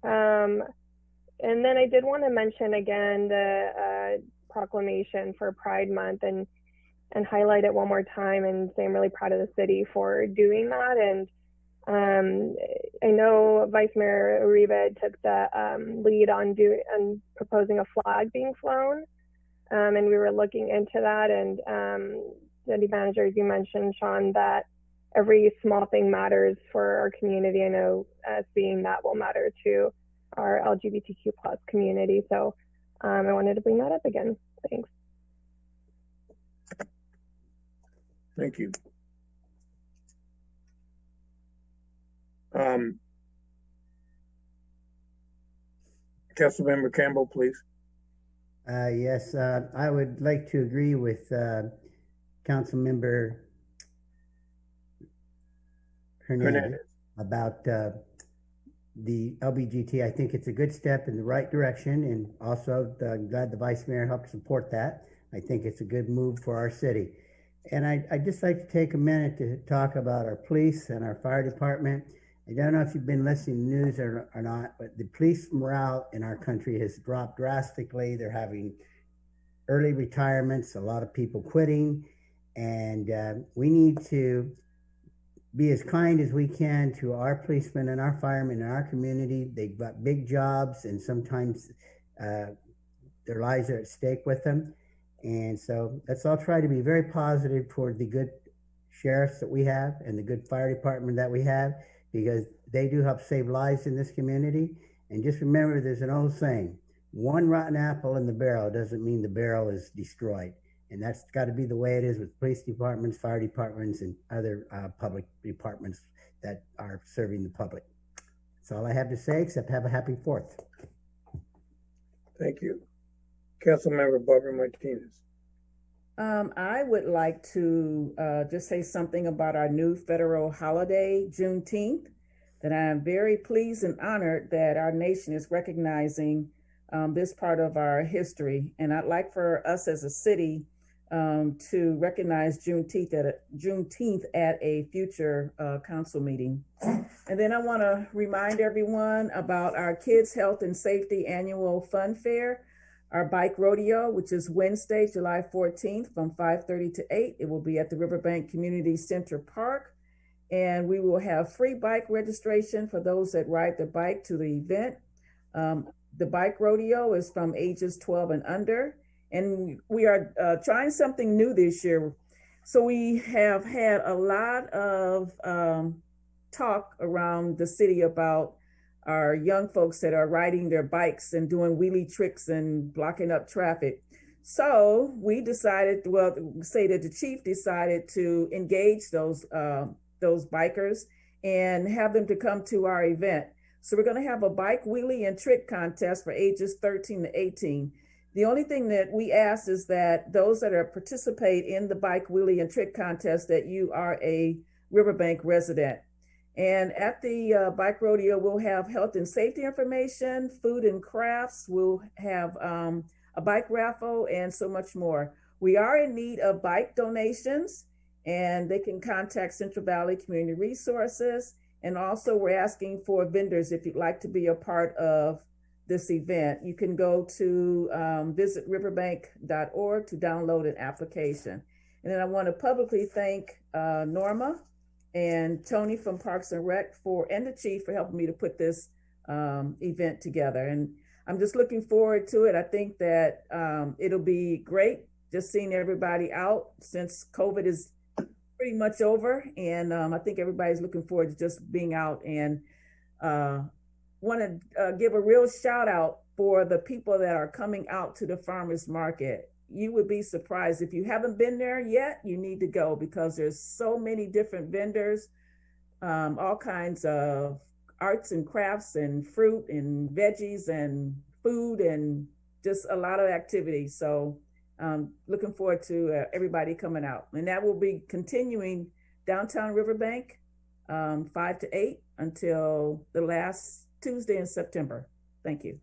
And then I did want to mention again the proclamation for Pride Month and highlight it one more time and say I'm really proud of the city for doing that. And I know Vice Mayor Uribe took the lead on proposing a flag being flown, and we were looking into that. And city manager, as you mentioned, Sean, that every small thing matters for our community. I know seeing that will matter to our LGBTQ plus community. So I wanted to bring that up again. Thanks. Thank you. Councilmember Campbell, please. Yes, I would like to agree with Councilmember Hernandez about the LBGT. I think it's a good step in the right direction, and also I'm glad the Vice Mayor helped support that. I think it's a good move for our city. And I'd just like to take a minute to talk about our police and our fire department. I don't know if you've been listening to the news or not, but the police morale in our country has dropped drastically. They're having early retirements, a lot of people quitting, and we need to be as kind as we can to our policemen and our firemen in our community. They've got big jobs, and sometimes their lives are at stake with them. And so let's all try to be very positive toward the good sheriffs that we have and the good fire department that we have, because they do help save lives in this community. And just remember, there's an old saying, one rotten apple in the barrel doesn't mean the barrel is destroyed. And that's got to be the way it is with police departments, fire departments, and other public departments that are serving the public. That's all I have to say, except have a happy 4th. Thank you. Councilmember Barbara Martinez. I would like to just say something about our new federal holiday, Juneteenth. that I am very pleased and honored that our nation is recognizing this part of our history. And I'd like for us as a city to recognize Juneteenth at a future council meeting. And then I want to remind everyone about our Kids Health and Safety Annual Fun Fair, our bike rodeo, which is Wednesday, July 14th from 5:30 to 8. It will be at the Riverbank Community Center Park. And we will have free bike registration for those that ride the bike to the event. The bike rodeo is from ages 12 and under. And we are trying something new this year. So we have had a lot of talk around the city about our young folks that are riding their bikes and doing wheelie tricks and blocking up traffic. So we decided, well, say that the chief decided to engage those bikers and have them to come to our event. So we're going to have a bike wheelie and trick contest for ages 13 to 18. The only thing that we ask is that those that are participate in the bike wheelie and trick contest, that you are a Riverbank resident. And at the bike rodeo, we'll have health and safety information, food and crafts. We'll have a bike raffle and so much more. We are in need of bike donations, and they can contact Central Valley Community Resources. And also we're asking for vendors if you'd like to be a part of this event. You can go to visit riverbank.org to download an application. And then I want to publicly thank Norma and Tony from Parks and Rec and the chief for helping me to put this event together. And I'm just looking forward to it. I think that it'll be great just seeing everybody out since COVID is pretty much over. And I think everybody's looking forward to just being out, and want to give a real shout out for the people that are coming out to the farmers market. You would be surprised. If you haven't been there yet, you need to go, because there's so many different vendors, all kinds of arts and crafts and fruit and veggies and food and just a lot of activity. So looking forward to everybody coming out. And that will be continuing downtown Riverbank 5 to 8 until the last Tuesday in September. Thank you.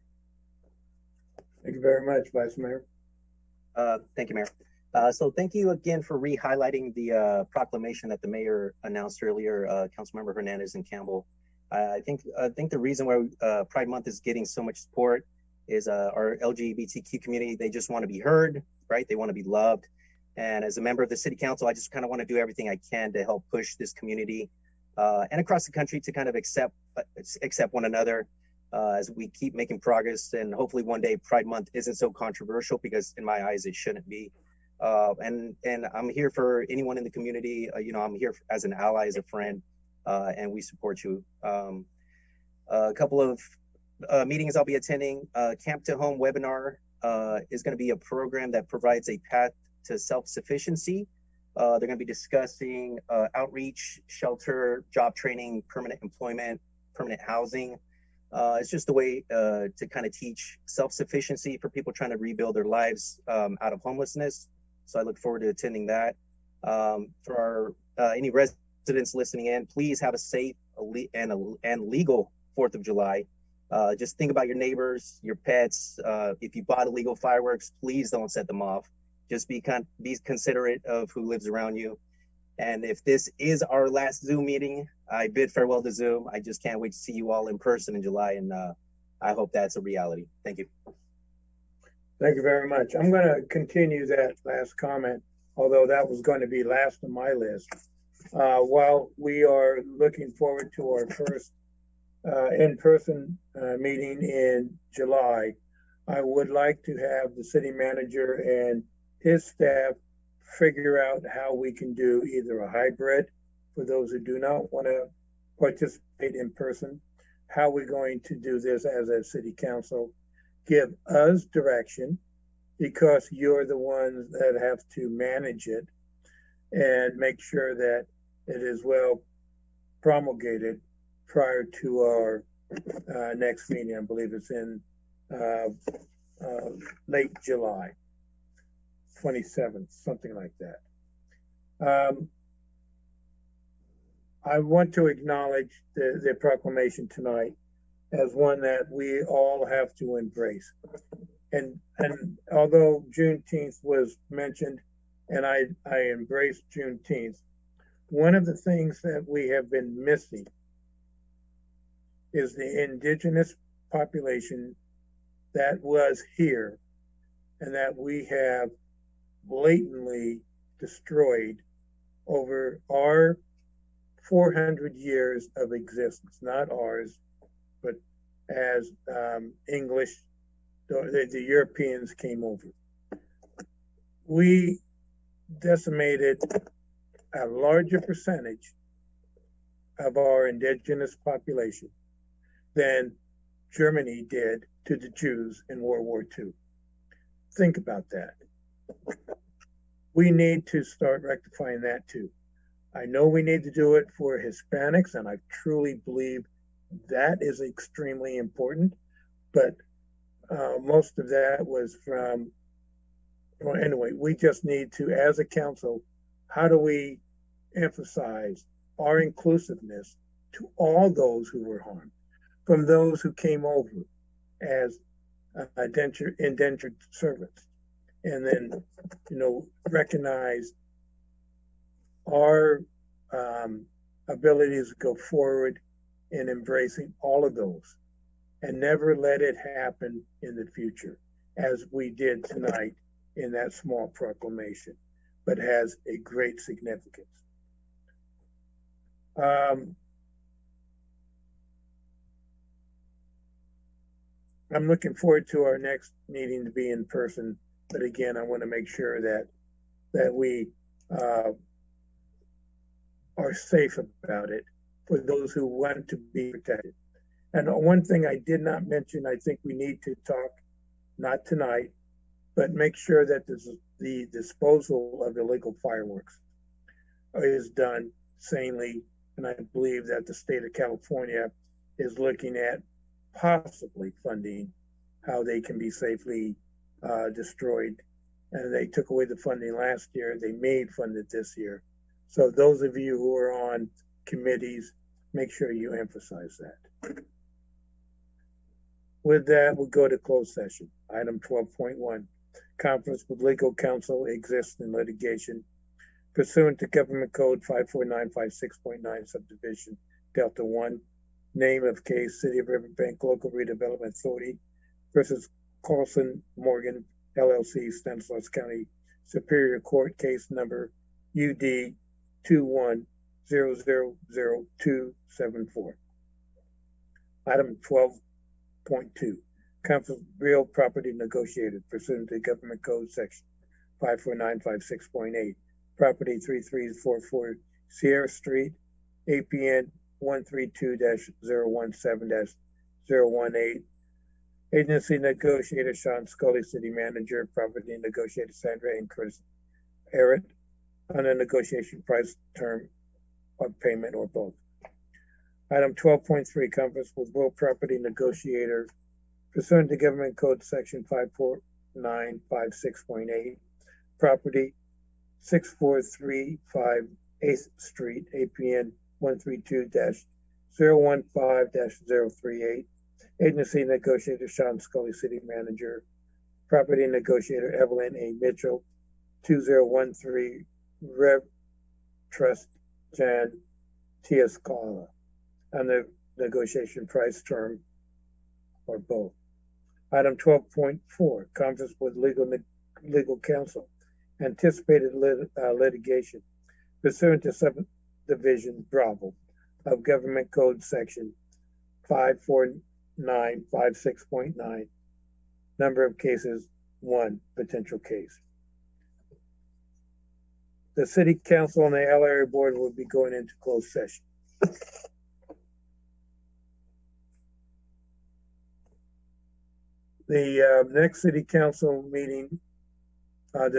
Thank you very much, Vice Mayor. Thank you, Mayor. So thank you again for re-highlighting the proclamation that the mayor announced earlier, Councilmember Hernandez and Campbell. I think the reason why Pride Month is getting so much support is our LGBTQ community. They just want to be heard, right? They want to be loved. And as a member of the city council, I just kind of want to do everything I can to help push this community and across the country to kind of accept one another as we keep making progress. And hopefully one day Pride Month isn't so controversial, because in my eyes, it shouldn't be. And I'm here for anyone in the community. I'm here as an ally, as a friend, and we support you. A couple of meetings I'll be attending. Camp to Home webinar is going to be a program that provides a path to self-sufficiency. They're going to be discussing outreach, shelter, job training, permanent employment, permanent housing. It's just a way to kind of teach self-sufficiency for people trying to rebuild their lives out of homelessness. So I look forward to attending that. For our any residents listening in, please have a safe and legal 4th of July. Just think about your neighbors, your pets. If you bought illegal fireworks, please don't set them off. Just be considerate of who lives around you. And if this is our last Zoom meeting, I bid farewell to Zoom. I just can't wait to see you all in person in July, and I hope that's a reality. Thank you. Thank you very much. I'm going to continue that last comment, although that was going to be last on my list. While we are looking forward to our first in-person meeting in July, I would like to have the city manager and his staff figure out how we can do either a hybrid for those who do not want to participate in person. How we're going to do this as a city council. Give us direction, because you're the ones that have to manage it, and make sure that it is well promulgated prior to our next meeting. I believe it's in late July, 27th, something like that. I want to acknowledge the proclamation tonight as one that we all have to embrace. And although Juneteenth was mentioned, and I embrace Juneteenth, one of the things that we have been missing is the indigenous population that was here and that we have blatantly destroyed over our 400 years of existence, not ours, but as English, the Europeans came over. We decimated a larger percentage of our indigenous population than Germany did to the Jews in World War II. Think about that. We need to start rectifying that too. I know we need to do it for Hispanics, and I truly believe that is extremely important, but most of that was from, well, anyway, we just need to, as a council, how do we emphasize our inclusiveness to all those who were harmed, from those who came over as indentured servants, and then, recognize our abilities to go forward in embracing all of those and never let it happen in the future as we did tonight in that small proclamation, but has a great significance. I'm looking forward to our next meeting to be in person, but again, I want to make sure that we are safe about it for those who want to be protected. And one thing I did not mention, I think we need to talk, not tonight, but make sure that the disposal of illegal fireworks is done sanely. And I believe that the state of California is looking at possibly funding how they can be safely destroyed. And they took away the funding last year. They may fund it this year. So those of you who are on committees, make sure you emphasize that. With that, we'll go to closed session. Item 12.1, conference with legal counsel exists in litigation pursuant to Government Code 54956.9 subdivision Delta 1, name of case City of Riverbank Local Redevelopment Authority versus Carlson Morgan LLC, Stanislaus County Superior Court, case number UD 21000274. Item 12.2, conference with real property negotiated pursuant to Government Code section 54956.8, property 3344 Sierra Street, APN 132-017-018. Agency negotiator Sean Scully, city manager, property negotiator Sandra and Chris Errett, on a negotiation price, term of payment, or both. Item 12.3, conference with real property negotiator pursuant to Government Code section 54956.8, property 6435 8th Street, APN 132-015-038. Agency negotiator Sean Scully, city manager, property negotiator Evelyn A. Mitchell, 2013 Rev Trust Jan T. Scala, on the negotiation price, term, or both. Item 12.4, conference with legal counsel, anticipated litigation pursuant to subdivision Bravo of Government Code section 54956.9, number of cases 1, potential case. The City Council and the LRA Board will be going into closed session. The next City Council meeting, the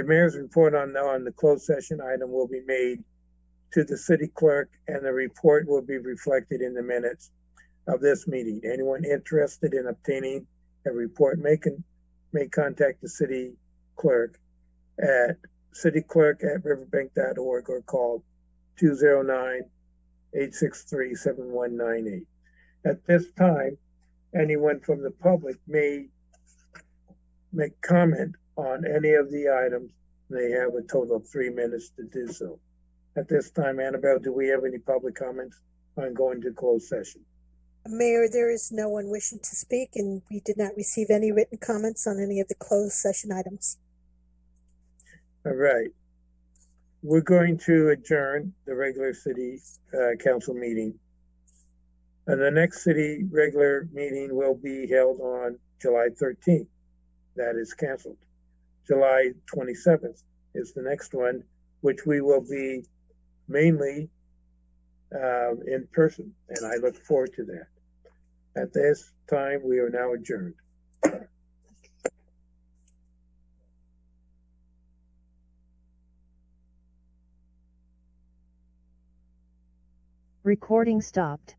mayor's report on the closed session item will be made to the city clerk, and the report will be reflected in the minutes of this meeting. Anyone interested in obtaining a report may contact the city clerk at cityclerk@riverbank.org or call 209-863-7198. At this time, anyone from the public may make comment on any of the items. They have a total of 3 minutes to do so. At this time, Annabelle, do we have any public comments on going to closed session? Mayor, there is no one wishing to speak, and we did not receive any written comments on any of the closed session items. All right. We're going to adjourn the regular city council meeting. And the next city regular meeting will be held on July 13th. That is canceled. July 27th is the next one, which we will be mainly in person, and I look forward to that. At this time, we are now adjourned. Recording stopped.